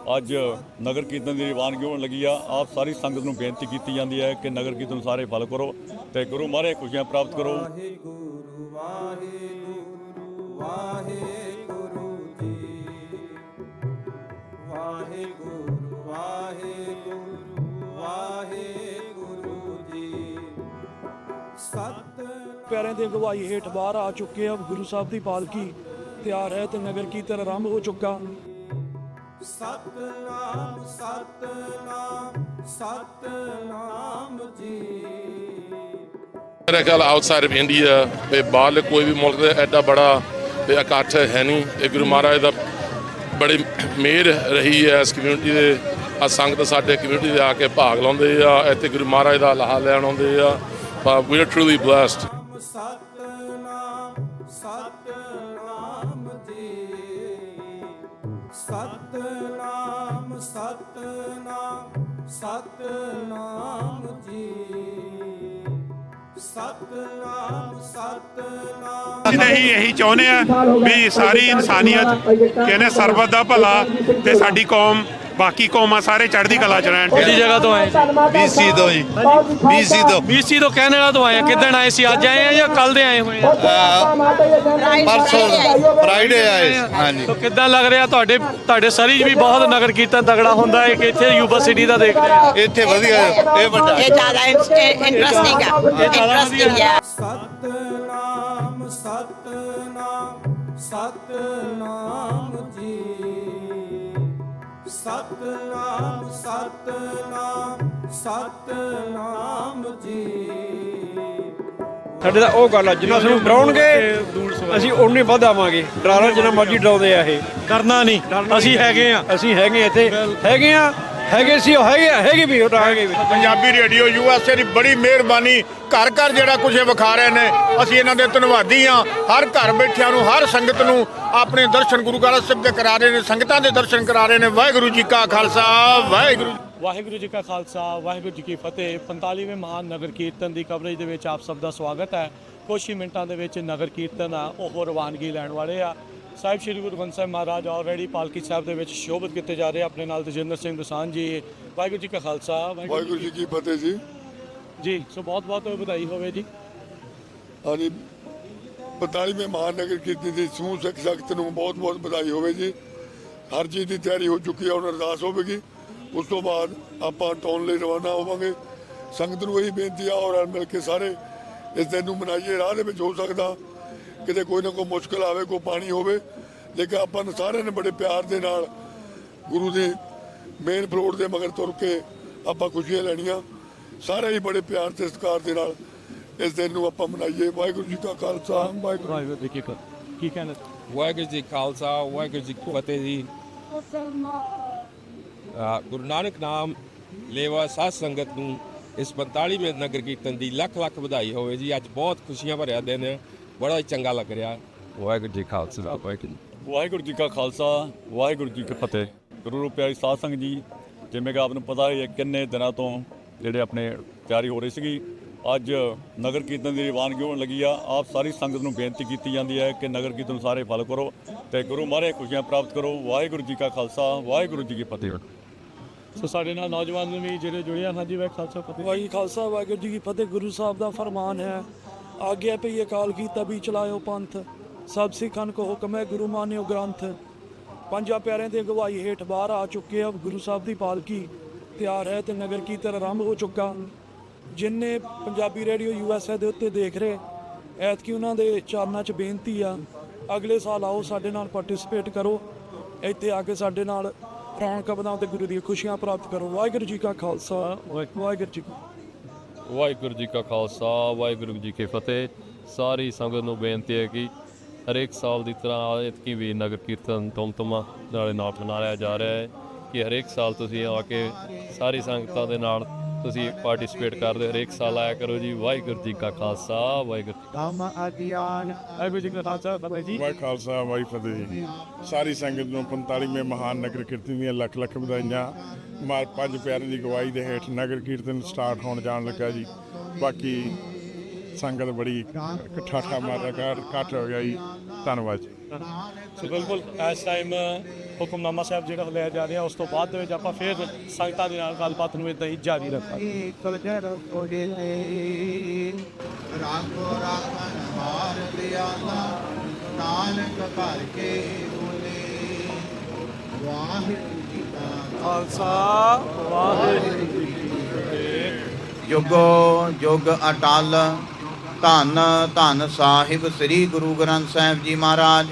ਅੱਜ ਨਗਰ ਕੀਰਤਨ ਦੀ ਰਵਾਨਗੀ ਹੋਣ ਲੱਗੀ ਆ। ਆਪ ਸਾਰੀ ਸੰਗਤ ਨੂੰ ਬੇਨਤੀ ਕੀਤੀ ਜਾਂਦੀ ਹੈ ਕਿ ਨਗਰ ਕੀਰਤਨ ਸਾਰੇ ਫਲ ਕਰੋ ਤੇ ਗੁਰੂ ਮਹਾਰਾਜ ਖੁਸ਼ੀਆਂ ਪ੍ਰਾਪਤ ਕਰੋ। ਵਾਹਿਗੁਰੂ ਵਾਹਿਗੁਰੂ ਵਾਹਿਗੁਰੂ ਜੀ, ਵਾਹਿਗੁਰੂ ਵਾਹਿਗੁਰੂ ਵਾਹਿਗੁਰੂ ਜੀ। ਸਤ ਪਿਆਰਿਆਂ ਦੀ ਅਗਵਾਈ ਹੇਠ ਬਾਹਰ ਆ ਚੁੱਕੇ ਆ। ਗੁਰੂ ਸਾਹਿਬ ਦੀ ਪਾਲਕੀ ਤਿਆਰ ਹੈ ਤੇ ਨਗਰ ਕੀਰਤਨ ਆਰੰਭ ਹੋ ਚੁੱਕਾ। ਸਤਨਾਮ ਸਤਨਾਮ ਸਤਨਾਮ ਜੀ। मेरा ख्याल आउटसाइड ऑफ इंडिया पे बाहर कोई भी मुल्क का एडा बड़ा इकट्ठ है नहीं। ये गुरु महाराज का बड़ी मेहर रही है इस कम्यूनिटी के। आ संगत साडे कम्यूनिटी दे आके भाग लाउंदे आ, इत्थे गुरु महाराज का लाहा लैण आउंदे आ। We are truly blessed. Satnam Satnam ji, Satnam Satnam Satnam ji, Satnam Satnam. ਅਸੀਂ ਇਹੀ ਚਾਹੁੰਦੇ ਆ ਵੀ ਸਾਰੀ ਇਨਸਾਨੀਅਤ ਕਹਿੰਦੇ ਸਰਬਤ ਦਾ ਭਲਾ ਤੇ ਸਾਡੀ ਕੌਮ ਬਾਕੀ ਕੌਮਾਂ ਸਾਰੇ ਚੜ੍ਹਦੀ ਕਲਾ ਚ ਰਹਿਣ। ਕਿਹੜੀ ਜਗ੍ਹਾ ਤੋਂ ਆਏ? BC ਤੋਂ ਜੀ। BC ਤੋਂ ਕਹਿਣ ਵਾਲਾ ਤੋਂ ਆਏ। ਕਿੱਦਣ ਆਏ ਸੀ? ਅੱਜ ਆਏ ਆ ਜਾਂ ਕੱਲ ਦੇ ਆਏ ਹੋਏ ਆ? ਪਰਸੋਂ ਫਰਾਈਡੇ ਆਏ। ਹਾਂਜੀ। ਤਾਂ ਕਿੱਦਾਂ ਲੱਗ ਰਿਹਾ ਤੁਹਾਡੇ ਸਰੀ 'ਚ ਵੀ ਬਹੁਤ ਨਗਰ ਕੀਰਤਨ ਤਗੜਾ ਹੁੰਦਾ ਹੈ ਕਿ ਇੱਥੇ ਯੂਨੀਵਰਸਿਟੀ ਦਾ ਦੇਖਦੇ ਆ? ਇੱਥੇ ਵਧੀਆ, ਇਹ ਵੱਡਾ, ਇਹ ਜ਼ਿਆਦਾ ਇੰਟਰਸਟਿੰਗ ਹੈ। ਸਤਨਾਮ ਸਤਨਾਮ ਸਤਨਾਮ ਜੀ, ਸਤਨਾਮ ਸਤਨਾਮ ਸਤਨਾਮ ਜੀ। ਸਾਡੇ ਤਾਂ ਉਹ ਗੱਲ ਆ, ਜਿੰਨਾ ਸਾਨੂੰ ਡਰਾਉਣਗੇ ਅਸੀਂ ਉਨੇ ਵੱਧ ਆਵਾਂਗੇ। ਡਰਾਉਣਾ ਜਿੰਨਾ ਮਰਜ਼ੀ ਡਰਾਉਂਦੇ ਆ, ਇਹ ਕਰਨਾ ਨਹੀਂ। ਅਸੀਂ ਹੈਗੇ ਆ, ਅਸੀਂ ਹੈਗੇ ਇੱਥੇ, ਹੈਗੇ ਸੀ, ਹੈਗੇ ਵੀ ਉਠਾਂਗੇ ਵੀ। ਪੰਜਾਬੀ ਰੇਡੀਓ USA ਦੀ ਬੜੀ ਮਿਹਰਬਾਨੀ। ਘਰ ਘਰ ਜਿਹੜਾ ਕੁਝ ਵਿਖਾ ਰਹੇ ਨੇ, ਅਸੀਂ ਇਹਨਾਂ ਦੇ ਧੰਨਵਾਦੀ ਹਾਂ। ਹਰ ਘਰ ਬੈਠਿਆਂ ਨੂੰ, ਹਰ ਸੰਗਤ ਨੂੰ ਆਪਣੇ ਦਰਸ਼ਨ ਗੁਰੂ ਗ੍ਰੰਥ ਸਾਹਿਬ ਦੇ ਕਰਾ ਰਹੇ ਨੇ, ਸੰਗਤਾਂ ਦੇ ਦਰਸ਼ਨ ਕਰਾ ਰਹੇ ਨੇ। ਵਾਹਿਗੁਰੂ ਜੀ ਕਾ ਖਾਲਸਾ, ਵਾਹਿਗੁਰੂ ਜੀ ਕਾ ਖਾਲਸਾ, ਵਾਹਿਗੁਰੂ ਜੀ ਕੀ ਫਤਿਹ। 45ਵੇਂ ਮਹਾਨ ਨਗਰ ਕੀਰਤਨ ਦੀ ਕਵਰੇਜ ਦੇ ਵਿੱਚ ਆਪ ਸਭ ਦਾ ਸਵਾਗਤ ਹੈ। ਕੁਛ ਹੀ ਮਿੰਟਾਂ ਦੇ ਵਿੱਚ ਨਗਰ ਕੀਰਤਨ ਆ ਉਹ ਰਵਾਨਗੀ ਲੈਣ ਵਾਲੇ ਆ। ਸਾਹਿਬ ਸ਼੍ਰੀ ਗੁਰੂ ਗ੍ਰੰਥ ਸਾਹਿਬ ਮਹਾਰਾਜ ਆਲਰੇਡੀ ਪਾਲਕੀ ਸਾਹਿਬ ਦੇ ਵਿੱਚ ਸ਼ੋਭਤ ਕੀਤੇ ਜਾ ਰਹੇ। ਆਪਣੇ ਨਾਲ ਤੇਜਿੰਦਰ ਸਿੰਘ ਦਸਾਂਝ ਜੀ। ਵਾਹਿਗੁਰੂ ਜੀ ਕਾ ਖਾਲਸਾ, ਵਾਹਿਗੁਰੂ ਜੀ ਕੀ ਫਤਿਹ ਜੀ। ਜੀ ਸੋ ਬਹੁਤ ਬਹੁਤ ਵਧਾਈ ਹੋਵੇ ਜੀ। ਹਾਂਜੀ, 45ਵੇਂ ਮਹਾਨ ਨਗਰ ਕੀਰਤਨ ਦੀ ਸਮੂਹ ਸਿੱਖ ਸੰਗਤ ਨੂੰ ਬਹੁਤ ਬਹੁਤ ਵਧਾਈ ਹੋਵੇ ਜੀ। ਹਰ ਚੀਜ਼ ਦੀ ਤਿਆਰੀ ਹੋ ਚੁੱਕੀ ਹੈ, ਹੁਣ ਅਰਦਾਸ ਹੋਵੇਗੀ। ਉਸ ਤੋਂ ਬਾਅਦ ਆਪਾਂ ਟਾਉਣ ਲਈ ਰਵਾਨਾ ਹੋਵਾਂਗੇ। ਸੰਗਤ ਨੂੰ ਇਹੀ ਬੇਨਤੀ ਆ ਔਰ ਮਿਲ ਕੇ ਸਾਰੇ ਇਸ ਦਿਨ ਨੂੰ ਮਨਾਈਏ। ਰਾਹ ਦੇ ਵਿੱਚ ਹੋ ਸਕਦਾ ਕਿਤੇ ਕੋਈ ਨਾ ਕੋਈ ਮੁਸ਼ਕਲ ਆਵੇ, ਕੋਈ ਪਾਣੀ ਹੋਵੇ, ਲੇਕਿਨ ਆਪਾਂ ਨੂੰ ਸਾਰਿਆਂ ਨੇ ਬੜੇ ਪਿਆਰ ਦੇ ਨਾਲ ਗੁਰੂ ਦੀ ਮੇਨ ਫਲੋਰ ਦੇ ਮਗਰ ਤੁਰ ਕੇ ਆਪਾਂ ਖੁਸ਼ੀਆਂ ਲੈਣੀਆਂ। ਸਾਰੇ ਹੀ ਬੜੇ ਪਿਆਰ ਤੇ ਸਤਿਕਾਰ ਦੇ ਨਾਲ ਇਸ ਦਿਨ ਨੂੰ ਆਪਾਂ ਮਨਾਈਏ। ਵਾਹਿਗੁਰੂ ਜੀ ਕਾ ਖਾਲਸਾ, ਵਾਹਿਗੁਰੂ ਜੀ ਕੀ ਫਤਿਹ। ਕੀ ਕਹਿਣਾ? ਵਾਹਿਗੁਰੂ ਜੀ ਖਾਲਸਾ, ਵਾਹਿਗੁਰੂ ਜੀ ਕੀ ਫਤਿਹ ਜੀ। ਗੁਰੂ ਨਾਨਕ ਨਾਮ ਲੇਵਾ ਸਾਧ ਸੰਗਤ ਨੂੰ ਇਸ 45ਵੇਂ ਨਗਰ ਕੀਰਤਨ ਦੀ ਲੱਖ ਲੱਖ ਵਧਾਈ ਹੋਵੇ ਜੀ। ਅੱਜ ਬਹੁਤ ਖੁਸ਼ੀਆਂ ਭਰਿਆ ਦਿਨ ਹੈ, ਬੜਾ ਹੀ ਚੰਗਾ ਲੱਗ ਰਿਹਾ। ਵਾਹਿਗੁਰੂ ਜੀ ਖਾਲਸਾ, ਵਾਹਿਗੁਰੂ ਜੀ ਕਾ ਖਾਲਸਾ, ਵਾਹਿਗੁਰੂ ਜੀ ਕੀ ਫਤਿਹ। ਗੁਰੂ ਪਿਆਰੀ ਸਾਧ ਸੰਗਤ ਜੀ, ਜਿਵੇਂ ਕਿ ਆਪ ਨੂੰ ਪਤਾ ਹੈ ਕਿੰਨੇ ਦਿਨਾਂ ਤੋਂ ਜਿਹੜੇ ਆਪਣੇ ਤਿਆਰੀ ਹੋ ਰਹੀ ਸੀਗੀ, ਅੱਜ ਨਗਰ ਕੀਰਤਨ ਦੀ ਰਵਾਨਗੀ ਹੋਣ ਲੱਗੀ ਆ। ਆਪ ਸਾਰੀ ਸੰਗਤ ਨੂੰ ਬੇਨਤੀ ਕੀਤੀ ਜਾਂਦੀ ਹੈ ਕਿ ਨਗਰ ਕੀਰਤਨ ਸਾਰੇ ਫਲ ਕਰੋ ਤੇ ਗੁਰੂ ਮਹਾਰਾਜ ਖੁਸ਼ੀਆਂ ਪ੍ਰਾਪਤ ਕਰੋ। ਵਾਹਿਗੁਰੂ ਜੀ ਕਾ ਖਾਲਸਾ, ਵਾਹਿਗੁਰੂ ਜੀ ਕੀ ਫਤਿਹ। ਸੋ ਸਾਡੇ ਨਾਲ ਨੌਜਵਾਨ ਵੀ ਜਿਹੜੇ ਜੁੜੇ ਹਨ। ਹਾਂਜੀ, ਵਾਹਿਗੁਰੂ ਖਾਲਸਾ ਫਤਿਹ। ਵਾਹਿਗੁਰੂ ਖਾਲਸਾ, ਵਾਹਿਗੁਰੂ ਜੀ ਕੀ ਫਤਿਹ। ਗੁਰੂ ਸਾਹਿਬ ਦਾ ਫਰਮਾਨ ਹੈ, ਆਗਿਆ ਪਈ ਅਕਾਲ ਕੀਤਾ ਵੀ ਚਲਾਇਓ ਪੰਥ, ਸਭ ਸਿੱਖਾਂ ਕੋ ਹੁਕਮ ਹੈ ਗੁਰੂ ਮਾਨਿਓ ਗ੍ਰੰਥ। ਪੰਜਾਂ ਪਿਆਰਿਆਂ ਦੀ ਅਗਵਾਈ ਹੇਠ ਬਾਹਰ ਆ ਚੁੱਕੇ ਆ। ਗੁਰੂ ਸਾਹਿਬ ਦੀ ਪਾਲਕੀ ਤਿਆਰ ਹੈ ਤੇ ਨਗਰ ਕੀਰਤਨ ਆਰੰਭ ਹੋ ਚੁੱਕਾ। ਜਿੰਨੇ ਪੰਜਾਬੀ ਰੇਡੀਓ USA ਦੇ ਉੱਤੇ ਦੇਖ ਰਹੇ, ਐਤਕੀ ਉਹਨਾਂ ਦੇ ਚਰਨਾਂ 'ਚ ਬੇਨਤੀ ਆ, ਅਗਲੇ ਸਾਲ ਆਓ ਸਾਡੇ ਨਾਲ ਪਾਰਟਿਸਿਪੇਟ ਕਰੋ। ਇੱਥੇ ਆ ਕੇ ਸਾਡੇ ਨਾਲ ਰੌਣਕਾਂ ਵਧਾਓ ਤੇ ਗੁਰੂ ਦੀਆਂ ਖੁਸ਼ੀਆਂ ਪ੍ਰਾਪਤ ਕਰੋ। ਵਾਹਿਗੁਰੂ ਜੀ ਕਾ ਖਾਲਸਾ, ਵਾਹਿਗੁਰੂ ਜੀ ਵਾਹਿਗੁਰੂ ਜੀ ਕਾ ਖਾਲਸਾ, ਵਾਹਿਗੁਰੂ ਜੀ ਕੀ ਫਤਿਹ। ਸਾਰੀ ਸੰਗਤ ਨੂੰ ਬੇਨਤੀ ਹੈ ਕਿ ਹਰੇਕ ਸਾਲ ਦੀ ਤਰ੍ਹਾਂ ਐਤਕੀ ਵੀ ਨਗਰ ਕੀਰਤਨ ਧੂਮ-ਧਾਮ ਨਾਲ ਮਨਾਇਆ ਜਾ ਰਿਹਾ ਹੈ ਕਿ ਹਰੇਕ ਸਾਲ ਤੁਸੀਂ ਆ ਕੇ ਸਾਰੀ ਸੰਗਤਾਂ ਦੇ ਨਾਲ ਤੁਸੀਂ ਪਾਰਟਿਸਿਪੇਟ ਕਰਦੇ। ਹਰੇਕ ਸਾਲ ਆਇਆ ਕਰੋ ਜੀ। ਵਾਹਿਗੁਰੂ ਜੀ ਕਾ ਖਾਲਸਾ, ਵਾਹਿਗੁਰੂ ਜੀ ਕਾ ਖਾਲਸਾ, ਖਾਲਸਾ, ਵਾਹਿਗੁਰੂ ਫਤਿਹ ਜੀ। ਸਾਰੀ ਸੰਗਤ ਨੂੰ 45ਵੇਂ ਮਹਾਨ ਨਗਰ ਕੀਰਤਨ ਦੀਆਂ ਲੱਖ ਲੱਖ ਵਧਾਈਆਂ। ਪੰਜ ਪਿਆਰਿਆਂ ਦੀ ਅਗਵਾਈ ਦੇ ਹੇਠ ਨਗਰ ਕੀਰਤਨ ਸਟਾਰਟ ਹੋਣ ਜਾਣ ਲੱਗਾ ਜੀ। ਬਾਕੀ ਸੰਗਤ ਬੜੀ ਠਾਠਾ ਮਾਰਾ ਇਕੱਠ ਹੋ ਗਿਆ ਜੀ। ਧੰਨਵਾਦ ਜੀ। ਸੋ ਬਿਲਕੁਲ ਇਸ ਟਾਈਮ ਹੁਕਮਨਾਮਾ ਸਾਹਿਬ ਜਿਹੜਾ ਲਿਆ ਜਾ ਰਿਹਾ, ਉਸ ਤੋਂ ਬਾਅਦ ਦੇ ਵਿੱਚ ਆਪਾਂ ਫਿਰ ਸੰਗਤਾਂ ਦੇ ਨਾਲ ਗੱਲਬਾਤ ਨੂੰ ਇੱਦਾਂ ਹੀ ਜਾਰੀ ਰੱਖਾਂਗੇ। ਰਾਖੋ ਰਾਖਨ ਹਾਰ ਦਿਆਲਾ ਨਾਨਕ ਘਰ ਕੇ ਬੋਲੇ ਵਾਹਿਗੁਰੂ ਜੀ ਕਾ ਖਾਲਸਾ ਵਾਹਿਗੁਰੂ ਜੀ ਕੀ ਫਤਿਹ। ਜੁਗੋ ਜੁਗ ਅਟਲ ਧੰਨ ਧੰਨ ਸਾਹਿਬ ਸ੍ਰੀ ਗੁਰੂ ਗ੍ਰੰਥ ਸਾਹਿਬ ਜੀ ਮਹਾਰਾਜ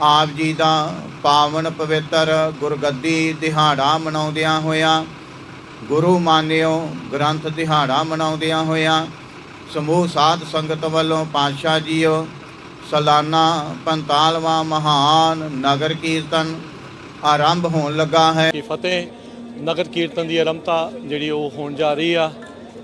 ਆਪ ਜੀ ਦਾ ਪਾਵਨ ਪਵਿੱਤਰ ਗੁਰਗੱਦੀ ਦਿਹਾੜਾ ਮਨਾਉਂਦਿਆਂ ਹੋਇਆਂ, ਗੁਰੂ ਮਾਨਿਓ ਗ੍ਰੰਥ ਦਿਹਾੜਾ ਮਨਾਉਂਦਿਆਂ ਹੋਇਆਂ ਸਮੂਹ ਸਾਧ ਸੰਗਤ ਵੱਲੋਂ ਪਾਤਸ਼ਾਹ ਜੀਓ ਸਾਲਾਨਾ 45ਵਾਂ ਮਹਾਨ ਨਗਰ ਕੀਰਤਨ ਆਰੰਭ ਹੋਣ ਲੱਗਾ ਹੈ। ਫਤਿਹ ਨਗਰ ਕੀਰਤਨ ਦੀ ਆਰੰਭਤਾ ਜਿਹੜੀ ਉਹ ਹੋਣ ਜਾ ਰਹੀ ਆ।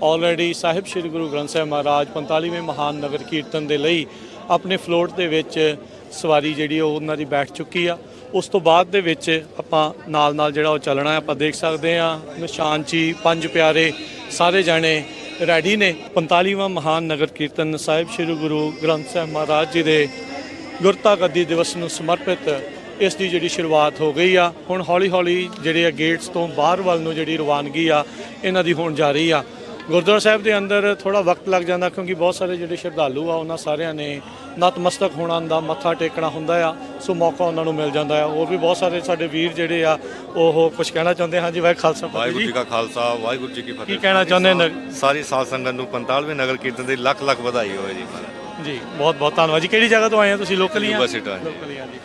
ਆਲਰੇਡੀ ਸਾਹਿਬ ਸ੍ਰੀ ਗੁਰੂ ਗ੍ਰੰਥ ਸਾਹਿਬ ਮਹਾਰਾਜ 45ਵੇਂ ਮਹਾਨ ਨਗਰ ਕੀਰਤਨ ਦੇ ਲਈ ਆਪਣੇ ਫਲੋਟ ਦੇ ਵਿੱਚ ਸਵਾਰੀ ਜਿਹੜੀ ਉਹ ਉਹਨਾਂ ਦੀ ਬੈਠ ਚੁੱਕੀ ਆ। ਉਸ ਤੋਂ ਬਾਅਦ ਦੇ ਵਿੱਚ ਆਪਾਂ ਨਾਲ ਜਿਹੜਾ ਉਹ ਚੱਲਣਾ ਹੈ। ਆਪਾਂ ਦੇਖ ਸਕਦੇ ਆ ਨਿਸ਼ਾਨ ਚੀ ਪੰਜ ਪਿਆਰੇ ਸਾਰੇ ਜਾਣੇ ਰੈਡੀ ਨੇ। 45ਵਾਂ ਮਹਾਨ ਨਗਰ ਕੀਰਤਨ ਸਾਹਿਬ ਸ੍ਰੀ ਗੁਰੂ ਗ੍ਰੰਥ ਸਾਹਿਬ ਮਹਾਰਾਜ ਜੀ ਦੇ ਗੁਰਤਾ ਗੱਦੀ ਦਿਵਸ ਨੂੰ ਸਮਰਪਿਤ ਇਸ ਦੀ ਜਿਹੜੀ ਸ਼ੁਰੂਆਤ ਹੋ ਗਈ ਆ। ਹੁਣ ਹੌਲੀ ਹੌਲੀ ਜਿਹੜੇ ਆ ਗੇਟਸ ਤੋਂ ਬਾਹਰ ਵੱਲ ਨੂੰ ਜਿਹੜੀ ਰਵਾਨਗੀ ਆ ਇਹਨਾਂ ਦੀ ਹੋਣ ਜਾ ਰਹੀ ਆ। ਗੁਰਦੁਆਰਾ ਸਾਹਿਬ ਦੇ ਅੰਦਰ ਥੋੜਾ ਵਕਤ ਲੱਗ ਜਾਂਦਾ ਕਿਉਂਕਿ ਬਹੁਤ ਸਾਰੇ ਜਿਹੜੇ ਸ਼ਰਧਾਲੂ ਆ ਉਹਨਾਂ ਸਾਰਿਆਂ ਨੇ ਨਤਮਸਤਕ ਹੋਣਾ ਦਾ ਮੱਥਾ ਟੇਕਣਾ ਹੁੰਦਾ ਆ, ਸੋ ਮੌਕਾ ਉਹਨਾਂ ਨੂੰ ਮਿਲ ਜਾਂਦਾ ਆ। ਹੋਰ ਵੀ ਬਹੁਤ ਸਾਰੇ ਸਾਡੇ ਵੀਰ ਜਿਹੜੇ ਆ ਉਹ ਕੁਝ ਕਹਿਣਾ ਚਾਹੁੰਦੇ। ਹਾਂਜੀ ਵਾਹਿਗੁਰੂ ਖਾਲਸਾ ਵਾਹਿਗੁਰੂ ਜੀ ਕਾ ਖਾਲਸਾ ਵਾਹਿਗੁਰੂ ਜੀ ਕੀ ਫਤਿਹ। ਕੀ ਕਹਿਣਾ ਚਾਹੁੰਦੇ ਨੇ? ਸਾਰੀ ਸਾਧ ਸੰਗਤ ਨੂੰ 45ਵੇਂ ਨਗਰ ਕੀਰਤਨ ਦੀ ਲੱਖ ਲੱਖ ਵਧਾਈ ਹੋਵੇ ਜੀ ਮਹਾਰਾਜ ਜੀ। ਬਹੁਤ ਬਹੁਤ ਧੰਨਵਾਦ ਜੀ। ਕਿਹੜੀ ਜਗ੍ਹਾ ਤੋਂ ਆਏ ਆ ਤੁਸੀਂ? ਲੋਕਲ ਹੀ ਆ? ਲੋਕਲ ਹੀ ਆ ਜੀ।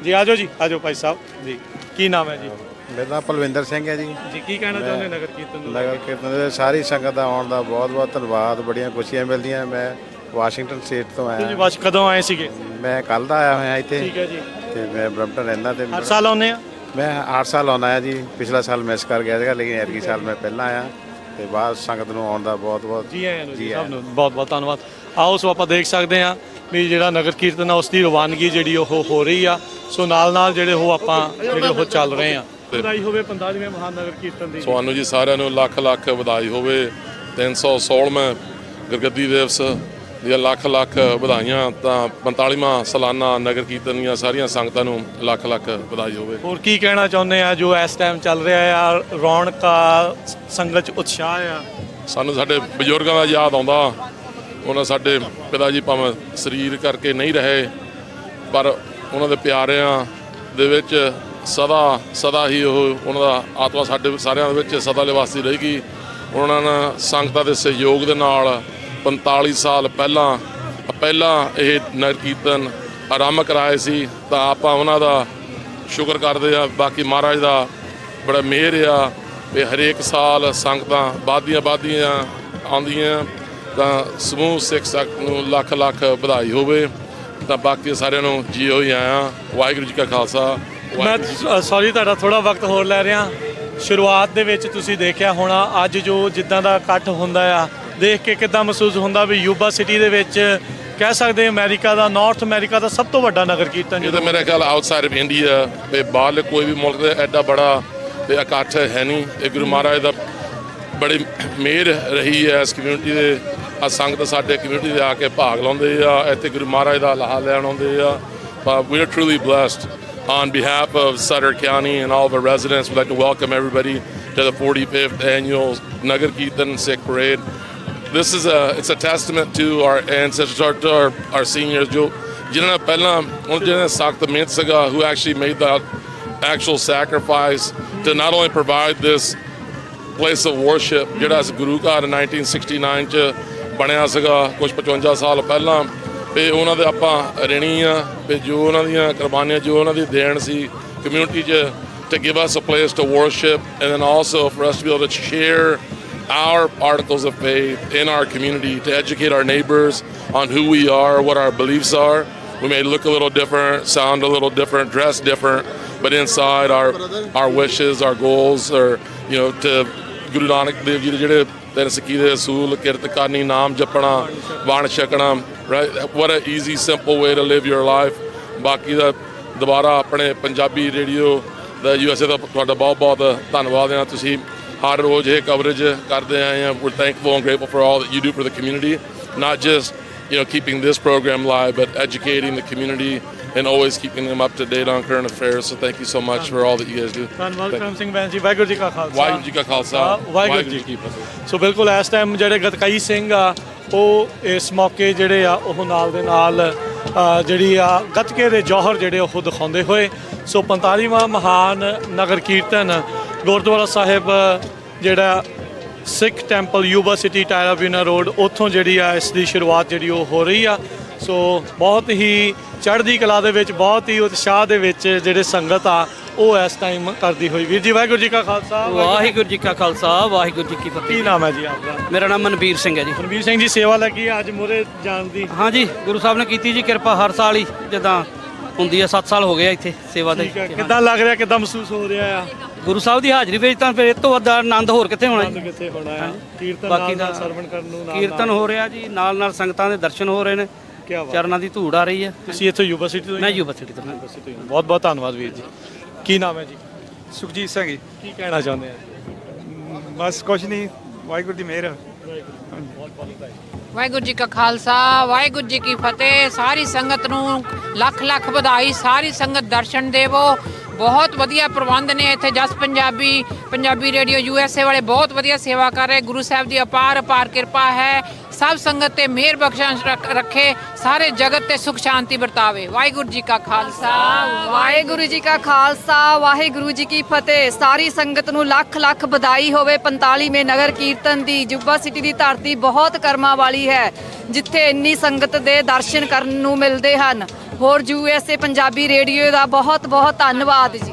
ਜੀ ਆਜੋ ਜੀ, ਆਜੋ ਭਾਈ ਸਾਹਿਬ ਜੀ। ਕੀ ਨਾਮ ਹੈ ਜੀ? ਮੇਰਾ ਨਾਮ ਪਲਵਿੰਦਰ ਸਿੰਘ ਹੈ ਜੀ। ਜੀ ਕੀ ਕਹਿਣਾ ਚਾਹੁੰਦੇ ਨਗਰ ਕੀਰਤਨ ਨੂੰ? ਨਗਰ ਕੀਰਤਨ ਦੇ ਸਾਰੀ ਸੰਗਤ ਦਾ ਆਉਣ ਦਾ ਬਹੁਤ ਬਹੁਤ ਧੰਨਵਾਦ। ਬੜੀਆਂ ਖੁਸ਼ੀਆਂ ਮਿਲਦੀਆਂ। ਮੈਂ ਵਾਸ਼ਿੰਗਟਨ ਸਟੇਟ ਤੋਂ ਆਇਆ। ਤੁਸੀਂ ਬਸ ਕਦੋਂ ਆਏ ਸੀਗੇ? ਮੈਂ ਕੱਲ ਦਾ ਆਇਆ ਹੋਇਆ ਇੱਥੇ। ਠੀਕ ਹੈ ਜੀ। ਤੇ ਮੈਂ ਬਰੰਪਟਨ ਰਹਿੰਦਾ ਤੇ ਹਰ ਸਾਲ ਆਉਂਦੇ ਆ? ਮੈਂ 8 ਸਾਲ ਆਉਂਦਾ ਆ ਜੀ। ਪਿਛਲਾ ਸਾਲ ਮਿਸ ਕਰ ਗਿਆ ਸੀਗਾ ਲੇਕਿਨ ਐਤਕੀ ਸਾਲ ਮੈਂ ਪਹਿਲਾਂ ਆਇਆ ਤੇ ਬਾਅਦ ਸੰਗਤ ਨੂੰ ਆਉਣ ਦਾ ਬਹੁਤ ਬਹੁਤ ਜੀ ਆਇਆਂ ਨੂੰ ਜੀ ਸਭ ਨੂੰ ਬਹੁਤ ਬਹੁਤ ਧੰਨਵਾਦ। ਆਓ ਸੋ ਆਪਾਂ ਦੇਖ ਸਕਦੇ ਆ ਵੀ ਜਿਹੜਾ ਨਗਰ ਕੀਰਤਨ ਆ ਉਸ ਦੀ ਰਵਾਨਗੀ ਜਿਹੜੀ ਉਹ ਹੋ ਰਹੀ ਆ। ਸੋ ਨਾਲ ਜਿਹੜੇ ਉਹ ਆਪਾਂ ਜਿਹੜੇ ਉਹ ਚੱਲ ਰਹੇ ਆ। ਵਧਾਈ ਹੋਵੇ 45ਵੇਂ ਮਹਾਨ ਨਗਰ ਕੀਰਤਨ ਦੀ। ਤੁਹਾਨੂੰ ਜੀ ਸਾਰਿਆਂ ਨੂੰ ਲੱਖ ਲੱਖ ਵਧਾਈ ਹੋਵੇ। 316ਵਾਂ ਗੁਰਗੱਦੀ ਦਿਵਸ ਦੀਆਂ ਲੱਖ ਲੱਖ ਵਧਾਈਆਂ। ਤਾਂ 45ਵਾਂ ਸਾਲਾਨਾ ਨਗਰ ਕੀਰਤਨ ਦੀਆਂ ਸਾਰੀਆਂ ਸੰਗਤਾਂ ਨੂੰ ਲੱਖ ਲੱਖ ਵਧਾਈ ਹੋਵੇ। ਹੋਰ ਕੀ ਕਹਿਣਾ ਚਾਹੁੰਦੇ ਆ ਜੋ ਇਸ ਟਾਈਮ ਚੱਲ ਰਿਹਾ ਆ? ਰੌਣਕਾਂ, ਸੰਗਤ 'ਚ ਉਤਸ਼ਾਹ ਆ। ਸਾਨੂੰ ਸਾਡੇ ਬਜ਼ੁਰਗਾਂ ਦਾ ਯਾਦ ਆਉਂਦਾ। ਉਹਨਾਂ ਸਾਡੇ ਪਿਤਾ ਜੀ ਭਾਵੇਂ ਸਰੀਰ ਕਰਕੇ ਨਹੀਂ ਰਹੇ ਪਰ ਉਹਨਾਂ ਦੇ ਪਿਆਰਿਆਂ ਦੇ ਵਿੱਚ ਸਦਾ ਹੀ ਉਹਨਾਂ ਦਾ ਆਤਮਾ ਸਾਡੇ ਸਾਰਿਆਂ ਦੇ ਵਿੱਚ ਸਦਾ ਨਿਵਾਸੀ ਰਹੇਗੀ। ਉਹਨਾਂ ਨੇ ਸੰਗਤਾਂ ਦੇ ਸਹਿਯੋਗ ਦੇ ਨਾਲ 45 ਸਾਲ ਪਹਿਲਾਂ ਇਹ ਨਗਰ ਕੀਰਤਨ ਆਰੰਭ ਕਰਾਏ ਸੀ। ਤਾਂ ਆਪਾਂ ਉਹਨਾਂ ਦਾ ਸ਼ੁਕਰ ਕਰਦੇ ਆ। ਬਾਕੀ ਮਹਾਰਾਜ ਦਾ ਬੜਾ ਮਿਹਰ ਆ ਵੀ ਹਰੇਕ ਸਾਲ ਸੰਗਤਾਂ ਵੱਧਦੀਆਂ ਆਉਂਦੀਆਂ। ਤਾਂ ਸਮੂਹ ਸਿੱਖ ਸੰਗਤ ਨੂੰ ਲੱਖ ਲੱਖ ਵਧਾਈ ਹੋਵੇ। ਤਾਂ ਬਾਕੀ ਸਾਰਿਆਂ ਨੂੰ ਜੀਓ ਹੀ ਆਇਆ। ਵਾਹਿਗੁਰੂ ਜੀ ਕਾ ਖਾਲਸਾ। ਮੈਂ ਸੌਰੀ ਤੁਹਾਡਾ ਥੋੜਾ ਵਕਤ ਹੋਰ ਲੈ ਰਿਹਾ। ਸ਼ੁਰੂਆਤ ਦੇ ਵਿੱਚ ਤੁਸੀਂ ਦੇਖਿਆ ਹੋਣਾ ਅੱਜ ਜੋ ਜਿੱਦਾਂ ਦਾ ਇਕੱਠ ਹੁੰਦਾ ਆ ਦੇਖ ਕੇ ਕਿੱਦਾਂ ਮਹਿਸੂਸ ਹੁੰਦਾ ਵੀ ਯੂਬਾ ਸਿਟੀ ਦੇ ਵਿੱਚ ਕਹਿ ਸਕਦੇ ਅਮਰੀਕਾ ਦਾ, ਨਾਰਥ ਅਮਰੀਕਾ ਦਾ ਸਭ ਤੋਂ ਵੱਡਾ ਨਗਰ ਕੀਰਤਨ। ਇਹ ਤਾਂ ਮੇਰੇ ਖਿਆਲ ਆਊਟਸਾਈਡ ਆਫ ਇੰਡੀਆ ਤੇ ਬਾਹਰਲੇ ਕੋਈ ਵੀ ਮੁਲਕ ਦੇ ਐਡਾ ਬੜਾ ਤੇ ਇਕੱਠ ਹੈ ਨਹੀਂ। ਇਹ ਗੁਰੂ ਮਹਾਰਾਜ ਦਾ ਬੜੀ ਮਿਹਰ ਰਹੀ ਹੈ ਇਸ ਕਮਿਊਨਿਟੀ ਦੇ। ਆ ਸੰਗਤ ਸਾਡੇ ਕਮਿਊਨਿਟੀ ਦੇ ਆ ਕੇ ਭਾਗ ਲਾਉਂਦੇ ਆ। ਇੱਥੇ ਗੁਰੂ ਮਹਾਰਾਜ ਦਾ ਲਾਹਾ ਲੈਣ ਆਉਂਦੇ ਆ। We are truly blessed. On behalf of Sutter County and all of our residents, we'd like to welcome everybody to the 45th annual Nagar Kirtan Sikh Parade. This is it's a testament to our ancestors, to our seniors, ਜਿਨ੍ਹਾਂ ਨੇ ਪਹਿਲਾਂ ਉਹਨਾਂ ਜਿਹਨਾਂ ਸਖਤ ਮਿਹਨਤ ਸੀਗਾ, who actually made that actual sacrifice to not only provide this place of worship ਜਿਹੜਾ ਇਸ ਗੁਰੂ ਘਰ 1969 ਚ ਬਣਿਆ ਸੀਗਾ ਕੁਝ 55 ਸਾਲ ਪਹਿਲਾਂ। ਤੇ ਉਹਨਾਂ ਦੇ ਆਪਾਂ ਰਿਣੀ ਆ ਤੇ ਜੋ ਉਹਨਾਂ ਦੀਆਂ ਕੁਰਬਾਨੀਆਂ, ਜੋ ਉਹਨਾਂ ਦੀ ਦੇਣ ਸੀ ਕਮਿਊਨਿਟੀ 'ਚ to give us a place to worship and then also for us to be able to share our articles of faith in our community, to educate our neighbors on who we are, what our beliefs are. We may look a little different, sound a little different, dress different, but inside our wishes, our goals are, you know, to Guru Nanak Dev Ji ਜਿਹੜੇ ਤਿੰਨ ਸਿੱਖੀ ਦੇ ਅਸੂਲ, ਕਿਰਤ ਕਰਨੀ, ਨਾਮ ਜਪਣਾ, ਵੰਡ ਛਕਣਾ, right? What an easy, simple way to live your life. ਬਾਕੀ ਦਾ ਦੁਬਾਰਾ ਆਪਣੇ ਪੰਜਾਬੀ ਰੇਡੀਓ ਦਾ USA ਦਾ ਤੁਹਾਡਾ ਬਹੁਤ ਬਹੁਤ ਧੰਨਵਾਦ ਆ। ਤੁਸੀਂ ਹਰ ਰੋਜ਼ ਇਹ ਕਵਰੇਜ ਕਰਦੇ ਆਏ ਆ। We're thankful and grateful for all that you do for the community, not just keeping this program live, but educating the community and always keeping them up to date on current affairs. So thank you so much for all that you guys do. ਧੰਨਵਾਦ ਕਰਮ ਸਿੰਘ ਬੈਂਸ ਜੀ। ਵਾਹਿਗੁਰੂ ਜੀ ਕਾ ਖਾਲਸਾ ਵਾਹਿਗੁਰੂ ਜੀ ਕਾ ਖਾਲਸਾ ਵਾਹਿਗੁਰੂ ਜੀ ਕੀ ਫਤਿਹ। ਸੋ ਬਿਲਕੁਲ ਇਸ time ਜਿਹੜੇ ਗਤਕਾਈ ਸਿੰਘ ਆ ਉਹ ਇਸ ਮੌਕੇ ਜਿਹੜੇ ਆ ਉਹ ਨਾਲ ਦੇ ਨਾਲ ਜਿਹੜੀ ਆ ਗੱਤਕੇ ਦੇ ਜੌਹਰ ਜਿਹੜੇ ਉਹ ਦਿਖਾਉਂਦੇ ਹੋਏ। ਸੋ 45ਵਾਂ ਮਹਾਨ ਨਗਰ ਕੀਰਤਨ ਗੁਰਦੁਆਰਾ ਸਾਹਿਬ ਜਿਹੜਾ ਸਿੱਖ ਟੈਂਪਲ ਯੂਬਾ ਸਿਟੀ ਟਾਇਰਾ ਵਿਨਾ ਰੋਡ ਉੱਥੋਂ ਜਿਹੜੀ ਆ ਇਸ ਦੀ ਸ਼ੁਰੂਆਤ ਜਿਹੜੀ ਉਹ ਹੋ ਰਹੀ ਆ। ਸੋ ਬਹੁਤ ਹੀ ਚੜ੍ਹਦੀ ਕਲਾ ਦੇ ਵਿੱਚ, ਬਹੁਤ ਹੀ ਉਤਸ਼ਾਹ ਦੇ ਵਿੱਚ ਜਿਹੜੇ ਸੰਗਤ ਆ ਉਹ ਇਸ ਟਾਈਮ ਕਰਦੀ ਹੋਈ। ਵੀਰ ਜੀ ਵਾਹਿਗੁਰੂ ਜੀ ਕਾ ਖਾਲਸਾ ਵਾਹਿਗੁਰੂ ਜੀ ਕਾ ਖਾਲਸਾ ਵਾਹਿਗੁਰੂ ਜੀ ਕੀ ਫਤਿਹ। ਕੀ ਨਾਮ ਹੈ ਜੀ ਆਪਦਾ? ਮੇਰਾ ਨਾਮ ਮਨਵੀਰ ਸਿੰਘ ਹੈ ਜੀ। ਰਣਵੀਰ ਸਿੰਘ ਜੀ, ਸੇਵਾ ਲੱਗੀ ਆ ਅੱਜ ਮੋਰੇ ਜਾਣ ਦੀ? ਹਾਂਜੀ, ਗੁਰੂ ਸਾਹਿਬ ਨੇ ਕੀਤੀ ਜੀ ਕਿਰਪਾ, ਹਰ ਸਾਲ ਹੀ ਜਿੱਦਾਂ ਹੁੰਦੀ ਹੈ। 7 ਸਾਲ ਹੋ ਗਏ ਆ ਇੱਥੇ ਸੇਵਾ ਦੇ। ਕਿੱਦਾਂ ਲੱਗ ਰਿਹਾ, ਕਿੱਦਾਂ ਮਹਿਸੂਸ ਹੋ ਰਿਹਾ ਆ? ਗੁਰੂ ਸਾਹਿਬ ਦੀ ਹਾਜ਼ਰੀ ਵਿੱਚ ਤਾਂ ਫਿਰ ਇਹ ਤੋਂ ਵੱਡਾ ਆਨੰਦ ਹੋਰ ਕਿੱਥੇ ਹੋਣਾ ਜੀ। ਕਿੱਥੇ ਹੋਣਾ ਆ? ਕੀਰਤਨ ਬਾਕੀ ਨਾਲ ਦਾ ਸਰਵਣ ਕਰਨ ਨੂੰ ਨਾਲ ਕੀਰਤਨ ਹੋ ਰਿਹਾ ਜੀ, ਨਾਲ ਨਾਲ ਸੰਗਤਾਂ ਦੇ ਦਰਸ਼ਨ ਹੋ ਰਹੇ ਨੇ, ਕੀ ਬਾਤ। ਚਰਨਾਂ ਦੀ ਧੂੜ ਆ ਰਹੀ ਹੈ। ਤੁਸੀਂ ਇੱਥੇ ਯੂਬਾ ਸਿਟੀ ਤੋਂ? ਮੈਂ ਯੂਬਾ ਸਿਟੀ ਤੋਂ। ਬਹੁਤ ਬਹੁਤ ਧੰਨਵਾਦ ਵੀਰ ਜੀ। ਕੀ ਨਾਮ ਹੈ ਜੀ? ਸੁਖਜੀਤ ਸਿੰਘ ਜੀ। ਕੀ ਕਹਿਣਾ ਚਾਹੁੰਦੇ ਆ? ਬਸ ਕੁਛ ਨਹੀਂ, ਵਾਹਿਗੁਰੂ ਦੀ ਮਿਹਰ। ਵਾਹਿਗੁਰੂ ਜੀ ਕਾ ਖਾਲਸਾ ਵਾਹਿਗੁਰੂ ਜੀ ਕੀ ਫਤਿਹ। ਸਾਰੀ ਸੰਗਤ ਨੂੰ ਲੱਖ ਲੱਖ ਵਧਾਈ। ਸਾਰੀ ਸੰਗਤ ਦਰਸ਼ਨ ਦੇਵੋ। ਬਹੁਤ ਵਧੀਆ ਪ੍ਰਬੰਧ ਨੇ ਇੱਥੇ। ਜਸ ਪੰਜਾਬੀ ਰੇਡੀਓ USA ਵਾਲੇ ਬਹੁਤ ਵਧੀਆ ਸੇਵਾ ਕਰ ਰਹੇ। ਗੁਰੂ ਸਾਹਿਬ ਦੀ ਅਪਾਰ ਕਿਰਪਾ ਹੈ। ਸਭ ਸੰਗਤ ਤੇ ਮਿਹਰ ਬਖਸ਼ਿਸ਼ ਰੱਖੇ। ਸਾਰੇ ਜਗਤ ਤੇ ਸੁਖ ਸ਼ਾਂਤੀ ਵਰਤਾਵੇ। ਵਾਹਿਗੁਰੂ ਜੀ ਕਾ ਖਾਲਸਾ ਵਾਹਿਗੁਰੂ ਜੀ ਕਾ ਖਾਲਸਾ ਵਾਹਿਗੁਰੂ ਜੀ ਕੀ ਫਤਿਹ। ਸਾਰੀ ਸੰਗਤ ਨੂੰ ਲੱਖ ਲੱਖ ਵਧਾਈ ਹੋਵੇ 45ਵੇਂ ਨਗਰ ਕੀਰਤਨ ਦੀ। ਯੂਬਾ ਸਿਟੀ ਦੀ ਧਰਤੀ ਬਹੁਤ ਕਰਮਾਂ ਵਾਲੀ ਹੈ, ਜਿੱਥੇ ਇੰਨੀ ਸੰਗਤ ਦੇ ਦਰਸ਼ਨ ਕਰਨ ਨੂੰ ਮਿਲਦੇ ਹਨ। ਹੋਰ USA ਪੰਜਾਬੀ ਰੇਡੀਓ ਦਾ ਬਹੁਤ ਬਹੁਤ ਧੰਨਵਾਦ ਜੀ।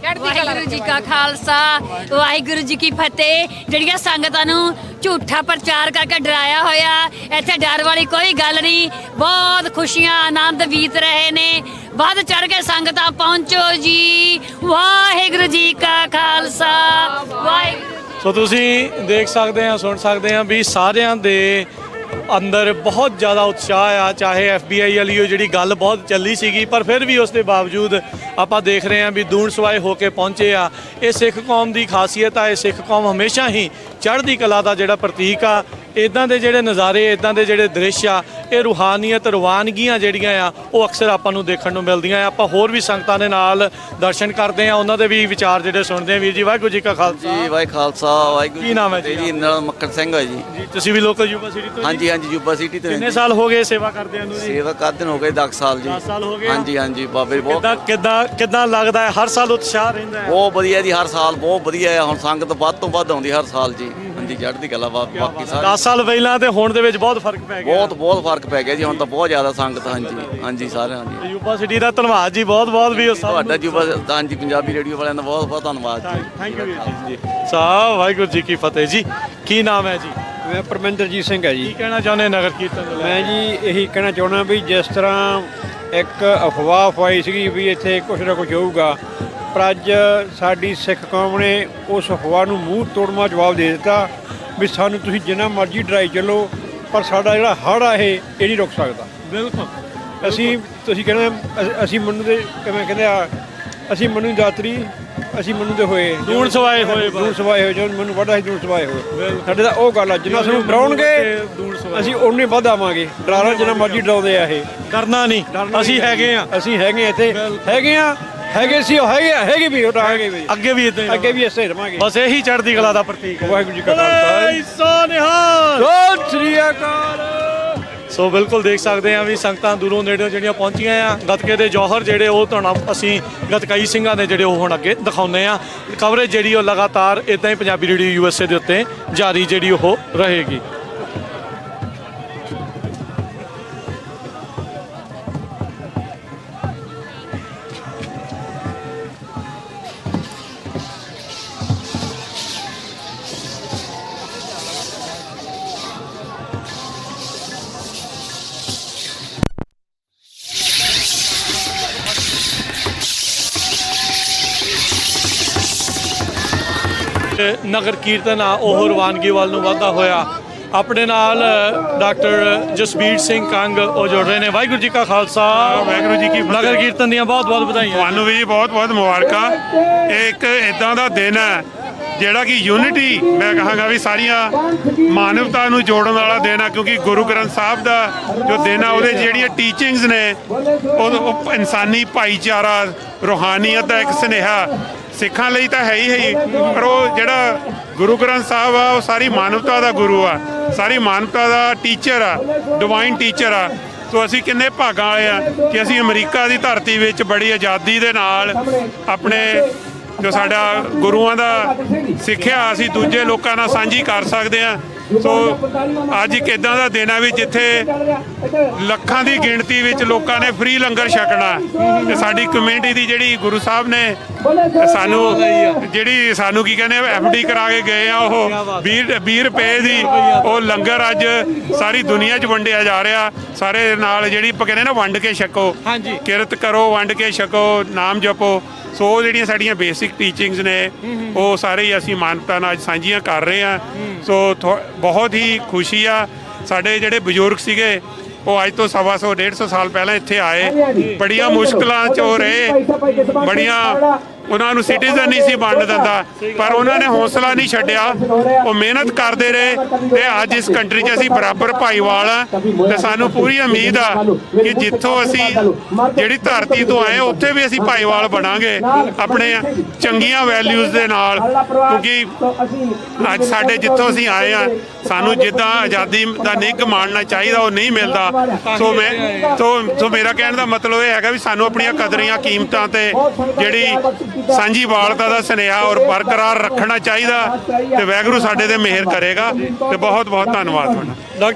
ਵਾਹਿਗੁਰੂ ਜੀ ਕਾ ਖਾਲਸਾ ਵਾਹਿਗੁਰੂ ਜੀ ਕੀ ਫਤਿਹ। ਜਿਹੜੀਆਂ ਸੰਗਤਾਂ ਨੂੰ ਝੂਠਾ ਪ੍ਰਚਾਰ ਕਰਕੇ ਡਰਾਇਆ ਹੋਇਆ, ਇੱਥੇ ਡਰ ਵਾਲੀ ਕੋਈ ਗੱਲ ਨਹੀਂ। ਬਹੁਤ ਖੁਸ਼ੀਆਂ ਆਨੰਦ ਬੀਤ ਰਹੇ ਨੇ। ਵੱਧ ਚੜ ਕੇ ਸੰਗਤਾਂ ਪਹੁੰਚੋ ਜੀ। ਵਾਹਿਗੁਰੂ ਜੀ ਕਾ ਖਾਲਸਾ ਵਾਹਿਗੁਰੂ। ਸੋ ਤੁਸੀਂ ਦੇਖ ਸਕਦੇ ਆ, ਸੁਣ ਸਕਦੇ ਆ ਵੀ ਸਾਰਿਆਂ ਦੇ ਅੰਦਰ ਬਹੁਤ ਜ਼ਿਆਦਾ ਉਤਸ਼ਾਹ ਆ। ਚਾਹੇ FBI ਵਾਲੀ ਉਹ ਜਿਹੜੀ ਗੱਲ ਬਹੁਤ ਚੱਲੀ ਸੀਗੀ, ਪਰ ਫਿਰ ਵੀ ਉਸ ਦੇ ਬਾਵਜੂਦ ਆਪਾਂ ਦੇਖ ਰਹੇ ਹਾਂ ਵੀ ਦੂਣ ਸਵਾਏ ਹੋ ਕੇ ਪਹੁੰਚੇ ਆ। ਇਹ ਸਿੱਖ ਕੌਮ ਦੀ ਖਾਸੀਅਤ ਆ। ਇਹ ਸਿੱਖ ਕੌਮ ਹਮੇਸ਼ਾ ਹੀ ਚੜ੍ਹਦੀ ਕਲਾ ਦਾ ਜਿਹੜਾ ਪ੍ਰਤੀਕ ਆ। ਇਦਾਂ ਦੇ ਜਿਹੜੇ ਨਜ਼ਾਰੇ, ਇਦਾਂ ਦੇ ਜਿਹੜੇ ਦ੍ਰਿਸ਼ ਆ, ਇਹ ਰੂਹਾਨੀਅਤ, ਰਵਾਨਗੀਆਂ ਜਿਹੜੀਆਂ ਆ ਉਹ ਅਕਸਰ ਆਪਾਂ ਨੂੰ ਦੇਖਣ ਨੂੰ ਮਿਲਦੀਆਂ ਆ। ਆਪਾਂ ਹੋਰ ਵੀ ਸੰਗਤਾਂ ਦੇ ਨਾਲ ਦਰਸ਼ਨ ਕਰਦੇ ਆ, ਉਹਨਾਂ ਦੇ ਵੀ ਵਿਚਾਰ ਜਿਹੜੇ ਸੁਣਦੇ ਆ। ਵੀਰ ਜੀ ਵਾਹਿਗੁਰੂ ਜੀ ਕਾ ਖਾਲਸਾ ਜੀ ਵਾਹਿ ਖਾਲਸਾ ਵਾਹਿਗੁਰੂ। ਕੀ ਨਾਮ ਹੈ ਜੀ? ਨਾਲ ਮੱਕੜ ਸਿੰਘ ਹੈ ਜੀ। ਤੁਸੀਂ ਵੀ ਲੋਕਲ ਯੂਬਾ ਸਿਟੀ ਤੋਂ? ਹਾਂਜੀ ਹਾਂਜੀ, ਯੂਬਾ ਸਿਟੀ ਤੋਂ। ਕਿੰਨੇ ਸਾਲ ਹੋ ਗਏ ਸੇਵਾ ਕਰਦਿਆਂ ਨੂੰ ਜੀ? ਸੇਵਾ ਕਰਦੇ ਹੋ ਗਏ 10 ਸਾਲ ਜੀ। 10 ਸਾਲ ਹੋ ਗਏ। ਹਾਂਜੀ ਹਾਂਜੀ, ਬਾਬੇ ਬਹੁਤ ਕਿੱਦਾਂ ਲੱਗਦਾ ਹੈ? ਹਰ ਸਾਲ ਉਤਸ਼ਾਹ ਰਹਿੰਦਾ ਹੈ? ਬਹੁਤ ਵਧੀਆ ਜੀ, ਹਰ ਸਾਲ ਬਹੁਤ ਵਧੀਆ ਹੈ। ਹੁਣ ਸੰਗਤ ਵੱਧ ਤੋਂ ਵੱਧ ਆਉਂਦੀ ਹਰ ਸਾਲ ਜੀ। ਹਾਂਜੀ, ਚੜ੍ਹਦੀ ਕਲਾ। ਬਾਕੀ 10 ਸਾਲ ਪਹਿਲਾਂ ਤੇ ਹੁਣ ਦੇ ਵਿੱਚ ਬਹੁਤ ਫਰਕ ਪੈ ਗਿਆ। ਬਹੁਤ ਫਰਕ ਪੈ ਗਿਆ ਜੀ। ਹੁਣ ਤਾਂ ਬਹੁਤ ਜ਼ਿਆਦਾ ਸੰਗਤ। ਹਾਂਜੀ ਹਾਂਜੀ, ਸਾਰਿਆਂ ਦੀ। ਯੂਬਾ ਸਿਟੀ ਦਾ ਧੰਨਵਾਦ ਜੀ, ਬਹੁਤ ਬਹੁਤ ਵੀ ਤੁਹਾਡਾ ਯੂਬਾ ਹਾਂਜੀ ਪੰਜਾਬੀ ਰੇਡੀਓ ਵਾਲਿਆਂ ਦਾ ਬਹੁਤ ਬਹੁਤ ਧੰਨਵਾਦ ਜੀ। ਥੈਂਕ ਯੂ ਜੀ। ਸਾਹਿਬ ਵਾਹਿਗੁਰੂ ਜੀ ਕੀ ਫਤਿਹ ਜੀ। ਕੀ ਨਾਮ ਹੈ ਜੀ? ਮੈਂ ਪਰਮਿੰਦਰਜੀਤ ਸਿੰਘ ਹੈ ਜੀ। ਕੀ ਕਹਿਣਾ ਚਾਹੁੰਦੇ ਨਗਰ ਕੀਰਤਨ? ਮੈਂ ਜੀ ਇਹੀ ਕਹਿਣਾ ਚਾਹੁੰਦਾ ਵੀ ਜਿਸ ਤਰ੍ਹਾਂ ਇੱਕ ਅਫਵਾਹ ਫਾਈ ਸੀਗੀ ਵੀ ਇੱਥੇ ਕੁਛ ਨਾ ਕੁਛ ਹੋਊਗਾ, ਪਰ ਅੱਜ ਸਾਡੀ ਸਿੱਖ ਕੌਮ ਨੇ ਉਸ ਅਫਵਾਹ ਨੂੰ ਮੂੰਹ ਤੋੜਵਾ ਜਵਾਬ ਦੇ ਦਿੱਤਾ ਵੀ ਸਾਨੂੰ ਤੁਸੀਂ ਜਿੰਨਾ ਮਰਜ਼ੀ ਡਰਾਈ ਚੱਲੋ, ਪਰ ਸਾਡਾ ਜਿਹੜਾ ਹੜ੍ਹ ਆ ਇਹ ਨਹੀਂ ਰੁਕ ਸਕਦਾ। ਬਿਲਕੁਲ। ਤੁਸੀਂ ਕਹਿੰਦੇ ਅਸੀਂ ਮੰਨੂ ਦੇ ਕਿਵੇਂ ਕਹਿੰਦੇ ਆ, ਅਸੀਂ ਮੰਨੂ ਦਾਤਰੀ, ਅਸੀਂ ਮੰਨੂ ਦੇ ਹੋਏ ਦੂਣ ਸਵਾਏ ਹੋਏ ਜਦੋਂ ਮੈਨੂੰ ਵੱਡਾ ਸੀ ਦੂਣ ਸਵਾਏ ਹੋਏ। ਸਾਡੇ ਤਾਂ ਉਹ ਗੱਲ ਆ, ਜਿੰਨਾ ਸਾਨੂੰ ਡਰਾਉਣਗੇ ਅਸੀਂ ਉਨੇ ਵੱਧ ਆਵਾਂਗੇ। ਡਰਾਉਣਾ ਜਿੰਨਾ ਮਰਜ਼ੀ ਡਰਾਉਂਦੇ ਆ, ਇਹ ਕਰਨਾ ਨਹੀਂ। ਅਸੀਂ ਹੈਗੇ ਆ ਇੱਥੇ ਹੈਗੇ ਸੀ, ਹੈਗੇ ਵੀ ਉਠਾਂਗੇ ਵੀ, ਅੱਗੇ ਵੀ ਇਸੇ ਰਵਾਂਗੇ। ਬਸ ਇਹੀ ਚੜ੍ਹਦੀ ਕਲਾ ਦਾ ਪ੍ਰਤੀਕ ਹੈ। ਵਾਹਿਗੁਰੂ ਜੀ ਕਾ ਖਾਲਸਾ ਸਤਿ ਸ੍ਰੀ ਅਕਾਲ। ਸੋ ਬਿਲਕੁਲ ਦੇਖ ਸਕਦੇ ਆ ਵੀ ਸੰਗਤਾਂ ਦੂਰੋਂ ਨੇੜਿਓਂ ਜਿਹੜੀਆਂ ਪਹੁੰਚੀਆਂ ਆ। ਗੱਤਕੇ ਦੇ ਜੌਹਰ ਜਿਹੜੇ ਉਹ ਤੁਹਾਨੂੰ ਅਸੀਂ ਗੱਤਕਾਈ ਸਿੰਘਾਂ ਦੇ ਜਿਹੜੇ ਉਹ ਹੁਣ ਅੱਗੇ ਦਿਖਾਉਂਦੇ ਆ। ਕਵਰੇਜ ਜਿਹੜੀ ਉਹ ਲਗਾਤਾਰ ਇਦਾਂ ਹੀ ਪੰਜਾਬੀ ਰੇਡੀਓ USA ਦੇ ਉੱਤੇ ਜਾਰੀ ਜਿਹੜੀ ਉਹ ਰਹੇਗੀ। ਨਗਰ ਕੀਰਤਨ ਆ ਉਹ ਰਵਾਨਗੀ ਵੱਲ ਨੂੰ ਵਧਦਾ ਹੋਇਆ। ਆਪਣੇ ਨਾਲ ਡਾਕਟਰ ਜਸਬੀਰ ਸਿੰਘ ਕੰਗ ਉਹ ਜੁੜ ਰਹੇ ਨੇ। ਵਾਹਿਗੁਰੂ ਜੀ ਕਾ ਖਾਲਸਾ ਵਾਹਿਗੁਰੂ ਜੀ ਕੀ ਫਤਿਹ। ਨਗਰ ਕੀਰਤਨ ਦੀਆਂ ਬਹੁਤ ਬਹੁਤ ਵਧਾਈਆਂ। ਤੁਹਾਨੂੰ ਵੀ ਬਹੁਤ ਬਹੁਤ ਮੁਬਾਰਕਾਂ। ਇਹ ਇੱਕ ਇਦਾਂ ਦਾ ਦਿਨ ਹੈ ਜਿਹੜਾ ਕਿ ਯੂਨਿਟੀ ਮੈਂ ਕਹਾਂਗਾ ਵੀ ਸਾਰੀਆਂ ਮਾਨਵਤਾ ਨੂੰ ਜੋੜਨ ਵਾਲਾ ਦਿਨ ਆ, ਕਿਉਂਕਿ ਗੁਰੂ ਗ੍ਰੰਥ ਸਾਹਿਬ ਦਾ ਜੋ ਦਿਨ ਆ ਉਹਦੇ ਜਿਹੜੀਆਂ ਟੀਚਿੰਗਸ ਨੇ ਉਹ ਇਨਸਾਨੀ ਭਾਈਚਾਰਾ, ਰੂਹਾਨੀਅਤ ਦਾ ਇੱਕ ਸੁਨੇਹਾ ਸਿੱਖਾਂ ਲਈ ਤਾਂ ਹੈ ਹੀ, ਪਰ ਉਹ ਜਿਹੜਾ ਗੁਰੂ ਗ੍ਰੰਥ ਸਾਹਿਬ ਆ ਉਹ ਸਾਰੀ ਮਾਨਵਤਾ ਦਾ ਗੁਰੂ ਆ, ਸਾਰੀ ਮਾਨਵਤਾ ਦਾ ਟੀਚਰ ਆ, ਡਿਵਾਈਨ ਟੀਚਰ ਆ। ਸੋ ਅਸੀਂ ਕਿੰਨੇ ਭਾਗਾਂ ਵਾਲੇ ਆ ਕਿ ਅਸੀਂ ਅਮਰੀਕਾ ਦੀ ਧਰਤੀ ਵਿੱਚ ਬੜੀ ਆਜ਼ਾਦੀ ਦੇ ਨਾਲ ਆਪਣੇ ਜੋ ਸਾਡਾ ਗੁਰੂਆਂ ਦਾ ਸਿੱਖਿਆ ਅਸੀਂ ਦੂਜੇ ਲੋਕਾਂ ਨਾਲ ਸਾਂਝੀ ਕਰ ਸਕਦੇ ਹਾਂ। ਸੋ ਅੱਜ ਇੱਕ ਇੱਦਾਂ ਦਾ ਦਿਨ ਆ ਵੀ ਜਿੱਥੇ ਲੱਖਾਂ ਦੀ ਗਿਣਤੀ ਵਿੱਚ ਲੋਕਾਂ ਨੇ ਫ੍ਰੀ ਲੰਗਰ ਛਕਣਾ ਤੇ ਸਾਡੀ ਕਮਿਊਨਿਟੀ ਦੀ ਜਿਹੜੀ ਗੁਰੂ ਸਾਹਿਬ ਨੇ ਸਾਨੂੰ ਕੀ ਕਹਿੰਦੇ FD ਕਰਾ ਕੇ ਗਏ ਆ, ਉਹ 20 ਰੁਪਏ ਦੀ ਉਹ ਲੰਗਰ ਅੱਜ ਸਾਰੀ ਦੁਨੀਆ 'ਚ ਵੰਡਿਆ ਜਾ ਰਿਹਾ। ਸਾਰੇ ਨਾਲ ਜਿਹੜੀ ਆਪਾਂ ਕਹਿੰਦੇ ਨਾ ਵੰਡ ਕੇ ਛਕੋ, ਕਿਰਤ ਕਰੋ, ਵੰਡ ਕੇ ਛਕੋ, ਨਾਮ ਜਪੋ। ਸੋ ਜਿਹੜੀਆਂ ਸਾਡੀਆਂ ਬੇਸਿਕ ਟੀਚਿੰਗਸ ਨੇ ਉਹ ਸਾਰੇ ਹੀ ਅਸੀਂ ਮਾਨਵਤਾ ਨਾਲ ਅੱਜ ਸਾਂਝੀਆਂ ਕਰ ਰਹੇ ਹਾਂ। ਸੋ ਬਹੁਤ ਹੀ ਖੁਸ਼ੀ ਆ। ਸਾਡੇ ਜਿਹੜੇ ਬਜ਼ੁਰਗ ਸੀਗੇ ਉਹ ਅੱਜ ਤੋਂ 125 150 ਸਾਲ ਪਹਿਲਾਂ ਇੱਥੇ ਆਏ, ਬੜੀਆਂ ਮੁਸ਼ਕਲਾਂ 'ਚ ਉਹ ਰਹੇ, ਬੜੀਆਂ ਉਹਨਾਂ ਨੂੰ ਸਿਟੀਜ਼ਨ ਨਹੀਂ ਸੀ ਬਣ ਦਿੰਦਾ, ਪਰ ਉਹਨਾਂ ਨੇ ਹੌਸਲਾ ਨਹੀਂ ਛੱਡਿਆ, ਉਹ ਮਿਹਨਤ ਕਰਦੇ ਰਹੇ ਤੇ ਅੱਜ ਇਸ ਕੰਟਰੀ 'ਚ ਅਸੀਂ ਬਰਾਬਰ ਭਾਈਵਾਲ ਆ। ਤੇ ਸਾਨੂੰ ਪੂਰੀ ਉਮੀਦ ਆ ਕਿ ਜਿੱਥੋਂ ਅਸੀਂ ਜਿਹੜੀ ਧਰਤੀ ਤੋਂ ਆਏ ਉੱਥੇ ਵੀ ਅਸੀਂ ਭਾਈਵਾਲ ਬਣਾਂਗੇ ਆਪਣੇ ਚੰਗੀਆਂ ਵੈਲਿਊਜ਼ ਦੇ ਨਾਲ, ਕਿਉਂਕਿ ਅੱਜ ਸਾਡੇ ਜਿੱਥੋਂ ਅਸੀਂ ਆਏ ਆ ਸਾਨੂੰ ਜਿੱਦਾਂ ਆਜ਼ਾਦੀ ਦਾ ਨਿੱਘ ਮਾਣਨਾ ਚਾਹੀਦਾ ਉਹ ਨਹੀਂ ਮਿਲਦਾ। ਸੋ ਮੇਰਾ ਕਹਿਣ ਦਾ ਮਤਲਬ ਇਹ ਹੈਗਾ ਵੀ ਸਾਨੂੰ ਆਪਣੀਆਂ ਕਦਰੀਆਂ ਕੀਮਤਾਂ ਤੇ ਜਿਹੜੀ ਸਾਂਝੀ ਵਾਲਤਾ ਦਾ ਸੁਨੇਹਾ ਔਰ ਬਰਕਰਾਰ ਰੱਖਣਾ ਚਾਹੀਦਾ ਤੇ ਵਾਹਿਗੁਰੂ ਸਾਡੇ ਤੇ ਮਿਹਰ ਕਰੇਗਾ। ਤੇ ਬਹੁਤ ਬਹੁਤ ਧੰਨਵਾਦ ਤੁਹਾਡਾ।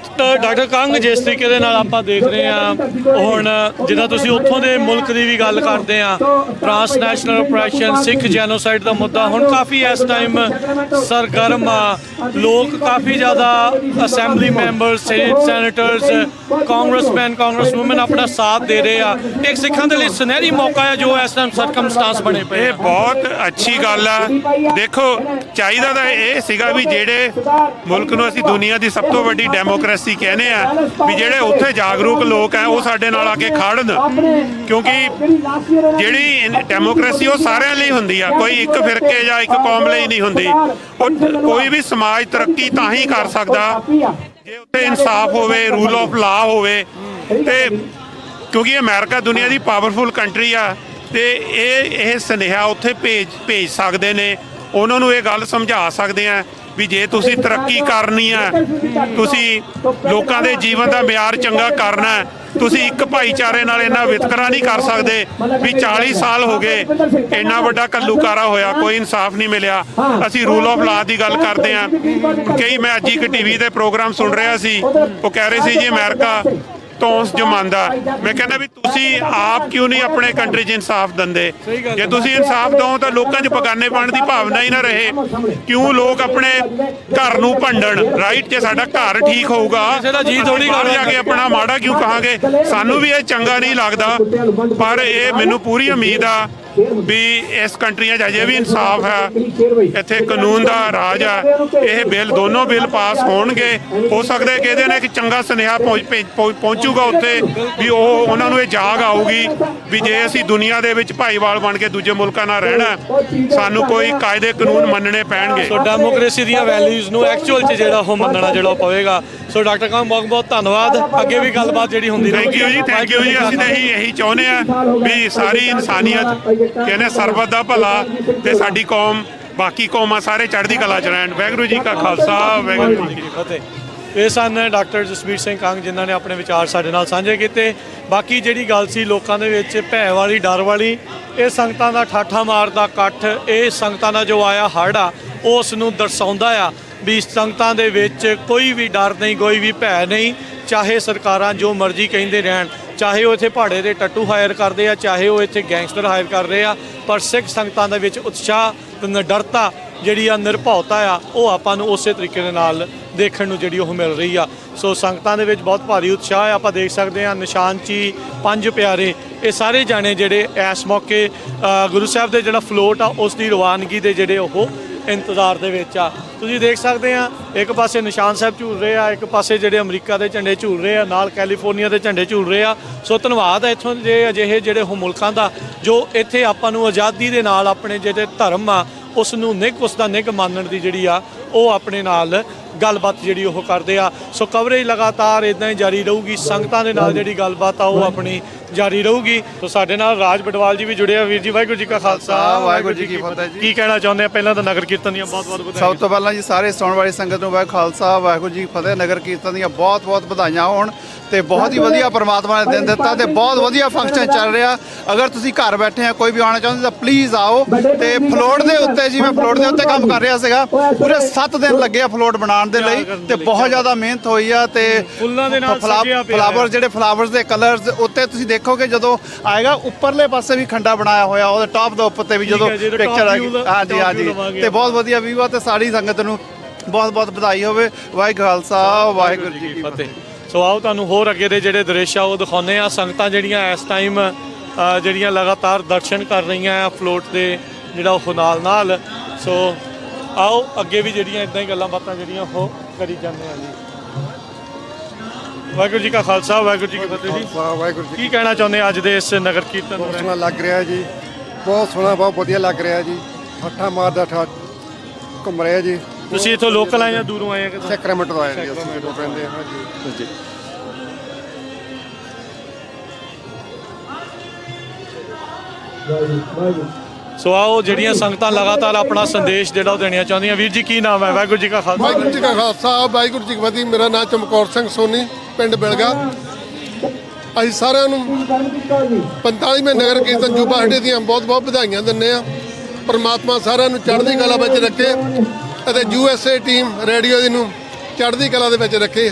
ਡਾਕਟਰ ਕੰਗ, ਜਿਸ ਤਰੀਕੇ ਦੇ ਨਾਲ ਆਪਾਂ ਦੇਖ ਰਹੇ ਹਾਂ ਹੁਣ ਜਿੱਦਾਂ ਤੁਸੀਂ ਉੱਥੋਂ ਦੇ ਮੁਲਕ ਦੀ ਵੀ ਗੱਲ ਕਰਦੇ ਆ, ਟ੍ਰਾਂਸਨੈਸ਼ਨਲ ਆਪਰੇਸ਼ਨ, ਸਿੱਖ ਜੈਨੋਸਾਈਡ ਦਾ ਮੁੱਦਾ ਹੁਣ ਕਾਫੀ ਇਸ ਟਾਈਮ ਸਰਗਰਮ ਆ। ਲੋਕ ਕਾਫੀ ਜ਼ਿਆਦਾ ਅਸੈਂਬਲੀ ਮੈਂਬਰ, ਸੈਨੇਟਰਸ, ਕਾਂਗਰਸਮੈਨ, ਕਾਂਗਰਸਵੂਮਨ ਆਪਣਾ ਸਾਥ ਦੇ ਰਹੇ ਆ। ਇੱਕ ਸਿੱਖਾਂ ਦੇ ਲਈ ਸੁਨਹਿਰੀ ਮੌਕਾ ਹੈ ਜੋ ਇਸ ਟਾਈਮ ਸਰਕਮਸਟੈਂਸ ਬਣੇ ਪਏ। ਇਹ ਬਹੁਤ ਅੱਛੀ ਗੱਲ ਆ। ਦੇਖੋ ਚਾਹੀਦਾ ਤਾਂ ਇਹ ਸੀਗਾ ਵੀ ਜਿਹੜੇ ਮੁਲਕ ਨੂੰ ਅਸੀਂ ਦੁਨੀਆ ਦੀ ਸਭ ਤੋਂ ਵੱਡੀ ਡੈਮੋਕ੍ਰੇਸੀ ਕਹਿੰਦੇ ਆ ਵੀ ਜਿਹੜੇ ਉੱਥੇ ਜਾਗਰੂਕ ਲੋਕ ਆ ਉਹ ਸਾਡੇ ਨਾਲ ਆ ਕੇ ਖੜਨ, ਕਿਉਂਕਿ ਜਿਹੜੀ ਡੈਮੋਕ੍ਰੇਸੀ ਉਹ ਸਾਰਿਆਂ ਲਈ ਹੁੰਦੀ ਆ, ਕੋਈ ਇੱਕ ਫਿਰਕੇ ਜਾਂ ਇੱਕ ਕੌਮ ਲਈ ਨਹੀਂ ਹੁੰਦੀ। ਉਹ ਕੋਈ ਵੀ ਸਮਾਜ ਤਰੱਕੀ ਤਾਂ ਹੀ ਕਰ ਸਕਦਾ ਜੇ ਉੱਥੇ ਇਨਸਾਫ ਹੋਵੇ, ਰੂਲ ਆਫ ਲਾ ਹੋਵੇ। ਤੇ ਕਿਉਂਕਿ ਅਮਰੀਕਾ ਦੁਨੀਆ ਦੀ ਪਾਵਰਫੁਲ ਕੰਟਰੀ ਆ ਤੇ ਇਹ ਸੁਨੇਹਾ ਉੱਥੇ ਭੇਜ ਸਕਦੇ ਨੇ, ਉਹਨਾਂ ਨੂੰ ਇਹ ਗੱਲ ਸਮਝਾ ਸਕਦੇ ਆ ਵੀ ਜੇ ਤੁਸੀਂ ਤਰੱਕੀ ਕਰਨੀ ਆ, ਤੁਸੀਂ ਲੋਕਾਂ ਦੇ ਜੀਵਨ ਦਾ ਮਿਆਰ ਚੰਗਾ ਕਰਨਾ, ਤੁਸੀਂ ਇੱਕ ਭਾਈਚਾਰੇ ਨਾਲ ਇੰਨਾ ਵਿਤਕਰਾ ਨਹੀਂ ਕਰ ਸਕਦੇ ਵੀ 40 ਸਾਲ ਹੋ ਗਏ ਇੰਨਾ ਵੱਡਾ ਕੱਲੂਕਾਰਾ ਹੋਇਆ, ਕੋਈ ਇਨਸਾਫ ਨਹੀਂ ਮਿਲਿਆ। ਅਸੀਂ ਰੂਲ ਆਫ ਲਾ ਦੀ ਗੱਲ ਕਰਦੇ ਆ। ਮੈਂ ਅੱਜ ਇੱਕ TV ਤੇ ਪ੍ਰੋਗਰਾਮ ਸੁਣ ਰਿਹਾ ਸੀ, ਉਹ ਕਹਿ ਰਹੇ ਸੀ ਜੀ ਅਮਰੀਕਾ ਧੌਂਸ ਜਮਾਂਦਾ। ਮੈਂ ਕਹਿੰਦਾ ਵੀ ਤੁਸੀਂ ਆਪ ਕਿਉਂ ਨਹੀਂ ਆਪਣੇ ਕੰਟਰੀ 'ਚ ਇਨਸਾਫ ਦਿੰਦੇ? ਜੇ ਤੁਸੀਂ ਇਨਸਾਫ ਦਿਓ ਤਾਂ ਲੋਕਾਂ 'ਚ ਬਗਾਨੇ ਪਾਉਣ ਦੀ ਭਾਵਨਾ ਹੀ ਨਾ ਰਹੇ। ਕਿਉਂ ਲੋਕ ਆਪਣੇ ਘਰ ਨੂੰ ਭੰਡਣ? ਰਾਈਟ, ਜੇ ਸਾਡਾ ਘਰ ਠੀਕ ਹੋਊਗਾ ਬਾਹਰ ਜਾ ਕੇ ਆਪਣਾ ਮਾੜਾ ਕਿਉਂ ਕਹਾਂਗੇ? ਸਾਨੂੰ ਵੀ ਇਹ ਚੰਗਾ ਨਹੀਂ ਲੱਗਦਾ, ਪਰ ਇਹ ਮੈਨੂੰ ਪੂਰੀ ਉਮੀਦ ਆ ਵੀ ਇਸ ਕੰਟਰੀਆਂ 'ਚ ਅਜੇ ਵੀ ਇਨਸਾਫ ਹੈ, ਇੱਥੇ ਕਾਨੂੰਨ ਦਾ ਰਾਜ ਆ। ਇਹ ਬਿੱਲ, ਦੋਨੋਂ ਬਿੱਲ ਪਾਸ ਹੋਣਗੇ, ਹੋ ਸਕਦਾ ਕਿ ਇਹਦੇ ਨਾਲ ਇੱਕ ਚੰਗਾ ਸੁਨੇਹਾ ਪਹੁੰਚੂਗਾ ਉੱਥੇ ਵੀ ਉਹਨਾਂ ਨੂੰ ਇਹ ਜਾਗ ਆਊਗੀ ਵੀ ਜੇ ਅਸੀਂ ਦੁਨੀਆ ਦੇ ਵਿੱਚ ਭਾਈਵਾਲ ਬਣ ਕੇ ਦੂਜੇ ਮੁਲਕਾਂ ਨਾਲ ਰਹਿਣਾ, ਸਾਨੂੰ ਕੋਈ ਕਾਇਦੇ ਕਾਨੂੰਨ ਮੰਨਣੇ ਪੈਣਗੇ। ਸੋ ਡੈਮੋਕ੍ਰੇਸੀ ਦੀਆਂ ਵੈਲਿਊਜ਼ ਨੂੰ ਐਕਚੁਅਲ 'ਚ ਜਿਹੜਾ ਉਹ ਮੰਨਣਾ ਜਿਹੜਾ ਪਵੇਗਾ। ਸੋ ਡਾਕਟਰ ਕਾਂਗ ਬਹੁਤ ਬਹੁਤ ਧੰਨਵਾਦ। ਅੱਗੇ ਵੀ ਗੱਲਬਾਤ ਜਿਹੜੀ ਹੁੰਦੀ ਰਹੇਗੀ। ਥੈਂਕ ਯੂ ਜੀ। ਅਸੀਂ ਤਾਂ ਇਹੀ ਚਾਹੁੰਦੇ ਆ ਵੀ ਸਾਰੀ ਇਨਸਾਨੀਅਤ ਕਹਿੰਦੇ ਸਰਬੱਤ ਦਾ ਭਲਾ ਤੇ ਸਾਡੀ ਕੌਮ, ਬਾਕੀ ਕੌਮਾਂ ਸਾਰੇ ਚੜ੍ਹਦੀ ਕਲਾ 'ਚ ਰਹਿਣ। ਵਾਹਿਗੁਰੂ ਜੀ ਕਾ ਖਾਲਸਾ, ਵਾਹਿਗੁਰੂ ਜੀ ਕੀ ਫਤਿਹ। ਇਹ ਸਨ ਡਾਕਟਰ ਜਸਬੀਰ ਸਿੰਘ ਕੰਗ ਜਿਨ੍ਹਾਂ ਨੇ ਆਪਣੇ ਵਿਚਾਰ ਸਾਡੇ ਨਾਲ ਸਾਂਝੇ ਕੀਤੇ। ਬਾਕੀ ਜਿਹੜੀ ਗੱਲ ਸੀ ਲੋਕਾਂ ਦੇ ਵਿੱਚ ਭੈ ਵਾਲੀ, ਡਰ ਵਾਲੀ, ਇਹ ਸੰਗਤਾਂ ਦਾ ਠਾਠਾ ਮਾਰਦਾ ਇਕੱਠ, ਇਹ ਸੰਗਤਾਂ ਦਾ ਜੋ ਆਇਆ ਹੜ੍ਹ ਆ ਉਸ ਨੂੰ ਦਰਸਾਉਂਦਾ ਆ ਵੀ ਸੰਗਤਾਂ ਦੇ ਵਿੱਚ ਕੋਈ ਵੀ ਡਰ ਨਹੀਂ, ਕੋਈ ਵੀ ਭੈ ਨਹੀਂ। ਚਾਹੇ ਸਰਕਾਰਾਂ ਜੋ ਮਰਜ਼ੀ ਕਹਿੰਦੇ ਰਹਿਣ, ਚਾਹੇ ਉਹ ਇੱਥੇ ਪਹਾੜੇ ਦੇ ਟੱਟੂ ਹਾਇਰ ਕਰਦੇ ਆ, ਚਾਹੇ ਉਹ ਇੱਥੇ ਗੈਂਗਸਟਰ ਹਾਇਰ ਕਰ ਰਹੇ ਆ, ਪਰ ਸਿੱਖ ਸੰਗਤਾਂ ਦੇ ਵਿੱਚ ਉਤਸ਼ਾਹ ਤੇ ਨਿਡਰਤਾ ਜਿਹੜੀ ਆ, ਨਿਰਭਉਤਾ ਆ, ਉਹ ਆਪਾਂ ਨੂੰ ਉਸੇ ਤਰੀਕੇ ਦੇ ਨਾਲ ਦੇਖਣ ਨੂੰ ਜਿਹੜੀ ਉਹ ਮਿਲ ਰਹੀ ਆ। ਸੋ ਸੰਗਤਾਂ ਦੇ ਵਿੱਚ ਬਹੁਤ ਭਾਰੀ ਉਤਸ਼ਾਹ ਆ। ਆਪਾਂ ਦੇਖ ਸਕਦੇ ਹਾਂ ਨਿਸ਼ਾਨ ਚੀ, ਪੰਜ ਪਿਆਰੇ, ਇਹ ਸਾਰੇ ਜਾਣੇ ਜਿਹੜੇ ਇਸ ਮੌਕੇ ਗੁਰੂ ਸਾਹਿਬ ਦੇ ਜਿਹੜਾ ਫਲੋਟ ਆ ਉਸ ਦੀ ਰਵਾਨਗੀ ਦੇ ਜਿਹੜੇ ਉਹ ਇੰਤਜ਼ਾਰ ਦੇ ਵਿੱਚ ਆ। ਤੁਸੀਂ ਦੇਖ ਸਕਦੇ ਆ ਇੱਕ ਪਾਸੇ ਨਿਸ਼ਾਨ ਸਾਹਿਬ ਝੂਲ ਰਹੇ ਆ, ਇੱਕ ਪਾਸੇ ਜਿਹੜੇ ਅਮਰੀਕਾ ਦੇ ਝੰਡੇ ਝੂਲ ਰਹੇ ਆ, ਨਾਲ ਕੈਲੀਫੋਰਨੀਆ ਦੇ ਝੰਡੇ ਝੂਲ ਰਹੇ ਆ। ਸੋ ਧੰਨਵਾਦ ਹੈ ਇੱਥੋਂ ਦੇ ਅਜਿਹੇ ਜਿਹੜੇ ਉਹ ਮੁਲਕਾਂ ਦਾ ਜੋ ਇੱਥੇ ਆਪਾਂ ਨੂੰ ਆਜ਼ਾਦੀ ਦੇ ਨਾਲ ਆਪਣੇ ਜਿਹੜੇ ਧਰਮ ਆ ਉਸ ਨੂੰ ਉਸ ਦਾ ਨਿੱਘ ਮੰਨਣ ਦੀ ਜਿਹੜੀ ਆ ਉਹ ਆਪਣੇ ਨਾਲ ਗੱਲਬਾਤ ਜਿਹੜੀ ਉਹ ਕਰਦੇ ਆ। ਸੋ ਕਵਰੇਜ ਲਗਾਤਾਰ ਇਦਾਂ ਹੀ ਜਾਰੀ ਰਹੂਗੀ, ਸੰਗਤਾਂ ਦੇ ਨਾਲ ਜਿਹੜੀ ਗੱਲਬਾਤ ਆ ਉਹ ਆਪਣੀ ਜਾਰੀ ਰਹੂਗੀ। ਸੋ ਸਾਡੇ ਨਾਲ ਰਾਜ ਬਟਵਾਲ ਜੀ ਵੀ ਜੁੜੇ ਆ। ਵੀਰ ਜੀ ਵਾਹਿਗੁਰੂ ਜੀ ਕਾ ਖਾਲਸਾ ਵਾਹਿਗੁਰੂ ਜੀ ਕੀ ਫਤਿਹ ਜੀ। ਕੀ ਕਹਿਣਾ ਚਾਹੁੰਦੇ ਆ? ਪਹਿਲਾਂ ਤਾਂ ਨਗਰ ਕੀਰਤਨ ਦੀਆਂ ਬਹੁਤ ਬਹੁਤ ਵਧਾਈਆਂ। ਸਭ ਤੋਂ ਪਹਿਲਾਂ ਜੀ ਸਾਰੇ ਸੁਣਨ ਵਾਲੀ ਸੰਗਤ ਨੂੰ ਵਾਹਿਗੁਰੂ ਖਾਲਸਾ ਵਾਹਿਗੁਰੂ ਜੀ ਕੀ ਫਤਿਹ। ਨਗਰ ਕੀਰਤਨ ਦੀਆਂ ਬਹੁਤ ਬਹੁਤ ਵਧਾਈਆਂ ਹੋਣ ਤੇ ਬਹੁਤ ਹੀ ਵਧੀਆ ਪਰਮਾਤਮਾ ਨੇ ਦਿਨ ਦਿੱਤਾ ਤੇ ਬਹੁਤ ਵਧੀਆ ਫੰਕਸ਼ਨ ਚੱਲ ਰਿਹਾ। ਅਗਰ ਤੁਸੀਂ ਘਰ ਬੈਠੇ ਆ ਕੋਈ ਵੀ ਆਉਣਾ ਚਾਹੁੰਦੇ ਤਾਂ ਪਲੀਜ਼ ਆਓ। ਤੇ ਫਲੋਟ ਦੇ ਉੱਤੇ ਜੀ ਮੈਂ ਫਲੋਟ ਦੇ ਉੱਤੇ ਕੰਮ ਕਰ ਰਿਹਾ ਸੀਗਾ, ਪੂਰੇ 7 ਦਿਨ ਲੱਗੇ ਆ ਫਲੋਟ ਬਣਾਉਣ ਦੇ ਲਈ ਤੇ ਬਹੁਤ ਜ਼ਿਆਦਾ ਮਿਹਨਤ ਹੋਈ ਆ। ਤੇ ਫੁੱਲਾਂ ਦੇ ਨਾਲ ਫਲਾਵਰ ਜਿਹੜੇ ਫਲਾਵਰਸ ਦੇ ਕਲਰਸ ਉੱਤੇ ਤੁਸੀਂ ਦੇਖੋਗੇ ਜਦੋਂ ਆਏਗਾ ਉੱਪਰਲੇ ਪਾਸੇ ਵੀ ਖੰਡਾ ਬਣਾਇਆ ਹੋਇਆ, ਉਹਦੇ ਟੌਪ ਦੇ ਉੱਪਰ ਤੇ ਵੀ ਜਦੋਂ ਪਿਕਚਰ ਆਏਗੀ। ਹਾਂਜੀ ਹਾਂਜੀ, ਤੇ ਬਹੁਤ ਵਧੀਆ ਵੀਊ ਆ ਤੇ ਸਾਰੀ ਸੰਗਤ ਨੂੰ ਬਹੁਤ ਬਹੁਤ ਵਧਾਈ ਹੋਵੇ। ਵਾਹਿਗੁਰੂ ਖਾਲਸਾ ਵਾਹਿਗੁਰੂ ਜੀ ਕੀ ਫਤਿਹ। ਸੋ ਆਓ ਤੁਹਾਨੂੰ ਹੋਰ ਅੱਗੇ ਦੇ ਜਿਹੜੇ ਦ੍ਰਿਸ਼ ਆ ਉਹ ਦਿਖਾਉਂਦੇ ਆ। ਸੰਗਤਾਂ ਜਿਹੜੀਆਂ ਇਸ ਟਾਈਮ ਜਿਹੜੀਆਂ ਲਗਾਤਾਰ ਦਰਸ਼ਨ ਕਰ ਰਹੀਆਂ ਆ ਫਲੋਟ ਦੇ ਜਿਹੜਾ ਉਹ ਨਾਲ। ਸੋ ਆਓ ਅੱਗੇ ਵੀ ਜਿਹੜੀਆਂ ਇਦਾਂ ਹੀ ਗੱਲਾਂ ਬਾਤਾਂ ਜਿਹੜੀਆਂ ਉਹ ਕਰੀ ਜਾਂਦੇ ਆ ਜੀ। ਵਾਹਿਗੁਰੂ ਜੀ ਕਾ ਖਾਲਸਾ ਵਾਹਿਗੁਰੂ ਜੀ ਕੀ ਫਤਿਹ ਜੀ। ਵਾਹਿਗੁਰੂ ਜੀ ਕੀ ਕਹਿਣਾ ਚਾਹੁੰਦੇ ਆ ਅੱਜ ਦੇ ਇਸ ਨਗਰ ਕੀਰਤਨ ਬਹੁਤ ਸੋਹਣਾ ਲੱਗ ਰਿਹਾ ਜੀ, ਬਹੁਤ ਸੋਹਣਾ, ਬਹੁਤ ਵਧੀਆ ਲੱਗ ਰਿਹਾ ਜੀ। ਠੱਠਾ ਮਾਰਦਾ ਘੁੰਮ ਰਿਹਾ ਜੀ। ਤੁਸੀਂ ਇੱਥੋਂ ਲੋਕਲ ਆਏ ਜਾਂ ਦੂਰੋਂ ਆਏ ਆ? ਸੈਕਰਾਮੈਂਟੋ ਆਏ ਜੀ, ਅਸੀਂ ਲੋਕ ਰਹਿੰਦੇ ਹਾਂ ਜੀ। ਸੋ ਆਓ ਜਿਹੜੀਆਂ ਸੰਗਤਾਂ ਲਗਾਤਾਰ ਆਪਣਾ ਸੰਦੇਸ਼ ਜਿਹੜਾ ਉਹ ਦੇਣੀਆਂ ਚਾਹੁੰਦੀਆਂ। ਵੀਰ ਜੀ ਕੀ ਨਾਮ ਹੈ? ਵਾਹਿਗੁਰੂ ਜੀ ਕਾ ਖਾਲਸਾ ਵਾਹਿਗੁਰੂ ਜੀ ਕਾ ਖਾਲਸਾ ਵਾਹਿਗੁਰੂ ਜੀ ਕੀ ਫਤਿਹ। ਮੇਰਾ ਨਾਮ ਚਮਕੌਰ ਸਿੰਘ ਸੋਨੀ, ਪਿੰਡ ਬਿਲਗਾ। ਅਸੀਂ ਸਾਰਿਆਂ ਨੂੰ 45ਵੇਂ ਨਗਰ ਕੀਰਤਨ ਜੁਬਾ ਹੱਡੇ ਦੀਆਂ ਬਹੁਤ ਬਹੁਤ ਵਧਾਈਆਂ ਦਿੰਦੇ ਆ। ਪਰਮਾਤਮਾ ਸਾਰਿਆਂ ਨੂੰ ਚੜ੍ਹਦੀ ਕਲਾ ਵਿੱਚ ਰੱਖੇ ਅਤੇ USA ਟੀਮ ਰੇਡੀਓ ਦੀ ਨੂੰ ਚੜ੍ਹਦੀ ਕਲਾ ਦੇ ਵਿੱਚ ਰੱਖੇ।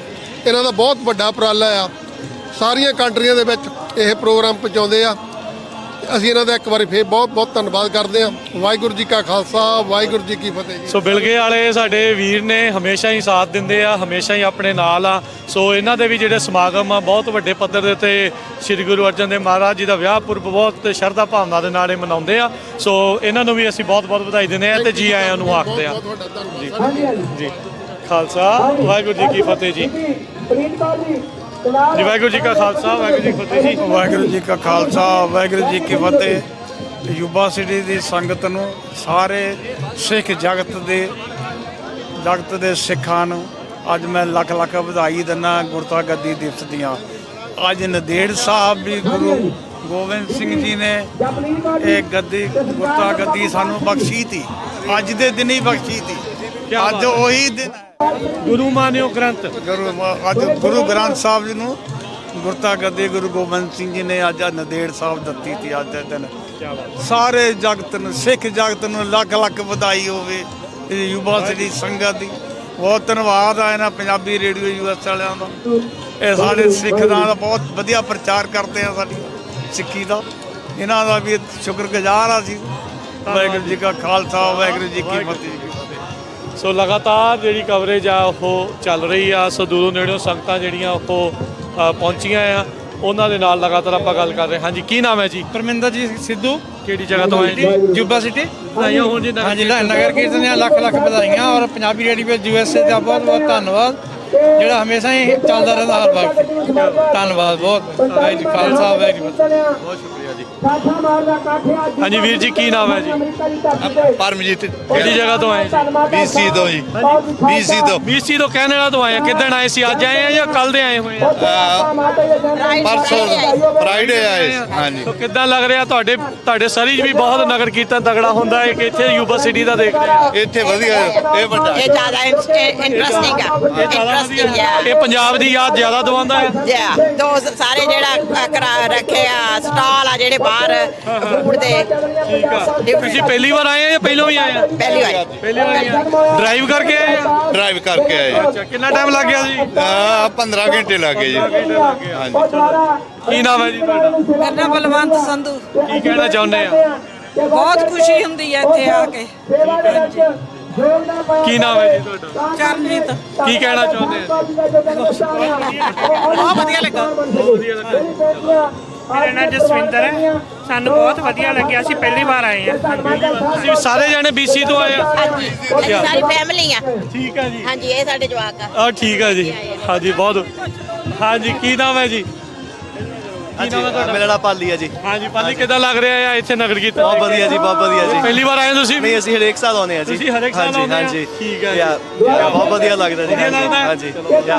ਇਹਨਾਂ ਦਾ ਬਹੁਤ ਵੱਡਾ ਉਪਰਾਲਾ ਆ, ਸਾਰੀਆਂ ਕੰਟਰੀਆਂ ਦੇ ਵਿੱਚ ਇਹ ਪ੍ਰੋਗਰਾਮ ਪਹੁੰਚਾਉਂਦੇ ਆ। ਅਸੀਂ ਇਹਨਾਂ ਦਾ ਇੱਕ ਵਾਰੀ ਫੇਰ ਬਹੁਤ ਬਹੁਤ ਧੰਨਵਾਦ ਕਰਦੇ ਹਾਂ। ਵਾਹਿਗੁਰੂ ਜੀ ਕਾ ਖਾਲਸਾ ਵਾਹਿਗੁਰੂ ਜੀ ਕੀ ਫਤਿਹ ਜੀ। ਸੋ ਬਿਲਗੇ ਵਾਲੇ ਸਾਡੇ ਵੀਰ ਨੇ ਹਮੇਸ਼ਾ ਹੀ ਸਾਥ ਦਿੰਦੇ ਆ, ਹਮੇਸ਼ਾ ਹੀ ਆਪਣੇ ਨਾਲ ਆ। ਸੋ ਇਹਨਾਂ ਦੇ ਵੀ ਜਿਹੜੇ ਸਮਾਗਮ ਆ ਬਹੁਤ ਵੱਡੇ ਪੱਧਰ ਦੇ ਉੱਤੇ ਸ੍ਰੀ ਗੁਰੂ ਅਰਜਨ ਦੇਵ ਮਹਾਰਾਜ ਜੀ ਦਾ ਵਿਆਹ ਪੁਰਬ ਬਹੁਤ ਸ਼ਰਧਾ ਭਾਵਨਾ ਦੇ ਨਾਲ ਇਹ ਮਨਾਉਂਦੇ ਆ। ਸੋ ਇਹਨਾਂ ਨੂੰ ਵੀ ਅਸੀਂ ਬਹੁਤ ਬਹੁਤ ਵਧਾਈ ਦਿੰਦੇ ਆ ਤੇ ਜੀ ਆਇਆਂ ਨੂੰ ਆਖਦੇ ਆ ਜੀ। ਖਾਲਸਾ ਵਾਹਿਗੁਰੂ ਜੀ ਕੀ ਫਤਿਹ ਜੀ। ਜੀ ਵਾਹਿਗੁਰੂ ਜੀ ਕਾ ਖਾਲਸਾ ਵਾਹਿਗੁਰੂ ਜੀ ਕੀ ਫਤਿਹ ਜੀ। ਵਾਹਿਗੁਰੂ ਜੀ ਕਾ ਖਾਲਸਾ ਵਾਹਿਗੁਰੂ ਜੀ ਕੀ ਫਤਿਹ। ਯੂਬਾ ਸਿਟੀ ਦੀ ਸੰਗਤ ਨੂੰ, ਸਾਰੇ ਸਿੱਖ ਜਗਤ ਦੇ ਸਿੱਖਾਂ ਨੂੰ ਅੱਜ ਮੈਂ ਲੱਖ ਲੱਖ ਵਧਾਈ ਦਿੰਦਾ ਗੁਰਤਾ ਗੱਦੀ ਦਿਵਸ ਦੀਆਂ। ਅੱਜ ਨੰਦੇੜ ਸਾਹਿਬ ਵੀ ਗੁਰੂ ਗੋਬਿੰਦ ਸਿੰਘ ਜੀ ਨੇ ਇਹ ਗੱਦੀ ਗੁਰਤਾ ਗੱਦੀ ਸਾਨੂੰ ਬਖਸ਼ੀ ਤੀ, ਅੱਜ ਦੇ ਦਿਨ ਹੀ ਬਖਸ਼ੀ ਤੀ। ਅੱਜ ਉਹੀ ਦਿਨ ਗੁਰੂ ਮਾਨਿਓ ਗ੍ਰੰਥ ਅੱਜ ਗੁਰੂ ਗ੍ਰੰਥ ਸਾਹਿਬ ਜੀ ਨੂੰ ਗੁਰਤਾ ਗੱਦੀ ਗੁਰੂ ਗੋਬਿੰਦ ਸਿੰਘ ਜੀ ਨੇ ਅੱਜ ਨੰਦੇੜ ਸਾਹਿਬ ਦਿੱਤੀ ਤੀ। ਅੱਜ ਦੇ ਦਿਨ ਸਾਰੇ ਜਗਤ ਨੂੰ, ਸਿੱਖ ਜਗਤ ਨੂੰ ਲੱਖ ਲੱਖ ਵਧਾਈ ਹੋਵੇ। ਯੂਬਾ ਸਿਟੀ ਸੰਗਤ ਦੀ ਬਹੁਤ ਧੰਨਵਾਦ ਆ ਇਹਨਾਂ ਪੰਜਾਬੀ ਰੇਡੀਓ US ਵਾਲਿਆਂ ਦਾ। ਇਹ ਸਾਡੇ ਸਿੱਖ ਦਾ ਬਹੁਤ ਵਧੀਆ ਪ੍ਰਚਾਰ ਕਰਦੇ ਆ ਸਾਡੀ ਸਿੱਖੀ ਦਾ। ਇਹਨਾਂ ਦਾ ਵੀ ਸ਼ੁਕਰਗੁਜ਼ਾਰ ਆ ਅਸੀਂ। ਵਾਹਿਗੁਰੂ ਜੀ ਕਾ ਖਾਲਸਾ ਵਾਹਿਗੁਰੂ ਜੀ ਕੀ ਫਤਿਹ। ਸੋ ਲਗਾਤਾਰ ਜਿਹੜੀ ਕਵਰੇਜ ਆ ਉਹ ਚੱਲ ਰਹੀ ਆ। ਸੋ ਦੂਰੋਂ ਨੇੜਿਓਂ ਸੰਗਤਾਂ ਜਿਹੜੀਆਂ ਉਹ ਪਹੁੰਚੀਆਂ ਆ, ਉਹਨਾਂ ਦੇ ਨਾਲ ਲਗਾਤਾਰ ਆਪਾਂ ਗੱਲ ਕਰ ਰਹੇ ਹਾਂ। ਹਾਂਜੀ ਕੀ ਨਾਮ ਹੈ ਜੀ? ਪਰਮਿੰਦਰ ਜੀ ਸਿੱਧੂ। ਕਿਹੜੀ ਜਗ੍ਹਾ ਤੋਂ ਆਏ ਜੀ? ਜੁਬਾ ਸਿਟੀ। ਵਧਾਈਆਂ ਹੋਣ ਜੀ। ਹਾਂਜੀ ਨਗਰ ਕੀਰਤਨ ਦੀਆਂ ਲੱਖ ਲੱਖ ਵਧਾਈਆਂ ਔਰ ਪੰਜਾਬੀ ਰੇਡੀਓ USA ਦਾ ਬਹੁਤ ਬਹੁਤ ਧੰਨਵਾਦ ਜਿਹੜਾ ਹਮੇਸ਼ਾ ਹੀ ਚੱਲਦਾ ਰਹਿੰਦਾ ਹਰ ਵਕਤ। ਧੰਨਵਾਦ ਬਹੁਤ। ਵਾਹਿਗੁਰੂ ਜੀ ਖਾਲਸਾ ਵਾਹਿਗੁਰੂ ਜੀ ਬਹੁਤ ਸ਼ੁਕਰੀਆ ਜੀ। ਹਾਂਜੀ ਵੀਰ ਜੀ ਕੀ ਨਾਮ ਹੈ ਜੀ? ਪਰਮਜੀਤ। ਕਿਹੜੀ ਜਗ੍ਹਾ ਤੋਂ ਆਏ ਜੀ? BC ਤੋਂ ਜੀ। BC ਤੋਂ ਕੈਨੇਡਾ ਤੋਂ ਆਏ ਆ। ਕਿੱਦਣ ਆਏ ਸੀ? ਅੱਜ ਆਏ ਆ ਜਾਂ ਕੱਲ ਦੇ ਆਏ ਹੋਏ ਆ? ਪਰਸੋਂ ਫਰਾਈਡੇ ਆਏ। ਹਾਂਜੀ। ਸੋ ਕਿੱਦਾਂ ਲੱਗ ਰਿਹਾ ਤੁਹਾਡੇ ਸਰੀ 'ਚ ਵੀ ਬਹੁਤ ਨਗਰ ਕੀਰਤਨ ਤਗੜਾ ਹੁੰਦਾ ਹੈ ਕਿ ਇੱਥੇ ਯੂਬਾ ਸਿਟੀ ਦਾ ਦੇਖਦੇ ਆ? ਇੱਥੇ ਵਧੀਆ, ਇਹ ਵੱਡਾ, ਇਹ ਜ਼ਿਆਦਾ ਇੰਟਰਸਟਿੰਗ ਆ। ਇਹ ਪੰਜਾਬ ਦੀ ਯਾਦ ਜ਼ਿਆਦਾ ਦਵਾਉਂਦਾ ਹੈ। ਦੋ ਸਾਰੇ ਜਿਹੜਾ ਰੱਖੇ ਆ ਸਟਾਲ ਆ ਜਿਹੜੇ ਬਾਹਰ ਫੂਡ ਦੇ। ਠੀਕ ਆ। ਤੁਸੀਂ ਪਹਿਲੀ ਵਾਰ ਆਏ ਆ ਜਾਂ ਪਹਿਲਾਂ ਵੀ ਆਏ ਆ? ਪਹਿਲੀ ਵਾਰ ਡਰਾਈਵ ਕਰਕੇ ਆਏ ਆ? ਡਰਾਈਵ ਕਰਕੇ ਆਏ। ਅੱਛਾ ਕਿੰਨਾ ਟਾਈਮ ਲੱਗ ਗਿਆ ਜੀ? 15 ਘੰਟੇ ਲੱਗ ਗਏ ਜੀ। ਹਾਂਜੀ। ਕੀ ਨਾਮ ਹੈ ਜੀ ਤੁਹਾਡਾ? ਮੇਰਾ ਨਾਮ ਬਲਵੰਤ ਸੰਧੂ। ਕੀ ਕਹਿਣਾ ਚਾਹੁੰਦੇ ਆ? ਬਹੁਤ ਖੁਸ਼ੀ ਹੁੰਦੀ ਹੈ ਇੱਥੇ ਆ ਕੇ। ਕੀ ਨਾਮ ਹੈ ਜੀ ਤੁਹਾਡਾ? ਚਰਨਜੀਤ। ਕੀ ਕਹਿਣਾ ਚਾਹੁੰਦੇ ਆ? ਬਹੁਤ ਵਧੀਆ ਲੱਗਾ। ਬਹੁਤ ਵਧੀਆ ਲੱਗਾ। ਮੇਰਾ ਨਾਮ ਜਸਵਿੰਦਰ ਹੈ। ਸਾਨੂੰ ਬਹੁਤ ਵਧੀਆ ਲੱਗਿਆ, ਅਸੀਂ ਪਹਿਲੀ ਵਾਰ ਆਏ ਹਾਂ। ਤੁਸੀਂ ਸਾਰੇ ਜਾਣੇ BC ਤੋਂ ਆਏ ਆ? ਹਾਂਜੀ ਅਸੀਂ ਸਾਰੀ ਫੈਮਿਲੀ ਆ। ਠੀਕ ਹੈ ਜੀ। ਹਾਂਜੀ ਇਹ ਸਾਡੇ ਜਵਾਕ ਆ। ਠੀਕ ਹੈ ਜੀ। ਹਾਂਜੀ ਬਹੁਤ। ਹਾਂਜੀ ਕੀ ਨਾਮ ਹੈ ਜੀ? ਕੀ ਨਾਮ ਹੈ ਤੁਹਾਡਾ? ਮੇਰਾ ਨਾਮ ਪਾਲੀ ਹੈ ਜੀ। ਹਾਂਜੀ ਪਾਲੀ, ਕਿੱਦਾਂ ਲੱਗ ਰਿਹਾ ਹੈ ਇੱਥੇ ਨਗਰ ਕੀਰਤਨ? ਬਹੁਤ ਵਧੀਆ ਜੀ, ਬਹੁਤ ਵਧੀਆ ਜੀ। ਪਹਿਲੀ ਵਾਰ ਆਏ ਤੁਸੀਂ? ਨਹੀਂ, ਅਸੀਂ ਹਰੇਕ ਸਾਲ ਆਉਂਦੇ ਆ ਜੀ। ਤੁਸੀਂ ਹਰੇਕ ਸਾਲ ਆਉਂਦੇ ਆ? ਹਾਂਜੀ ਠੀਕ ਹੈ ਜੀ। ਬਹੁਤ ਵਧੀਆ ਲੱਗਦਾ ਜੀ। ਹਾਂਜੀ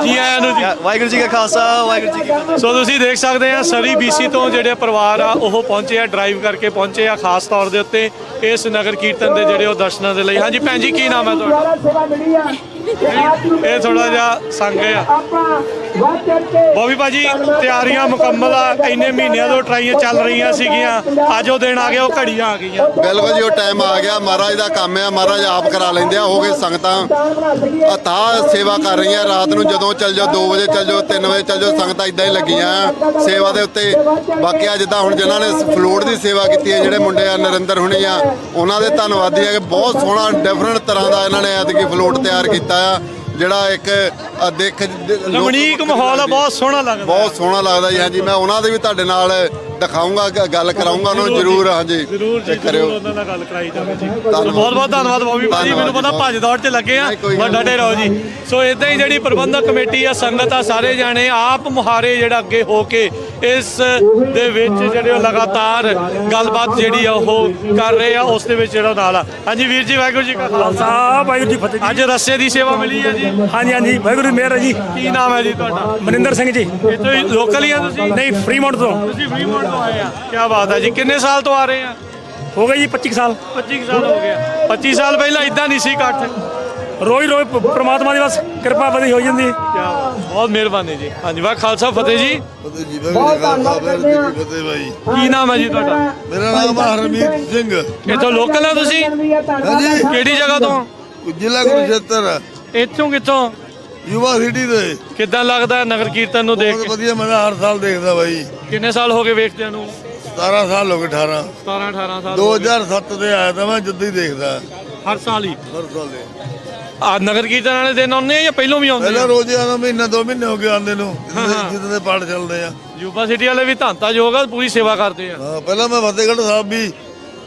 ਜੀ ਆਇਆਂ ਨੂੰ ਜੀ। ਵਾਹਿਗੁਰੂ ਜੀ ਕਾ ਖਾਲਸਾ, ਵਾਹਿਗੁਰੂ ਜੀ ਕੀ ਫਤਿਹ। ਸੋ ਤੁਸੀਂ ਦੇਖ ਸਕਦੇ ਆ ਸਰੀ BC ਤੋਂ ਜਿਹੜੇ ਪਰਿਵਾਰ ਆ ਉਹ ਪਹੁੰਚੇ ਆ, ਡਰਾਈਵ ਕਰਕੇ ਪਹੁੰਚੇ ਆ ਖਾਸ ਤੌਰ ਦੇ ਉੱਤੇ ਇਸ ਨਗਰ ਕੀਰਤਨ ਦੇ ਜਿਹੜੇ ਉਹ ਦਰਸ਼ਨਾਂ ਦੇ ਲਈ। ਹਾਂਜੀ ਭੈਣ ਜੀ ਕੀ ਨਾਮ ਹੈ ਤੁਹਾਡਾ? ਇਹ ਥੋੜਾ ਜਿਹਾ ਸੰਗ ਆ ਬੋਬੀ ਭਾਜੀ। ਤਿਆਰੀਆਂ ਮੁਕੰਮਲ ਆ, ਇੰਨੇ ਮਹੀਨਿਆਂ ਤੋਂ ਟਰਾਈਆਂ ਚੱਲ ਰਹੀਆਂ ਸੀਗੀਆਂ, ਅੱਜ ਉਹ ਦਿਨ ਆ ਗਿਆ, ਉਹ ਘੜੀਆਂ ਆ ਗਈਆਂ। ਬਿਲਕੁਲ ਜੀ, ਉਹ ਟਾਈਮ ਆ ਗਿਆ। ਮਹਾਰਾਜ ਦਾ ਕੰਮ ਆ, ਮਹਾਰਾਜ ਆਪ ਕਰਾ ਲੈਂਦੇ ਆ। ਹੋ ਗਏ ਸੰਗਤਾਂ ਅਥਾਹ ਸੇਵਾ ਕਰ ਰਹੀਆਂ। ਰਾਤ ਨੂੰ ਜਦੋਂ ਚੱਲ ਜਾਓ, 2 ਵਜੇ ਚੱਲ ਜਾਓ, 3 ਵਜੇ ਚੱਲ ਜਾਓ, ਸੰਗਤਾਂ ਇਦਾਂ ਹੀ ਲੱਗੀਆਂ ਸੇਵਾ ਦੇ ਉੱਤੇ। ਬਾਕੀ ਆ ਜਿੱਦਾਂ ਹੁਣ ਜਿਨ੍ਹਾਂ ਨੇ ਫਲੋਟ ਦੀ ਸੇਵਾ ਕੀਤੀ ਹੈ, ਜਿਹੜੇ ਮੁੰਡੇ ਆ ਨਰਿੰਦਰ ਹੁਣੀ ਆ, ਉਹਨਾਂ ਦੇ ਧੰਨਵਾਦੀ ਆ ਕਿ ਬਹੁਤ ਸੋਹਣਾ ਡਿਫਰੈਂਟ ਤਰ੍ਹਾਂ ਦਾ ਇਹਨਾਂ ਨੇ ਐਤਕੀ ਫਲੋਟ ਤਿਆਰ ਕੀਤਾ ਆ, ਜਿਹੜਾ ਇੱਕ ਰਮਣੀਕ ਮਾਹੌਲ ਆ, ਬਹੁਤ ਸੋਹਣਾ ਲੱਗਦਾ। ਬਹੁਤ ਸੋਹਣਾ ਲੱਗਦਾ ਜੀ। ਹਾਂਜੀ ਮੈਂ ਉਹਨਾਂ ਦੇ ਵੀ ਤੁਹਾਡੇ ਨਾਲ ਦਿਖਾਊਂਗਾ, ਗੱਲ ਕਰਾਊਂਗਾ ਉਹਨਾਂ ਨੂੰ ਜ਼ਰੂਰ। ਹਾਂਜੀ ਜ਼ਰੂਰ ਉਹਨਾਂ ਨਾਲ ਗੱਲ ਕਰਾਈ ਜਾਵੇ ਜੀ। ਬਹੁਤ ਬਹੁਤ ਧੰਨਵਾਦ ਬੋਬੀ ਭਾਜੀ। ਮੈਨੂੰ ਪਤਾ ਭੱਜ ਦੌੜ 'ਚ ਲੱਗੇ ਆ, ਡਟੇ ਰਹੋ ਜੀ। ਸੋ ਇਦਾਂ ਹੀ ਜਿਹੜੀ ਪ੍ਰਬੰਧਕ ਕਮੇਟੀ ਆ, ਸੰਗਤ ਆ, ਸਾਰੇ ਜਾਣੇ ਆਪ ਮੁਹਾਰੇ ਜਿਹੜਾ ਅੱਗੇ ਹੋ ਕੇ ਇਸ ਦੇ ਵਿੱਚ ਜਿਹੜੇ ਉਹ ਲਗਾਤਾਰ ਗੱਲਬਾਤ ਜਿਹੜੀ ਆ ਉਹ ਕਰ ਰਹੇ ਆ, ਉਸ ਦੇ ਵਿੱਚ ਜਿਹੜਾ ਨਾਲ ਆ। ਹਾਂਜੀ ਵੀਰ ਜੀ, ਵਾਹਿਗੁਰੂ ਜੀ ਕਾ ਖਾਲਸਾ, ਵਾਹਿਗੁਰੂ ਜੀ ਫਤਿਹ। ਅੱਜ ਰੱਸੇ ਦੀ ਸੇਵਾ ਮਿਲੀ ਹੈ ਜੀ? ਹਾਂਜੀ ਹਾਂਜੀ, ਵਾਹਿਗੁਰੂ ਦੀ ਮਿਹਰ ਹੈ ਜੀ। ਕੀ ਨਾਮ ਹੈ ਜੀ ਤੁਹਾਡਾ? ਮਨਿੰਦਰ ਸਿੰਘ ਜੀ। ਇੱਥੋਂ ਹੀ ਲੋਕਲ ਹੀ ਆ ਤੁਸੀਂ? ਨਹੀਂ, ਫਰੀਮੌਂਟ ਤੋਂ। ਤੁਸੀਂ ਫਰੀਮੌਂਟ ਤੋਂ ਆਏ ਆ? ਕੀ ਬਾਤ ਹੈ ਜੀ। ਕਿੰਨੇ ਸਾਲ ਤੋਂ ਆ ਰਹੇ ਆ? ਹੋ ਗਏ ਜੀ 25 ਸਾਲ। 25 ਸਾਲ ਹੋ ਗਿਆ। 25 ਸਾਲ ਪਹਿਲਾਂ ਇਦਾਂ ਨਹੀਂ ਸੀ ਇਕੱਠ? ਰੋਜ਼ ਪ੍ਰਮਾਤਮਾ ਦੀ ਬਸ ਕਿਰਪਾ ਵਧੀ ਹੋ ਜਾਂਦੀ ਹੈ। ਬਹੁਤ ਮਿਹਰਬਾਨੀ ਜੀ। ਹਾਂਜੀ ਵਾਹ ਖਾਲਸਾ ਫਤਿਹ ਜੀ। ਫਤਿਹ ਜੀ, ਵਾਹਿਗੁਰੂ ਜੀ ਕਾ ਖਾਲਸਾ, ਵਾਹਿਗੁਰੂ ਜੀ ਕੀ ਫਤਿਹ ਭਾਈ। ਕੀ ਨਾਮ ਹੈ ਜੀ ਤੁਹਾਡਾ? ਮੇਰਾ ਨਾਮ ਹੈ ਹਰਮੀਤ ਸਿੰਘ। ਇੱਥੋਂ ਲੋਕਲ ਆ ਤੁਸੀਂ? ਹਾਂਜੀ। ਕਿਹੜੀ ਜਗ੍ਹਾ ਤੋਂ? ਜ਼ਿਲ੍ਹਾ ਕੁਰੂਕਸ਼ੇਤਰ। ਇੱਥੋਂ ਕਿੱਥੋਂ? ਯੁਵਾ ਸਿਟੀ ਦੇ। ਕਿੱਦਾਂ ਲੱਗਦਾ ਨਗਰ ਕੀਰਤਨ ਨੂੰ ਦੇਖ ਕੇ? ਵਧੀਆ, ਮੈਂ ਹਰ ਸਾਲ ਦੇਖਦਾ ਬਾਈ। ਕਿੰਨੇ ਸਾਲ ਹੋ ਗਏ ਵੇਖਦਿਆਂ ਨੂੰ? 17 ਸਾਲ ਹੋ ਗਏ। 18 ਸਾਲ। 2007 ਤੇ ਆਇਆ ਤਾਂ ਮੈਂ ਜਦੋਂ ਹੀ ਦੇਖਦਾ ਹਰ ਸਾਲ ਹੀ। ਹਰ ਸਾਲ ਦੇ ਆ ਨਗਰ ਕੀਰਤਨ ਵਾਲੇ ਦਿਨ ਆਉਂਦੇ ਆ ਜਾਂ ਪਹਿਲੋਂ ਵੀ ਆਉਂਦੇ? ਪਹਿਲਾਂ ਰੋਜ਼ ਆਉਂਦਾ, ਮਹੀਨਾ 2 ਮਹੀਨੇ ਹੋ ਗਏ ਆਉਂਦੇ ਨੂੰ, ਜਿੱਦਾਂ ਦੇ ਪਾਠ ਚੱਲਦੇ ਆ। ਯੂਬਾ ਸਿਟੀ ਵਾਲੇ ਵੀ ਧੰਤਾ ਯੋਗ ਆ, ਪੂਰੀ ਸੇਵਾ ਕਰਦੇ ਆ। ਹਾਂ, ਪਹਿਲਾਂ ਮੈਂ ਫਤਿਹਗੜ੍ਹ ਸਾਹਿਬ ਵੀ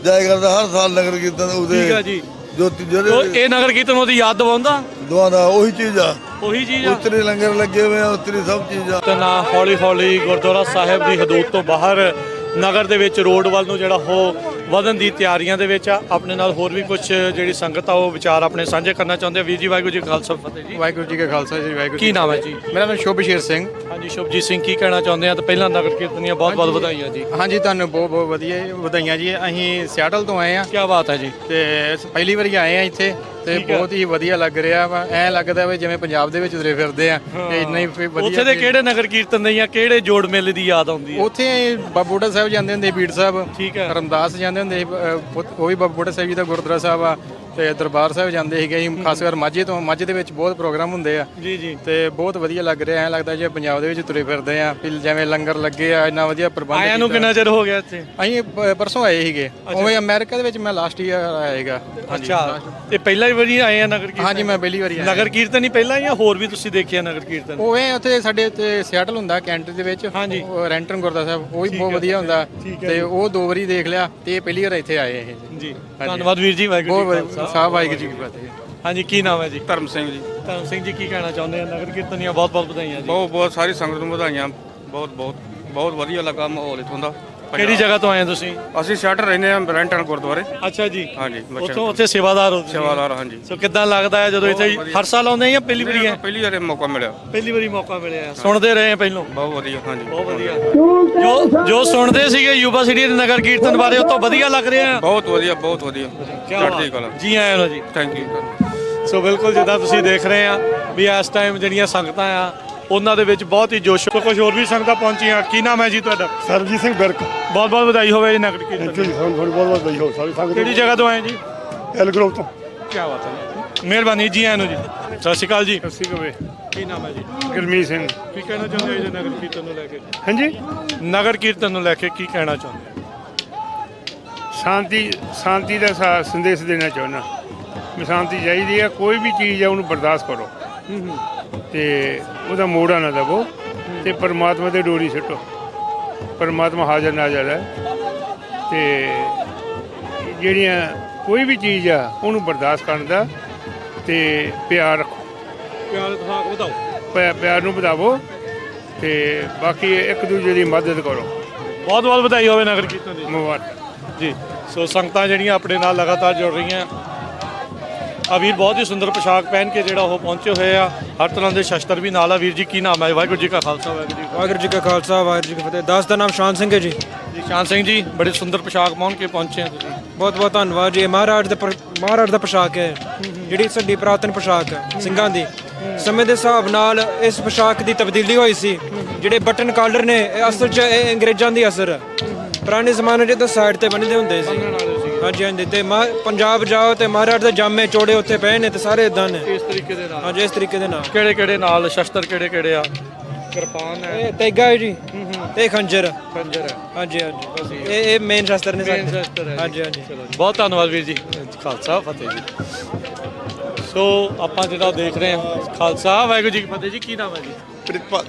ਜਾਇਆ ਕਰਦਾ ਹਰ ਸਾਲ ਨਗਰ ਕੀਰਤਨ ਉਹਦੇ। ਠੀਕ ਆ ਜੀ। ਜਿਹੜੇ ਇਹ ਨਗਰ ਕੀਰਤਨ ਉਹਦੀ ਯਾਦ ਦਿਵਾਉਂਦਾ? ਦੁਆਦਾ ਉਹੀ ਚੀਜ਼ ਆ। ਉਹੀ ਚੀਜ਼ ਆ। ਉਤਰੀ ਲੰਗਰ ਲੱਗੇ ਹੋਏ ਆ, ਉਤਰੀ ਸਭ ਚੀਜ਼ ਆ। ਤਾਂ ਹੌਲੀ ਹੌਲੀ ਗੁਰਦੁਆਰਾ ਸਾਹਿਬ ਦੀ ਹਦੂਦ ਤੋਂ ਬਾਹਰ ਨਗਰ ਦੇ ਵਿੱਚ ਰੋਡ ਵੱਲ ਨੂੰ ਜਿਹੜਾ ਉਹ ਵਧਣ ਦੀ ਤਿਆਰੀਆਂ ਦੇ ਵਿੱਚ ਆ। ਆਪਣੇ ਨਾਲ ਹੋਰ ਵੀ ਕੁਝ ਜਿਹੜੀ ਸੰਗਤ ਆ ਉਹ ਵਿਚਾਰ ਆਪਣੇ ਸਾਂਝੇ ਕਰਨਾ ਚਾਹੁੰਦੇ ਆ। ਵੀਰ ਜੀ ਵਾਹਿਗੁਰੂ ਜੀ ਕਾ ਖਾਲਸਾ ਫਤਿਹ ਜੀ। ਵਾਹਿਗੁਰੂ ਜੀ ਕਾ ਖਾਲਸਾ ਜੀ, ਵਾਹਿਗੁਰੂ। ਕੀ ਨਾਮ ਹੈ ਜੀ? ਮੇਰਾ ਨਾਮ ਸ਼ੁਭਸ਼ੀਰ ਸਿੰਘ। ਹਾਂਜੀ ਸ਼ੁਭਜੀਤ ਸਿੰਘ, ਕੀ ਕਹਿਣਾ ਚਾਹੁੰਦੇ ਆ? ਤਾਂ ਪਹਿਲਾਂ ਨਗਰ ਕੀਰਤਨ ਦੀਆਂ ਬਹੁਤ ਬਹੁਤ ਵਧਾਈਆਂ ਜੀ। ਹਾਂਜੀ ਤੁਹਾਨੂੰ ਬਹੁਤ ਬਹੁਤ ਵਧੀਆ ਵਧਾਈਆਂ ਜੀ। ਅਸੀਂ ਸਿਆਟਲ ਤੋਂ ਆਏ ਆ। ਕੀ ਬਾਤ ਹੈ ਜੀ। ਤੇ ਪਹਿਲੀ ਵਾਰੀ ਆਏ ਆ ਇੱਥੇ ਤੇ ਬਹੁਤ ਹੀ ਵਧੀਆ ਲੱਗ ਰਿਹਾ ਵਾ। ਐਂ ਲੱਗਦਾ ਵੀ ਜਿਵੇਂ ਪੰਜਾਬ ਦੇ ਵਿੱਚ ਤੁਰੇ ਫਿਰਦੇ ਆ। ਤੇ ਇੰਨਾ ਹੀ ਵਧੀਆ। ਉੱਥੇ ਦੇ ਕਿਹੜੇ ਨਗਰ ਕੀਰਤਨ ਦੇ ਜਾਂ ਕਿਹੜੇ ਜੋੜ ਮੇਲੇ ਦੀ ਯਾਦ ਆਉਂਦੀ ਹੈ? ਉੱਥੇ ਬਾਬਾ ਬੁੱਢਾ ਸਾਹਿਬ ਜਾਂਦੇ ਹੁੰਦੇ, ਬੀੜ ਸਾਹਿਬ। ਠੀਕ ਹੈ। ਰਮਦਾਸ ਜਾਂਦੇ ਹੁੰਦੇ, ਉਹ ਵੀ ਬਾਬਾ ਬੁੱਢਾ ਸਾਹਿਬ ਜੀ ਦਾ ਗੁਰਦੁਆਰਾ ਸਾਹਿਬ ਆ। ਤੇ ਦਰਬਾਰ ਸਾਹਿਬ ਜਾਂਦੇ ਸੀਗੇ ਜੀ, ਖਾਸ ਕਰ ਮਾਝੇ ਦੇ ਵਿੱਚ ਬਹੁਤ ਪ੍ਰੋਗਰਾਮ ਹੁੰਦੇ ਆ ਜੀ ਜੀ। ਤੇ ਬਹੁਤ ਵਧੀਆ ਲੱਗ ਰਿਹਾ। ਐਂ ਲੱਗਦਾ ਜੇ ਪੰਜਾਬ ਦੇ ਵਿੱਚ ਤੁਰੇ ਫਿਰਦੇ ਆ, ਜਿਵੇਂ ਲੰਗਰ ਲੱਗੇ ਆ, ਇੰਨਾ ਵਧੀਆ ਪ੍ਰਬੰਧ। ਆਇਆਂ ਨੂੰ ਕਿੰਨਾ ਚਿਰ ਹੋ ਗਿਆ ਇੱਥੇ? ਅਸੀਂ ਪਰਸੋਂ ਆਏ ਸੀਗੇ। ਉਵੇਂ ਅਮਰੀਕਾ ਦੇ ਵਿੱਚ ਮੈਂ ਲਾਸਟ ਈਅਰ ਆਇਆ ਸੀਗਾ। ਅੱਛਾ, ਤੇ ਪਹਿਲਾਂ ਹੀ ਵਾਰੀ ਆਏ ਆ ਨਗਰ ਕੀਰਤਨ? ਹਾਂਜੀ ਮੈਂ ਪਹਿਲੀ ਵਾਰੀ ਆਇਆ। ਨਗਰ ਕੀਰਤਨ ਹੀ ਪਹਿਲਾਂ ਜਾਂ ਹੋਰ ਵੀ ਤੁਸੀਂ ਦੇਖਿਆ ਨਗਰ ਕੀਰਤਨ? ਉਵੇਂ ਉੱਥੇ ਸਾਡੇ ਉੱਤੇ ਸਿਆਟਲ ਹੁੰਦਾ ਕੈਂਟਰੀ ਦੇ ਵਿੱਚ। ਹਾਂਜੀ। ਰੈਂਟਨ ਗੁਰਦੁਆਰਾ ਸਾਹਿਬ, ਉਹ ਵੀ ਬਹੁਤ ਵਧੀਆ ਹੁੰਦਾ ਤੇ ਉਹ 2 ਵਾਰੀ ਦੇਖ ਲਿਆ ਤੇ ਪਹਿਲੀ ਵਾਰ ਇੱਥੇ ਆਏ ਇਹ ਜੀ। ਧੰਨਵਾਦ ਵੀਰ ਜੀ, ਵਾਹਿਗੁਰੂ ਜੀ ਕਾ ਖਾਲਸਾ, ਵਾਹਿਗੁਰੂ ਜੀ ਕੀ ਫਤਿਹ। ਹਾਂਜੀ ਕੀ ਨਾਮ ਹੈ ਜੀ? ਧਰਮ ਸਿੰਘ ਜੀ। ਧਰਮ ਸਿੰਘ ਜੀ, ਕੀ ਕਹਿਣਾ ਚਾਹੁੰਦੇ ਆ? ਨਗਰ ਕੀਰਤਨ ਦੀਆਂ ਬਹੁਤ ਬਹੁਤ ਵਧਾਈਆਂ ਜੀ। ਬਹੁਤ ਬਹੁਤ ਸਾਰੀ ਸੰਗਤ ਨੂੰ ਵਧਾਈਆਂ। ਬਹੁਤ ਵਧੀਆ ਲੱਗਾ ਮਾਹੌਲ ਇੱਥੋਂ ਦਾ। ਕਿਹੜੀ ਜਗ੍ਹਾ ਤੋਂ ਆਏ ਤੁਸੀਂ? ਅਸੀਂ ਸ਼ਟਰ ਰਹਿੰਦੇ ਆ ਰੈਂਟਨ ਗੁਰਦੁਆਰੇ। ਅੱਛਾ ਜੀ। ਹਾਂਜੀ। ਉੱਥੇ ਸੇਵਾਦਾਰ ਹੋ? ਸੇਵਾਦਾਰ, ਹਾਂਜੀ। ਸੋ ਕਿੱਦਾਂ ਲੱਗਦਾ ਹੈ ਜਦੋਂ ਇੱਥੇ ਹਰ ਸਾਲ ਆਉਂਦੇ ਆ ਜਾਂ ਪਹਿਲੀ ਵਾਰੀ? ਪਹਿਲੀ ਵਾਰੀ ਮੌਕਾ ਮਿਲਿਆ। ਪਹਿਲੀ ਵਾਰੀ ਮੌਕਾ ਮਿਲਿਆ। ਸੁਣਦੇ ਰਹੇ ਆ ਪਹਿਲੋਂ? ਬਹੁਤ ਵਧੀਆ। ਹਾਂਜੀ ਬਹੁਤ ਵਧੀਆ। ਜੋ ਸੁਣਦੇ ਸੀਗੇ ਯੂਬਾ ਸਿਟੀ ਦੇ ਨਗਰ ਕੀਰਤਨ ਬਾਰੇ, ਉਹ ਤੋਂ ਵਧੀਆ ਲੱਗ ਰਿਹਾ? ਬਹੁਤ ਵਧੀਆ, ਬਹੁਤ ਵਧੀਆ। ਚੜ੍ਹਦੀ ਕਲਾ। ਜੀ ਆਇਆਂ ਨੂੰ ਜੀ। Thank you. ਸੋ ਬਿਲਕੁਲ ਜਿੱਦਾਂ ਤੁਸੀਂ ਦੇਖ ਰਹੇ ਆ ਵੀ ਇਸ ਟਾਈਮ ਜਿਹੜੀਆਂ ਸੰਗਤਾਂ ਆ ਉਹਨਾਂ ਦੇ ਵਿੱਚ ਬਹੁਤ ਹੀ ਜੋਸ਼। ਕੁਝ ਹੋਰ ਵੀ ਸੰਗਤਾਂ ਪਹੁੰਚੀਆਂ। ਕੀ ਨਾਮ ਹੈ ਜੀ ਤੁਹਾਡਾ? ਸਰਬਜੀਤ ਸਿੰਘ ਬਿਰਕ। ਬਹੁਤ ਬਹੁਤ ਵਧਾਈ ਹੋਵੇ ਜੀ ਨਗਰ ਕੀਰਤਨ। ਬਹੁਤ ਬਹੁਤ ਵਧਾਈ ਹੋਵੇ ਸਾਰੀ ਸੰਗਤ। ਕਿਹੜੀ ਜਗ੍ਹਾ ਤੋਂ ਆਏ ਜੀ? ਐਲ ਗਰੋਵ ਤੋਂ। ਕੀ ਬਾਤ ਹੈ, ਮਿਹਰਬਾਨੀ ਜੀ। ਆਇਆਂ ਨੂੰ ਜੀ। ਸਤਿ ਸ਼੍ਰੀ ਅਕਾਲ ਜੀ। ਸਤਿ ਸ਼੍ਰੀ ਅਕਾਲ। ਕੀ ਨਾਮ ਹੈ ਜੀ? ਗੁਰਮੀਤ ਸਿੰਘ। ਕੀ ਕਹਿਣਾ ਚਾਹੁੰਦੇ ਹੋ ਜੀ ਨਗਰ ਕੀਰਤਨ ਨੂੰ ਲੈ ਕੇ? ਹਾਂਜੀ। ਨਗਰ ਕੀਰਤਨ ਨੂੰ ਲੈ ਕੇ ਕੀ ਕਹਿਣਾ ਚਾਹੁੰਦੇ? ਸ਼ਾਂਤੀ ਦਾ ਸੰਦੇਸ਼ ਦੇਣਾ ਚਾਹੁੰਦਾ ਵੀ ਸ਼ਾਂਤੀ ਚਾਹੀਦੀ ਹੈ। ਕੋਈ ਵੀ ਚੀਜ਼ ਹੈ ਉਹਨੂੰ ਬਰਦਾਸ਼ਤ ਕਰੋ ਤੇ ਉਹਦਾ ਮੋੜਾ ਨਾ ਦਵੋ ਤੇ ਪਰਮਾਤਮਾ ਦੇ ਡੋਰੀ ਸੁੱਟੋ। ਪਰਮਾਤਮਾ ਹਾਜ਼ਰ ਨਾਜ਼ਰ ਹੈ ਤੇ ਜਿਹੜੀਆਂ ਕੋਈ ਵੀ ਚੀਜ਼ ਆ ਉਹਨੂੰ ਬਰਦਾਸ਼ਤ ਕਰਨ ਦਾ ਤੇ ਪਿਆਰ ਰੱਖੋ, ਪਿਆਰ ਨੂੰ ਵਧਾਵੋ ਤੇ ਬਾਕੀ ਇੱਕ ਦੂਜੇ ਦੀ ਮਦਦ ਕਰੋ। ਬਹੁਤ ਬਹੁਤ ਵਧਾਈ ਹੋਵੇ ਨਗਰ ਕੀਰਤਨ ਦੀ। ਮੁਬਾਰਕ ਜੀ। ਸੋ ਸੰਗਤਾਂ ਜਿਹੜੀਆਂ ਆਪਣੇ ਨਾਲ ਲਗਾਤਾਰ ਜੁੜ ਰਹੀਆਂ। ਆ ਵੀਰ ਬਹੁਤ ਹੀ ਸੁੰਦਰ ਪੋਸ਼ਾਕ ਪਹਿਨ ਕੇ ਜਿਹੜਾ ਉਹ ਪਹੁੰਚੇ ਹੋਏ ਆ, ਹਰ ਤਰ੍ਹਾਂ ਦੇ ਸ਼ਸਤਰ ਵੀ ਨਾਲ ਆ। ਵੀਰ ਜੀ ਕੀ ਨਾਮ ਹੈ? ਵਾਹਿਗੁਰੂ ਜੀ ਕਾ ਖਾਲਸਾ ਵਾਹਿਗੁਰੂ ਜੀ ਕਾ ਖਾਲਸਾ ਵਾਹਿਗੁਰੂ ਜੀ ਕੀ ਫਤਿਹ। ਦਾਸ ਦਾ ਨਾਮ ਸ਼ਾਨ ਸਿੰਘ ਹੈ ਜੀ। ਜੀ ਸ਼ਾਨ ਸਿੰਘ ਜੀ, ਬੜੇ ਸੁੰਦਰ ਪੋਸ਼ਾਕ ਪਹਿਨ ਕੇ ਪਹੁੰਚੇ ਆ ਤੁਸੀਂ। ਬਹੁਤ ਬਹੁਤ ਧੰਨਵਾਦ ਜੀ। ਮਹਾਰਾਜ ਦਾ ਪੋਸ਼ਾਕ ਹੈ, ਜਿਹੜੀ ਸਾਡੀ ਪੁਰਾਤਨ ਪੋਸ਼ਾਕ ਹੈ ਸਿੰਘਾਂ ਦੀ। ਸਮੇਂ ਦੇ ਹਿਸਾਬ ਨਾਲ ਇਸ ਪੋਸ਼ਾਕ ਦੀ ਤਬਦੀਲੀ ਹੋਈ ਸੀ। ਜਿਹੜੇ ਬਟਨ ਕਾਲਰ ਨੇ ਇਹ ਅਸਲ 'ਚ ਇਹ ਅੰਗਰੇਜ਼ਾਂ ਦੀ ਅਸਰ ਹੈ। ਪੁਰਾਣੇ ਜ਼ਮਾਨੇ 'ਚ ਤਾਂ ਸਾਈਡ ਤੇ ਬੰਨ੍ਹਦੇ ਹੁੰਦੇ ਸੀ। ਹਾਂਜੀ ਹਾਂਜੀ। ਤੇ ਪੰਜਾਬ ਜਾਓ ਤੇ ਮਹਾਰਾਜ ਦੇ ਜਾਮੇ ਚੋੜੇ ਉੱਥੇ ਪਏ ਨੇ ਤੇ ਸਾਰੇ ਇਦਾਂ ਨੇ ਇਸ ਤਰੀਕੇ ਦੇ ਨਾਲ। ਹਾਂਜੀ ਇਸ ਤਰੀਕੇ ਦੇ ਨਾਲ। ਕਿਹੜੇ ਕਿਹੜੇ ਨਾਲ ਸ਼ਸਤਰ ਕਿਹੜੇ ਕਿਹੜੇ ਆ? ਕਿਰਪਾਨ ਹੈ, ਇਹ ਤੇਗਾ ਹੈ ਜੀ ਤੇ ਖੰਜਰ। ਖੰਜਰ ਹੈ। ਹਾਂਜੀ ਹਾਂਜੀ। ਇਹ ਮੇਨ ਸ਼ਸਤਰ ਨੇ ਸਾਡੇ। ਹਾਂਜੀ ਹਾਂਜੀ। ਬਹੁਤ ਧੰਨਵਾਦ ਵੀਰ ਜੀ। ਖਾਲਸਾ ਫਤਿਹ ਜੀ। ਸੋ ਆਪਾਂ ਜਿਹੜਾ ਦੇਖ ਰਹੇ ਹਾਂ, ਖਾਲਸਾ ਵਾਹਿਗੁਰੂ ਜੀ ਕੀ ਫਤਿਹ ਜੀ। ਕੀ ਨਾਮ ਹੈ ਜੀ? ਪ੍ਰਿਤਪਾਲ,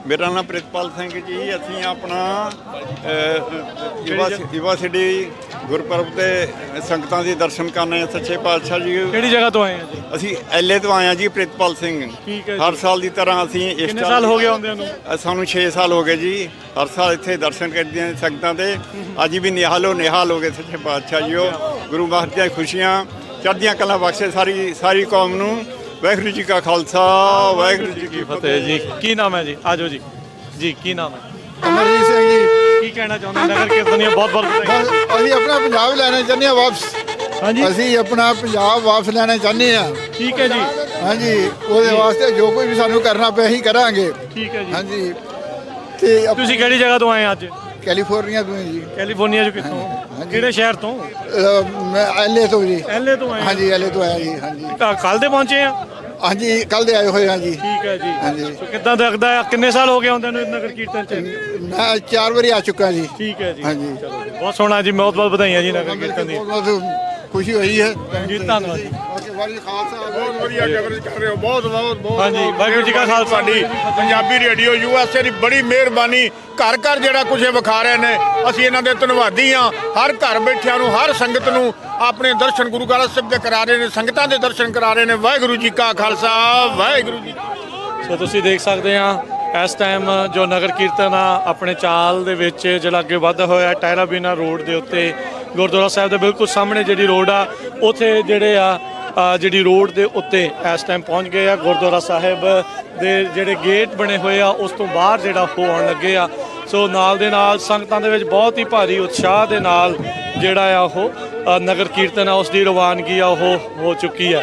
ਮੇਰਾ ਨਾਮ ਪ੍ਰਿਤਪਾਲ ਸਿੰਘ ਜੀ। ਅਸੀਂ ਆਪਣਾ ਯੁਵਾ ਸਿਟੀ ਗੁਰਪੁਰਬ ਤੇ ਸੰਗਤਾਂ ਦੇ ਦਰਸ਼ਨ ਕਰਨੇ ਸੱਚੇ ਪਾਤਸ਼ਾਹ ਜੀ। ਕਿਹੜੀ ਜਗ੍ਹਾ ਤੋਂ ਆਏ ਆ ਜੀ? ਅਸੀਂ ਐਲੇ ਤੋਂ ਆਏ ਆ ਜੀ। ਪ੍ਰਿਤਪਾਲ ਸਿੰਘ। ਠੀਕ ਹੈ। ਹਰ ਸਾਲ ਦੀ ਤਰ੍ਹਾਂ ਅਸੀਂ ਇਸ ਕਿੰਨੇ ਸਾਲ ਹੋ ਗਏ ਆਉਂਦਿਆਂ ਨੂੰ? ਸਾਨੂੰ 6 ਸਾਲ ਹੋ ਗਏ ਜੀ। ਹਰ ਸਾਲ ਇੱਥੇ ਦਰਸ਼ਨ ਕਰਦੇ ਹਾਂ ਸੰਗਤਾਂ ਦੇ। ਅੱਜ ਵੀ ਨਿਹਾਲ ਹੋ ਗਏ ਸੱਚੇ ਪਾਤਸ਼ਾਹ ਜੀ। ਗੁਰੂ ਮਹਾਰਾਜ ਦੀਆਂ ਖੁਸ਼ੀਆਂ ਚੜ੍ਹਦੀਆਂ ਕਲਾਂ ਬਖਸ਼ੇ ਸਾਰੀ ਕੌਮ ਨੂੰ। ਵਾਹਿਗੁਰੂ ਜੀ ਕਾ ਖਾਲਸਾ ਵਾਹਿਗੁਰੂ ਜੀ ਕੀ ਫਤਿਹ ਜੀ। ਕੀ ਨਾਮ ਹੈ ਜੀ? ਆਜੋ ਜੀ। ਜੀ ਕੀ ਨਾਮ ਹੈ? ਅਮਰਜੀਤ ਸਿੰਘ ਜੀ। ਕੀ ਕਹਿਣਾ ਚਾਹੁੰਦੇ? ਨਗਰ ਕੀਰਤਨ ਦੀਆਂ ਬਹੁਤ ਬਹੁਤ ਵਧਾਈਆਂ। ਅਸੀਂ ਆਪਣਾ ਪੰਜਾਬ ਲੈਣਾ ਚਾਹੁੰਦੇ ਹਾਂ ਵਾਪਸ। ਹਾਂਜੀ। ਅਸੀਂ ਆਪਣਾ ਪੰਜਾਬ ਵਾਪਸ ਲੈਣਾ ਚਾਹੁੰਦੇ ਹਾਂ। ਠੀਕ ਹੈ ਜੀ। ਹਾਂਜੀ। ਉਹਦੇ ਵਾਸਤੇ ਜੋ ਕੁਝ ਵੀ ਸਾਨੂੰ ਕਰਨਾ ਪਿਆ ਅਸੀਂ ਕਰਾਂਗੇ। ਠੀਕ ਹੈ ਜੀ। ਹਾਂਜੀ। ਤੇ ਤੁਸੀਂ ਕਿਹੜੀ ਜਗ੍ਹਾ ਤੋਂ ਆਏ ਅੱਜ? ਕੈਲੀਫੋਰਨੀਆ ਤੋਂ ਜੀ। ਕੈਲੀਫੋਰਨੀਆ ਤੋਂ ਕਿੱਥੋਂ? ਕਿਹੜੇ ਸ਼ਹਿਰ ਤੋਂ? ਮੈਂ ਐਲੇ ਤੋਂ ਜੀ। ਐਲੇ ਤੋਂ ਆਏ? ਹਾਂਜੀ ਐਲੇ ਤੋਂ ਆਇਆ ਜੀ। ਹਾਂਜੀ। ਕੱਲ ਦੇ ਪਹੁੰਚੇ ਆ? ਹਾਂਜੀ ਕੱਲ ਦੇ ਆਏ ਹੋਏ ਹਾਂ ਜੀ। ਠੀਕ ਹੈ ਜੀ। ਹਾਂਜੀ। ਸੋ ਕਿੱਦਾਂ ਲੱਗਦਾ ਹੈ? ਕਿੰਨੇ ਸਾਲ ਹੋ ਗਏ ਆਉਂਦੇ ਨੂੰ ਨਗਰ ਕੀਰਤਨ ਚ? ਮੈਂ 4 ਵਾਰੀ ਆ ਚੁੱਕਾ ਜੀ। ਠੀਕ ਹੈ ਜੀ। ਹਾਂਜੀ। ਚਲੋ ਜੀ, ਬਹੁਤ ਸੋਹਣਾ ਜੀ। ਬਹੁਤ ਬਹੁਤ ਵਧਾਈਆਂ ਜੀ ਨਗਰ ਕੀਰਤਨ ਦੀ। ਬਹੁਤ ਖੁਸ਼ੀ ਹੋਈ ਹੈ ਜੀ। ਧੰਨਵਾਦ ਜੀ। ਬਹੁਤ ਵਧੀਆ ਕਵਰੇਜ ਕਰ ਰਹੇ ਹੋ। ਬਹੁਤ ਹਾਂਜੀ। ਵਾਹਿਗੁਰੂ ਜੀ ਕਾ ਖਾਲਸਾ। ਤੁਹਾਡੀ ਪੰਜਾਬੀ ਰੇਡੀਓ USA ਦੀ ਬੜੀ ਮਿਹਰਬਾਨੀ। ਘਰ ਘਰ ਜਿਹੜਾ ਕੁਝ ਇਹ ਵਿਖਾ ਰਹੇ ਨੇ, ਅਸੀਂ ਇਹਨਾਂ ਦੇ ਧੰਨਵਾਦੀ ਹਾਂ। ਹਰ ਘਰ ਬੈਠਿਆਂ ਨੂੰ, ਹਰ ਸੰਗਤ ਨੂੰ ਆਪਣੇ ਦਰਸ਼ਨ ਗੁਰੂ ਗ੍ਰੰਥ ਸਾਹਿਬ ਦੇ ਕਰਾ ਰਹੇ ਨੇ, ਸੰਗਤਾਂ ਦੇ ਦਰਸ਼ਨ ਕਰਾ ਰਹੇ ਨੇ। ਵਾਹਿਗੁਰੂ ਜੀ ਕਾ ਖਾਲਸਾ ਵਾਹਿਗੁਰੂ ਜੀ। ਸੋ ਤੁਸੀਂ ਦੇਖ ਸਕਦੇ ਆ ਇਸ ਟਾਈਮ ਜੋ ਨਗਰ ਕੀਰਤਨ ਆ ਆਪਣੇ ਚਾਲ ਦੇ ਵਿੱਚ ਜਿਹੜਾ ਅੱਗੇ ਵੱਧਦਾ ਹੋਇਆ ਟਾਇਰਾ ਬੀਨਾ ਰੋਡ ਦੇ ਉੱਤੇ ਗੁਰਦੁਆਰਾ ਸਾਹਿਬ ਦੇ ਬਿਲਕੁਲ ਸਾਹਮਣੇ ਜਿਹੜੀ ਰੋਡ ਆ ਉੱਥੇ ਜਿਹੜੇ ਆ ਜਿਹੜੀ ਰੋਡ ਦੇ ਉੱਤੇ ਇਸ ਟਾਈਮ ਪਹੁੰਚ ਗਏ ਆ। ਗੁਰਦੁਆਰਾ ਸਾਹਿਬ ਦੇ ਜਿਹੜੇ ਗੇਟ ਬਣੇ ਹੋਏ ਆ ਉਸ ਤੋਂ ਬਾਹਰ ਜਿਹੜਾ ਉਹ ਆਉਣ ਲੱਗੇ ਆ। ਸੋ ਨਾਲ ਦੇ ਨਾਲ ਸੰਗਤਾਂ ਦੇ ਵਿੱਚ ਬਹੁਤ ਹੀ ਭਾਰੀ ਉਤਸ਼ਾਹ ਦੇ ਨਾਲ ਜਿਹੜਾ ਆ ਉਹ ਨਗਰ ਕੀਰਤਨ ਆ ਉਸ ਦੀ ਰਵਾਨਗੀ ਆ ਉਹ ਹੋ ਚੁੱਕੀ ਆ।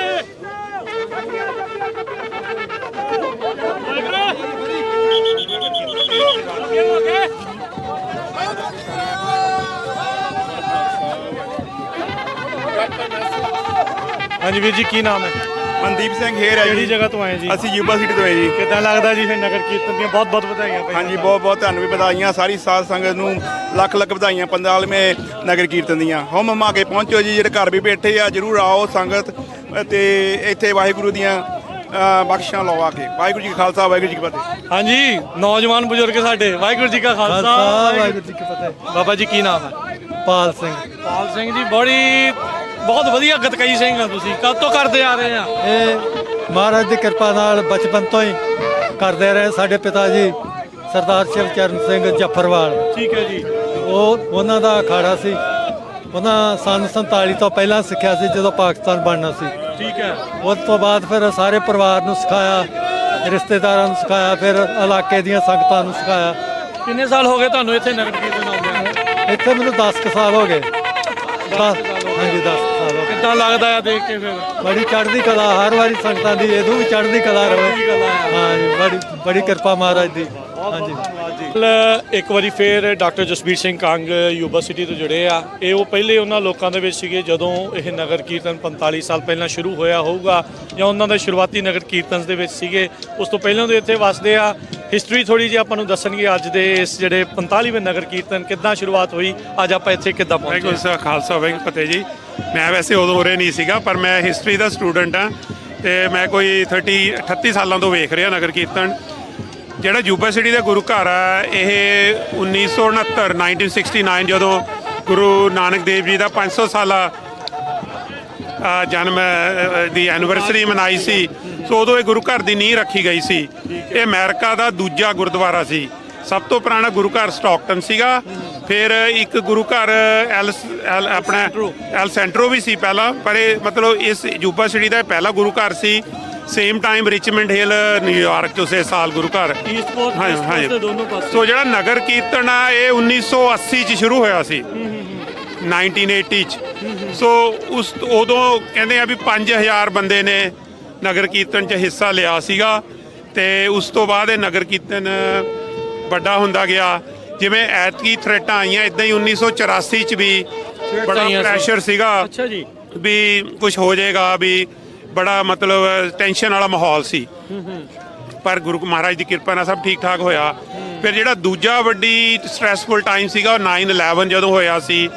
ਹਾਂਜੀ ਵੀਰ ਜੀ ਕੀ ਨਾਮ ਹੈ? ਮਨਦੀਪ ਸਿੰਘ ਹੇਰ ਹੈ ਜੀ। ਕਿਹੜੀ ਜਗ੍ਹਾ ਤੋਂ ਆਏ ਜੀ? ਅਸੀਂ ਯੂਬਾ ਸਿਟੀ ਤੋਂ ਆਏ ਜੀ। ਕਿੱਦਾਂ ਲੱਗਦਾ ਜੀ ਫਿਰ ਨਗਰ ਕੀਰਤਨ ਦੀਆਂ? ਬਹੁਤ ਬਹੁਤ ਵਧਾਈਆਂ। ਹਾਂਜੀ ਬਹੁਤ ਬਹੁਤ ਤੁਹਾਨੂੰ ਵੀ ਵਧਾਈਆਂ। ਸਾਰੀ ਸਾਧ ਸੰਗਤ ਨੂੰ ਲੱਖ ਲੱਖ ਵਧਾਈਆਂ 45ਵੇਂ ਨਗਰ ਕੀਰਤਨ ਦੀਆਂ। ਹੁਮ ਹੁਮਾ ਕੇ ਪਹੁੰਚੋ ਜੀ। ਜਿਹੜੇ ਘਰ ਵੀ ਬੈਠੇ ਆ ਜਰੂਰ ਆਓ ਸੰਗਤ ਤੇ ਇੱਥੇ ਵਾਹਿਗੁਰੂ ਦੀਆਂ ਬਖਸ਼ਾਂ ਲਓ ਆ ਕੇ। ਵਾਹਿਗੁਰੂ ਜੀ ਕਾ ਖਾਲਸਾ ਵਾਹਿਗੁਰੂ ਜੀ ਕੀ ਫਤਿਹ। ਹਾਂਜੀ ਨੌਜਵਾਨ ਬਜ਼ੁਰਗ ਸਾਡੇ ਵਾਹਿਗੁਰੂ ਜੀ ਕਾ ਖਾਲਸਾ ਵਾਹਿਗੁਰੂ ਜੀ ਕੀ ਫਤਿਹ। ਬਾਬਾ ਜੀ ਕੀ ਨਾਮ ਹੈ? ਪਾਲ ਸਿੰਘ। ਪਾਲ ਸਿੰਘ ਜੀ ਬਹੁਤ ਵਧੀਆ ਗਤਕਾਈ ਸਿੰਘ ਆ ਤੁਸੀਂ। ਕਦ ਤੋਂ ਕਰਦੇ ਆ ਰਹੇ ਆ? ਇਹ ਮਹਾਰਾਜ ਦੀ ਕਿਰਪਾ ਨਾਲ ਬਚਪਨ ਤੋਂ ਹੀ ਕਰਦੇ ਰਹੇ। ਸਾਡੇ ਪਿਤਾ ਜੀ ਸਰਦਾਰ ਸ਼ਿਵਚਰਨ ਸਿੰਘ ਜੱਫਰਵਾਲ। ਠੀਕ ਹੈ ਜੀ। ਉਹਨਾਂ ਦਾ ਅਖਾੜਾ ਸੀ। ਉਹਨਾਂ ਸੰਨ 47 ਤੋਂ ਪਹਿਲਾਂ ਸਿੱਖਿਆ ਸੀ ਜਦੋਂ ਪਾਕਿਸਤਾਨ ਬਣਨਾ ਸੀ। ਠੀਕ ਹੈ। ਉਸ ਤੋਂ ਬਾਅਦ ਫਿਰ ਸਾਰੇ ਪਰਿਵਾਰ ਨੂੰ ਸਿਖਾਇਆ, ਰਿਸ਼ਤੇਦਾਰਾਂ ਨੂੰ ਸਿਖਾਇਆ, ਫਿਰ ਇਲਾਕੇ ਦੀਆਂ ਸੰਗਤਾਂ ਨੂੰ ਸਿਖਾਇਆ। ਕਿੰਨੇ ਸਾਲ ਹੋ ਗਏ ਤੁਹਾਨੂੰ ਇੱਥੇ ਨਗਰ ਕੀਰਤਨ ਆਉਂਦੇ? ਇੱਥੇ ਮੈਨੂੰ 10 ਕੁ ਸਾਲ ਹੋ ਗਏ। ਹਾਂਜੀ 10 ਸਾਲ ਹੋ ਗਏ। ਕਿੱਦਾਂ ਲੱਗਦਾ ਆ ਦੇਖ ਕੇ ਫਿਰ? ਬੜੀ ਚੜ੍ਹਦੀ ਕਲਾ ਹਰ ਵਾਰੀ ਸੰਗਤਾਂ ਦੀ, ਇਹਦੋਂ ਵੀ ਚੜ੍ਹਦੀ ਕਲਾ ਰਹੇ। ਹਾਂਜੀ ਬੜੀ ਕਿਰਪਾ ਮਹਾਰਾਜ ਦੀ। ਹਾਂਜੀ ਇੱਕ ਵਾਰੀ ਫੇਰ doctor Jasbir Singh Kang Yuba city ਤੋਂ ਜੁੜੇ ਆ। ਇਹ ਉਹ ਪਹਿਲੇ ਉਹਨਾਂ ਲੋਕਾਂ ਦੇ ਵਿੱਚ ਸੀਗੇ ਜਦੋਂ ਇਹ ਨਗਰ ਕੀਰਤਨ 45 ਸਾਲ ਪਹਿਲਾਂ ਸ਼ੁਰੂ ਹੋਇਆ ਹੋਊਗਾ ਜਾਂ ਉਹਨਾਂ ਦੇ ਸ਼ੁਰੂਆਤੀ ਨਗਰ ਕੀਰਤਨ ਦੇ ਵਿੱਚ ਸੀਗੇ। ਉਸ ਤੋਂ ਪਹਿਲਾਂ ਦੇ ਇੱਥੇ ਵਸਦੇ ਆ। ਹਿਸਟਰੀ ਥੋੜੀ ਜਿਹੀ ਆਪਾਂ ਨੂੰ ਦੱਸਣਗੇ ਅੱਜ ਦੇ ਇਸ ਜਿਹੜੇ 45ਵੇਂ ਨਗਰ ਕੀਰਤਨ ਕਿੱਦਾਂ ਸ਼ੁਰੂਆਤ ਹੋਈ, ਅੱਜ ਆਪਾਂ ਇੱਥੇ ਕਿੱਦਾਂ ਪਹੁੰਚੇ। ਵਾਹਿਗੁਰੂ ਜੀ ਕਾ ਖਾਲਸਾ ਵਾਹਿਗੁਰੂ ਫਤਿਹ ਜੀ। ਮੈਂ ਵੈਸੇ ਉਦੋਂ ਉਰੇ ਨਹੀਂ ਸੀਗਾ ਪਰ ਮੈਂ ਹਿਸਟਰੀ ਦਾ ਸਟੂਡੈਂਟ ਹਾਂ ਤੇ ਮੈਂ ਕੋਈ 38 ਸਾਲਾਂ ਤੋਂ ਵੇਖ ਰਿਹਾ ਨਗਰ ਕੀਰਤਨ। ਜਿਹੜਾ ਜੂਬਾ ਸਿਟੀ ਦਾ ਗੁਰੂ ਘਰ ਆ ਇਹ 1969 ਜਦੋਂ ਗੁਰੂ ਨਾਨਕ ਦੇਵ ਜੀ ਦਾ 500 ਸਾਲਾ ਜਨਮ ਦੀ ਐਨੀਵਰਸਰੀ ਮਨਾਈ ਸੀ। ਸੋ ਉਦੋਂ ਇਹ ਗੁਰੂ ਘਰ ਦੀ ਨੀਂਹ ਰੱਖੀ ਗਈ ਸੀ। ਇਹ ਅਮਰੀਕਾ ਦਾ ਦੂਜਾ ਗੁਰਦੁਆਰਾ ਸੀ। ਸਭ ਤੋਂ ਪੁਰਾਣਾ ਗੁਰੂ ਘਰ ਸਟਾਕਟਨ ਸੀਗਾ, ਫਿਰ ਇੱਕ ਗੁਰੂ ਘਰ ਆਪਣਾ ਐਲ ਸੈਂਟਰੋ ਵੀ ਸੀ ਪਹਿਲਾਂ, ਪਰ ਇਹ ਮਤਲਬ ਇਸ ਜੂਬਾ ਸਿਟੀ ਦਾ ਪਹਿਲਾ ਗੁਰੂ ਘਰ ਸੀ। Same time Richmond Hill New York 'ਚ ਉਸੇ ਸਾਲ ਗੁਰੂ ਘਰ। ਸੋ ਜਿਹੜਾ ਨਗਰ ਕੀਰਤਨ ਆ ਇਹ 1980 'ਚ ਸ਼ੁਰੂ ਹੋਇਆ ਸੀ, 1980 'ਚ। ਸੋ ਉਦੋਂ ਕਹਿੰਦੇ ਆ ਵੀ 5000 ਬੰਦੇ ਨੇ ਨਗਰ ਕੀਰਤਨ 'ਚ ਹਿੱਸਾ ਲਿਆ ਸੀਗਾ, ਤੇ ਉਸ ਤੋਂ ਬਾਅਦ ਇਹ ਨਗਰ ਕੀਰਤਨ ਵੱਡਾ ਹੁੰਦਾ ਗਿਆ। ਜਿਵੇਂ ਐਤਕੀ ਥ੍ਰੈਟਾਂ ਆਈਆਂ, ਇਦਾਂ ਹੀ 1984 'ਚ ਵੀ ਬੜਾ ਪ੍ਰੈਸ਼ਰ ਸੀਗਾ ਵੀ ਕੁਝ ਹੋ ਜਾਏਗਾ, ਵੀ ਬੜਾ ਮਤਲਬ ਟੈਨਸ਼ਨ ਵਾਲਾ ਮਾਹੌਲ ਸੀ। ਪਰ ਗੁਰੂ ਮਹਾਰਾਜ ਦੀ ਕਿਰਪਾ ਨਾਲ ਸਭ ਠੀਕ ਠਾਕ ਹੋਇਆ। ਫਿਰ ਜਿਹੜਾ ਦੂਜਾ ਵੱਡੀ ਸਟ੍ਰੈਸਫੁਲ ਟਾਈਮ ਸੀਗਾ ਉਹ 9/11 ਜਦੋਂ ਹੋਇਆ ਸੀ,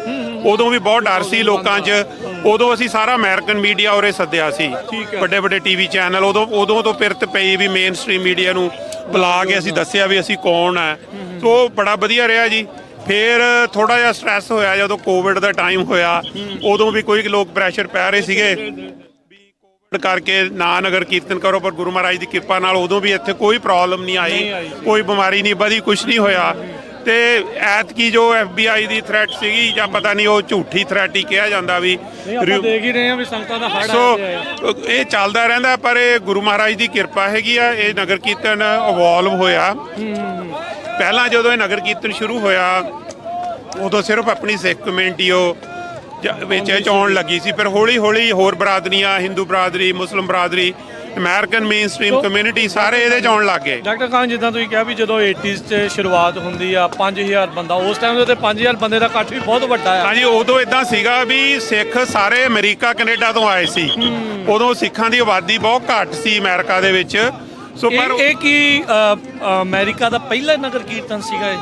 ਉਦੋਂ ਵੀ ਬਹੁਤ ਡਰ ਸੀ ਲੋਕਾਂ 'ਚ। ਉਦੋਂ ਅਸੀਂ ਸਾਰਾ ਅਮਰੀਕਨ ਮੀਡੀਆ ਉਰੇ ਸੱਦਿਆ ਸੀ, ਵੱਡੇ ਵੱਡੇ ਟੀਵੀ ਚੈਨਲ। ਉਦੋਂ ਤੋਂ ਪਿਰਤ ਪਈ ਵੀ ਮੇਨ ਸਟ੍ਰੀਮ ਮੀਡੀਆ ਨੂੰ ਬੁਲਾ ਕੇ ਅਸੀਂ ਦੱਸਿਆ ਵੀ ਅਸੀਂ ਕੌਣ ਹੈ। ਸੋ ਬੜਾ ਵਧੀਆ ਰਿਹਾ ਜੀ। ਫਿਰ ਥੋੜਾ ਜਿਹਾ ਸਟ੍ਰੈਸ ਹੋਇਆ ਜਦੋਂ ਕੋਵਿਡ ਦਾ ਟਾਈਮ ਹੋਇਆ, ਉਦੋਂ ਵੀ ਕੋਈ ਲੋਕ ਪ੍ਰੈਸ਼ਰ ਪੈ ਰਹੇ ਸੀਗੇ ਕਰਕੇ ਨਾ ਨਗਰ ਕੀਰਤਨ ਕਰੋ, ਪਰ ਗੁਰੂ ਮਹਾਰਾਜ ਦੀ ਕਿਰਪਾ ਨਾਲ ਉਦੋਂ ਵੀ ਇੱਥੇ ਕੋਈ ਪ੍ਰੋਬਲਮ ਨਹੀਂ ਆਈ, ਕੋਈ ਬਿਮਾਰੀ ਨਹੀਂ ਵਧੀ, ਕੁਝ ਨਹੀਂ ਹੋਇਆ। ਤੇ ਐਤਕੀ ਜੋ FBI ਦੀ ਥ੍ਰੈਟ ਸੀਗੀ, ਜਾਂ ਪਤਾ ਨਹੀਂ ਉਹ ਝੂਠੀ ਥ੍ਰੈਟ ਹੀ ਕਿਹਾ ਜਾਂਦਾ ਵੀ ਦੇਖ ਹੀ ਰਹੇ ਹਾਂ ਵੀ ਸੰਗਤਾਂ ਦਾ ਹੜ੍ਹ ਸੋ ਇਹ ਚੱਲਦਾ ਰਹਿੰਦਾ, ਪਰ ਇਹ ਗੁਰੂ ਮਹਾਰਾਜ ਦੀ ਕਿਰਪਾ ਹੈਗੀ ਆ। ਇਹ ਨਗਰ ਕੀਰਤਨ ਇਵੋਲਵ ਹੋਇਆ। ਪਹਿਲਾਂ ਜਦੋਂ ਇਹ ਨਗਰ ਕੀਰਤਨ ਸ਼ੁਰੂ ਹੋਇਆ ਉਦੋਂ ਸਿਰਫ ਆਪਣੀ ਸਿੱਖ ਕਮਿਊਨਿਟੀ ਉਹ ਵਿੱਚ ਆਉਣ ਲੱਗੀ ਸੀ। ਫਿਰ ਹੌਲੀ ਹੌਲੀ ਹੋਰ ਬਰਾਦਰੀਆਂ, ਹਿੰਦੂ ਬਰਾਦਰੀ, ਮੁਸਲਿਮ ਬਰਾਦਰੀ, ਅਮਰੀਕਨ ਮੇਨ ਸਟ੍ਰੀਮ ਕਮਿਊਨਿਟੀ ਸਾਰੇ ਇਹਦੇ 'ਚ ਆਉਣ ਲੱਗ ਗਏ। ਡਾਕਟਰ ਖਾਨ, ਜਿੱਦਾਂ ਤੁਸੀਂ ਕਿਹਾ ਵੀ ਜਦੋਂ 80s 'ਚ ਸ਼ੁਰੂਆਤ ਹੁੰਦੀ ਆ 5000 ਬੰਦਾ, ਉਸ ਟਾਈਮ ਦੇ ਉੱਤੇ 5000 ਬੰਦੇ ਦਾ ਇਕੱਠ ਵੀ ਬਹੁਤ ਵੱਡਾ ਆ। ਹਾਂਜੀ, ਉਦੋਂ ਇਦਾਂ ਸੀਗਾ ਵੀ ਸਿੱਖ ਸਾਰੇ ਅਮਰੀਕਾ ਕੈਨੇਡਾ ਤੋਂ ਆਏ ਸੀ। ਉਦੋਂ ਸਿੱਖਾਂ ਦੀ ਆਬਾਦੀ ਬਹੁਤ ਘੱਟ ਸੀ ਅਮਰੀਕਾ ਦੇ ਵਿੱਚ। ਸੋ ਪਰ ਇਹ ਕੀ ਅਮਰੀਕਾ ਦਾ ਪਹਿਲਾ ਨਗਰ ਕੀਰਤਨ ਸੀਗਾ ਇਹ?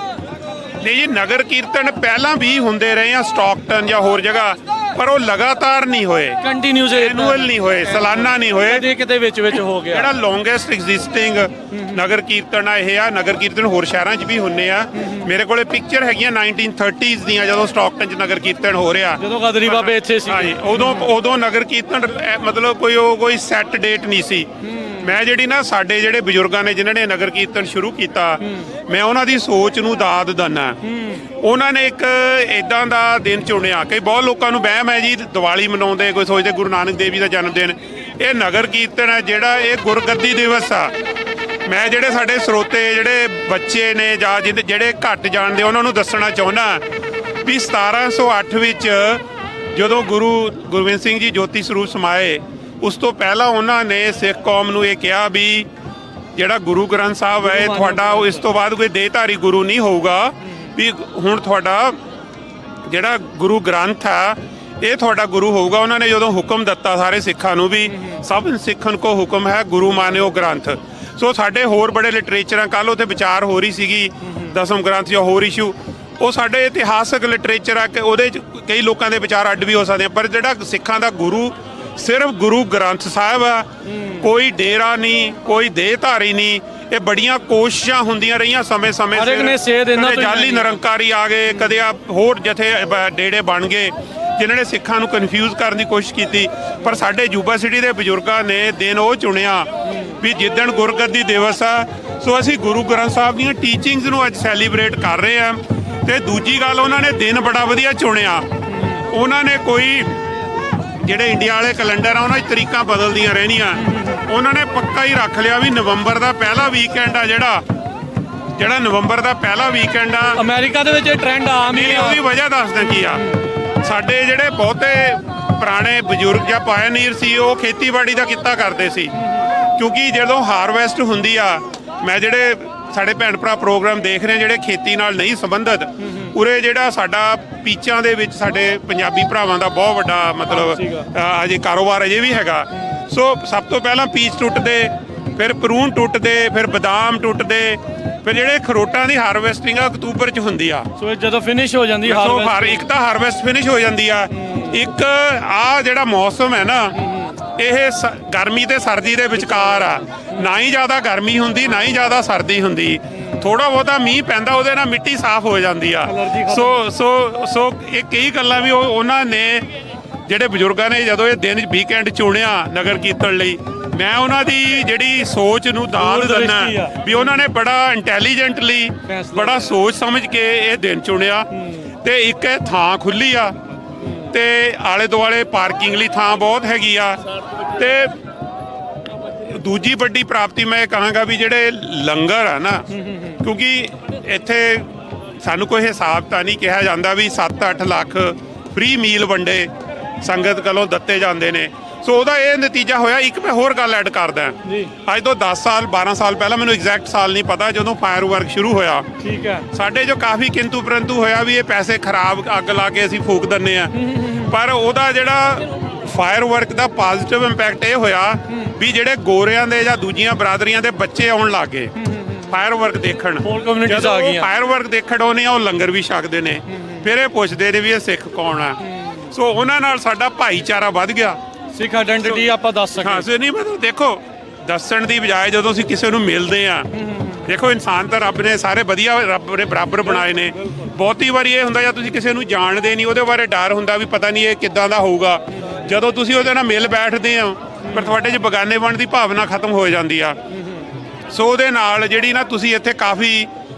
ਨਹੀਂ ਜੀ, ਨਗਰ ਕੀਰਤਨ ਪਹਿਲਾਂ ਵੀ ਹੁੰਦੇ ਰਹੇ ਆ ਸਟਾਕਟਨ ਜਾਂ ਹੋਰ ਜਗ੍ਹਾ, ਪਰ ਉਹ ਲਗਾਤਾਰ ਨਹੀਂ ਹੋਏ, ਕੰਟੀਨਿਊਸ ਐਨੂਅਲ ਨਹੀਂ ਹੋਏ, ਸਾਲਾਨਾ ਨਹੀਂ ਹੋਏ। ਕਿਤੇ ਵਿੱਚ ਹੋ ਗਿਆ। ਜਿਹੜਾ ਲੌਂਗੈਸਟ ਐਗਜ਼ਿਸਟਿੰਗ ਨਗਰ ਕੀਰਤਨ ਆ ਇਹ ਆ। ਨਗਰ ਕੀਰਤਨ ਹੋਰ ਸ਼ਹਿਰਾਂ 'ਚ ਵੀ ਹੁੰਨੇ ਆ। ਮੇਰੇ ਕੋਲੇ ਪਿਕਚਰ ਹੈਗੀਆਂ 1930s ਦੀਆਂ, ਜਦੋਂ ਸਟਾਕਟਨ 'ਚ ਨਗਰ ਕੀਰਤਨ ਹੋ ਰਿਹਾ, ਜਦੋਂ ਗਦਰੀ ਬਾਬੇ ਇੱਥੇ ਸੀ। ਹਾਂਜੀ, ਉਦੋਂ ਨਗਰ ਕੀਰਤਨ ਮਤਲਬ ਕੋਈ ਸੈੱਟ ਡੇਟ ਨਹੀਂ ਸੀ। ਮੈਂ ਜਿਹੜੀ ਨਾ ਸਾਡੇ ਜਿਹੜੇ ਬਜ਼ੁਰਗਾਂ ਨੇ ਜਿਨ੍ਹਾਂ ਨੇ ਨਗਰ ਕੀਰਤਨ ਸ਼ੁਰੂ ਕੀਤਾ, ਮੈਂ ਉਹਨਾਂ ਦੀ ਸੋਚ ਨੂੰ ਦਾਦ ਦਿੰਦਾ। ਉਹਨਾਂ ਨੇ ਇੱਕ ਇਦਾਂ ਦਾ ਦਿਨ ਚੁਣਿਆ ਕਿ ਬਹੁਤ ਲੋਕਾਂ ਨੂੰ ਵਹਿਮ ਹੈ ਜੀ ਦੀਵਾਲੀ ਮਨਾਉਂਦੇ, ਕੋਈ ਸੋਚਦੇ ਗੁਰੂ ਨਾਨਕ ਦੇਵ ਜੀ ਦਾ ਜਨਮ ਦਿਨ। ਇਹ ਨਗਰ ਕੀਰਤਨ ਹੈ ਜਿਹੜਾ ਇਹ ਗੁਰਗੱਦੀ ਦਿਵਸ ਆ। ਮੈਂ ਜਿਹੜੇ ਸਾਡੇ ਸਰੋਤੇ ਜਿਹੜੇ ਬੱਚੇ ਨੇ ਜਾਂ ਜਿਹੜੇ ਘੱਟ ਜਾਣਦੇ ਉਹਨਾਂ ਨੂੰ ਦੱਸਣਾ ਚਾਹੁੰਦਾ ਵੀ 1708 ਵਿੱਚ ਜਦੋਂ ਗੁਰੂ ਗੋਬਿੰਦ ਸਿੰਘ ਜੀ ਜੋਤੀ ਸਰੂਪ ਸਮਾਏ, ਉਸ ਤੋਂ ਪਹਿਲਾਂ ਉਹਨਾਂ ਨੇ ਸਿੱਖ ਕੌਮ ਨੂੰ ਇਹ ਕਿਹਾ ਵੀ ਜਿਹੜਾ ਗੁਰੂ ਗ੍ਰੰਥ ਸਾਹਿਬ ਹੈ ਤੁਹਾਡਾ, ਇਸ ਤੋਂ ਬਾਅਦ ਕੋਈ ਦੇਹਧਾਰੀ ਗੁਰੂ ਨਹੀਂ ਹੋਊਗਾ, ਵੀ ਹੁਣ ਤੁਹਾਡਾ ਜਿਹੜਾ ਗੁਰੂ ਗ੍ਰੰਥ ਆ ਇਹ ਤੁਹਾਡਾ ਗੁਰੂ ਹੋਊਗਾ। ਉਹਨਾਂ ਨੇ ਜਦੋਂ ਹੁਕਮ ਦਿੱਤਾ ਸਾਰੇ ਸਿੱਖਾਂ ਨੂੰ ਵੀ ਸਭ ਸਿੱਖਣ ਕੋ ਹੁਕਮ ਹੈ ਗੁਰੂ ਮਾਨਿਓ ਗ੍ਰੰਥ। ਸੋ ਸਾਡੇ ਹੋਰ ਬੜੇ ਲਿਟਰੇਚਰਾਂ, ਕੱਲ੍ਹ ਉੱਥੇ ਵਿਚਾਰ ਹੋ ਰਹੀ ਸੀਗੀ ਦਸਮ ਗ੍ਰੰਥ ਜਾਂ ਹੋਰ ਇਸ਼ੂ, ਉਹ ਸਾਡੇ ਇਤਿਹਾਸਕ ਲਿਟਰੇਚਰ ਆ ਕਿ ਉਹਦੇ 'ਚ ਕਈ ਲੋਕਾਂ ਦੇ ਵਿਚਾਰ ਅੱਡ ਵੀ ਹੋ ਸਕਦੇ ਆ, ਪਰ ਜਿਹੜਾ ਸਿੱਖਾਂ ਦਾ ਗੁਰੂ ਸਿਰਫ ਗੁਰੂ ਗ੍ਰੰਥ ਸਾਹਿਬ ਆ। ਕੋਈ ਡੇਰਾ ਨਹੀਂ, ਕੋਈ ਦੇਹਧਾਰੀ ਨਹੀਂ। ਇਹ ਬੜੀਆਂ ਕੋਸ਼ਿਸ਼ਾਂ ਹੁੰਦੀਆਂ ਰਹੀਆਂ ਸਮੇਂ-ਸਮੇਂ ਸਿਰ। ਜਾਲੀ ਨਿਰੰਕਾਰੀ ਆ ਗਏ, ਕਦੇ ਆ ਹੋਰ ਜਥੇ ਡੇੜੇ ਬਣ ਗਏ ਜਿਨ੍ਹਾਂ ਨੇ ਸਿੱਖਾਂ ਨੂੰ ਕਨਫਿਊਜ਼ ਕਰਨ ਦੀ ਕੋਸ਼ਿਸ਼ ਕੀਤੀ। ਪਰ ਸਾਡੇ ਜੂਬਾ ਸਿਟੀ ਦੇ ਬਜ਼ੁਰਗਾਂ ਨੇ ਦਿਨ ਉਹ ਚੁਣਿਆ ਵੀ ਜਿੱਦਣ ਗੁਰਗੱਦੀ ਦਿਵਸ ਆ, ਸੋ ਅਸੀਂ ਗੁਰੂ ਗ੍ਰੰਥ ਸਾਹਿਬ ਦੀਆਂ ਟੀਚਿੰਗਸ ਨੂੰ ਅੱਜ ਸੈਲੀਬ੍ਰੇਟ ਕਰ ਰਹੇ ਹਾਂ। ਤੇ ਦੂਜੀ ਗੱਲ, ਉਹਨਾਂ ਨੇ ਦਿਨ ਬੜਾ ਵਧੀਆ ਚੁਣਿਆ। ਉਹਨਾਂ ਨੇ ਕੋਈ ਜਿਹੜੇ ਇੰਡੀਆ ਵਾਲੇ ਕੈਲੰਡਰ ਆ ਉਹਨਾਂ 'ਚ ਤਰੀਕਾਂ ਬਦਲਦੀਆਂ ਰਹਿਣੀਆਂ, ਉਹਨਾਂ ਨੇ ਪੱਕਾ ਹੀ ਰੱਖ ਲਿਆ ਵੀ ਨਵੰਬਰ ਦਾ ਪਹਿਲਾ ਵੀਕਐਂਡ ਆ ਜਿਹੜਾ ਨਵੰਬਰ ਦਾ ਪਹਿਲਾ ਵੀਕਐਂਡ ਆ। ਅਮਰੀਕਾ ਦੇ ਵਿੱਚ ਇਹ ਟ੍ਰੈਂਡ ਆਮ ਹੀ ਆ। ਉਹਦੀ ਵਜ੍ਹਾ ਦੱਸਦਾ ਕੀ ਆ, ਸਾਡੇ ਜਿਹੜੇ ਬਹੁਤੇ ਪੁਰਾਣੇ ਬਜ਼ੁਰਗ ਜਾਂ ਪਾਇਨੀਅਰ ਸੀ ਉਹ ਖੇਤੀਬਾੜੀ ਦਾ ਕਿੱਤਾ ਕਰਦੇ ਸੀ। ਕਿਉਂਕਿ ਜਦੋਂ ਹਾਰਵੈਸਟ ਹੁੰਦੀ ਆ, ਮੈਂ ਜਿਹੜੇ ਸਾਡੇ ਭੈਣ ਭਰਾ ਪ੍ਰੋਗਰਾਮ ਦੇਖ ਰਹੇ ਜਿਹੜੇ ਖੇਤੀ ਨਾਲ ਨਹੀਂ ਸੰਬੰਧਿਤ, ਉਰੇ ਜਿਹੜਾ ਸਾਡਾ ਪੀਚਾਂ ਦੇ ਵਿੱਚ ਸਾਡੇ ਪੰਜਾਬੀ ਭਰਾਵਾਂ ਦਾ ਬਹੁਤ ਵੱਡਾ ਮਤਲਬ ਅਜੇ ਕਾਰੋਬਾਰ ਅਜੇ ਵੀ ਹੈਗਾ। ਸੋ ਸਭ ਤੋਂ ਪਹਿਲਾਂ ਪੀਚ ਟੁੱਟਦੇ, ਫਿਰ ਪਰੂਨ ਟੁੱਟਦੇ, ਫਿਰ ਬਦਾਮ ਟੁੱਟਦੇ, ਫਿਰ ਜਿਹੜੇ ਖਰੋਟਾਂ ਦੀ ਹਾਰਵੈਸਟਿੰਗ ਆ ਅਕਤੂਬਰ 'ਚ ਹੁੰਦੀ ਆ। ਸੋ ਜਦੋਂ ਫਿਨਿਸ਼ ਹੋ ਜਾਂਦੀ ਇੱਕ ਤਾਂ ਹਾਰਵੈਸਟ ਫਿਨਿਸ਼ ਹੋ ਜਾਂਦੀ ਆ, ਇੱਕ ਆ ਜਿਹੜਾ ਮੌਸਮ ਹੈ ਨਾ ਇਹ ਗਰਮੀ ਤੇ ਸਰਦੀ ਦੇ ਵਿਚਕਾਰ ਆ, ਨਾ ਹੀ ਜ਼ਿਆਦਾ ਗਰਮੀ ਹੁੰਦੀ ਨਾ ਹੀ ਜ਼ਿਆਦਾ ਸਰਦੀ ਹੁੰਦੀ। ਥੋੜਾ ਬਹੁਤਾ ਮੀਂਹ ਪੈਂਦਾ ਉਹਦੇ ਨਾਲ ਮਿੱਟੀ ਸਾਫ਼ ਹੋ ਜਾਂਦੀ ਆ। ਸੋ ਇਹ ਕਈ ਗੱਲਾਂ ਵੀ ਉਹਨਾਂ ਨੇ ਜਿਹੜੇ ਬਜ਼ੁਰਗਾਂ ਨੇ ਜਦੋਂ ਇਹ ਦਿਨ ਵੀਕਐਂਡ ਚੁਣਿਆ ਨਗਰ ਕੀਰਤਨ ਲਈ, ਮੈਂ ਉਹਨਾਂ ਦੀ ਜਿਹੜੀ ਸੋਚ ਨੂੰ ਦਾਦ ਦਿੰਦਾ ਵੀ ਉਹਨਾਂ ਨੇ ਬੜਾ ਇੰਟੈਲੀਜੈਂਟਲੀ ਬੜਾ ਸੋਚ ਸਮਝ ਕੇ ਇਹ ਦਿਨ ਚੁਣਿਆ। ਤੇ ਇੱਕ ਇਹ ਥਾਂ ਖੁੱਲੀ ਆ ਤੇ ਆਲੇ ਦੁਆਲੇ ਪਾਰਕਿੰਗ ਲਈ ਥਾਂ ਬਹੁਤ ਹੈਗੀ ਆ। ਤੇ ਦੂਜੀ ਵੱਡੀ ਪ੍ਰਾਪਤੀ ਮੈਂ ਕਹਾਂਗਾ ਵੀ ਜਿਹੜੇ ਲੰਗਰ ਆ ਨਾ, ਕਿਉਂਕਿ ਇੱਥੇ ਸਾਨੂੰ ਕੋਈ ਹਿਸਾਬ ਤਾਂ ਨਹੀਂ ਕਿਹਾ ਜਾਂਦਾ ਵੀ 7-8 ਲੱਖ ਫ੍ਰੀ ਮੀਲ ਵੰਡੇ ਸੰਗਤ ਵੱਲੋਂ ਦਿੱਤੇ ਜਾਂਦੇ ਨੇ। ਸੋ ਉਹਦਾ ਇਹ ਨਤੀਜਾ ਹੋਇਆ। ਇੱਕ ਮੈਂ ਹੋਰ ਗੱਲ ਐਡ ਕਰਦਾ, ਅੱਜ ਤੋਂ 10 ਸਾਲ 12 ਸਾਲ ਪਹਿਲਾਂ, ਮੈਨੂੰ ਐਗਜ਼ੈਕਟ ਸਾਲ ਨਹੀਂ ਪਤਾ, ਜਦੋਂ ਫਾਇਰ ਵਰਕ ਸ਼ੁਰੂ ਹੋਇਆ, ਠੀਕ ਹੈ, ਸਾਡੇ ਜੋ ਕਾਫੀ ਕਿੰਤੂ ਪਰੰਤੂ ਹੋਇਆ ਵੀ ਇਹ ਪੈਸੇ ਖਰਾਬ ਅੱਗ ਲਾ ਕੇ ਅਸੀਂ ਫੂਕ ਦਿੰਦੇ ਆ। ਪਰ ਉਹਦਾ ਜਿਹੜਾ ਫਾਇਰ ਵਰਕ ਦਾ ਪੋਜ਼ਿਟਿਵ ਇੰਪੈਕਟ ਇਹ ਹੋਇਆ ਵੀ ਜਿਹੜੇ ਗੋਰਿਆਂ ਦੇ ਜਾਂ ਦੂਜੀਆਂ ਬਰਾਦਰੀਆਂ ਦੇ ਬੱਚੇ ਆਉਣ ਲੱਗ ਗਏ ਫਾਇਰ ਵਰਕ ਦੇਖਣ। ਜਦੋਂ ਫਾਇਰ ਵਰਕ ਦੇਖਣ ਆਉਂਦੇ ਆ ਉਹ ਲੰਗਰ ਵੀ ਛਕਦੇ ਨੇ, ਫਿਰ ਇਹ ਪੁੱਛਦੇ ਨੇ ਵੀ ਇਹ ਸਿੱਖ ਕੌਣ ਆ। ਸੋ ਉਹਨਾਂ ਨਾਲ ਸਾਡਾ ਭਾਈਚਾਰਾ ਵੱਧ ਗਿਆ। ਸਿੱਖ ਆਇਡੈਂਟੀਟੀ ਆਪਾਂ ਦੱਸ ਸਕਦੇ ਹਾਂ। ਸੋ ਨਹੀਂ ਮਤਲਬ ਦੇਖੋ, ਦੱਸਣ ਦੀ ਬਜਾਏ ਜਦੋਂ ਅਸੀਂ ਕਿਸੇ ਨੂੰ ਮਿਲਦੇ ਆ, ਦੇਖੋ ਇਨਸਾਨ ਤਾਂ ਰੱਬ ਨੇ ਸਾਰੇ ਵਧੀਆ, ਰੱਬ ਨੇ ਬਰਾਬਰ ਬਣਾਏ ਨੇ। ਬਹੁਤੀ ਵਾਰੀ ਇਹ ਹੁੰਦਾ ਜਾਂ ਤੁਸੀਂ ਕਿਸੇ ਨੂੰ ਜਾਣਦੇ ਨਹੀਂ, ਉਹਦੇ ਬਾਰੇ ਡਰ ਹੁੰਦਾ ਵੀ ਪਤਾ ਨਹੀਂ ਇਹ ਕਿੱਦਾਂ ਦਾ ਹੋਊਗਾ। ਜਦੋਂ ਤੁਸੀਂ ਉਹਦੇ ਨਾਲ ਮਿਲ ਬੈਠਦੇ ਹੋ ਪਰ ਤੁਹਾਡੇ 'ਚ ਬਗਾਨੇ ਬਣਨ ਦੀ ਭਾਵਨਾ ਖਤਮ ਹੋ ਜਾਂਦੀ ਆ। ਸੋ ਉਹਦੇ ਨਾਲ ਜਿਹੜੀ ਨਾ ਤੁਸੀਂ ਇੱਥੇ ਕਾਫੀ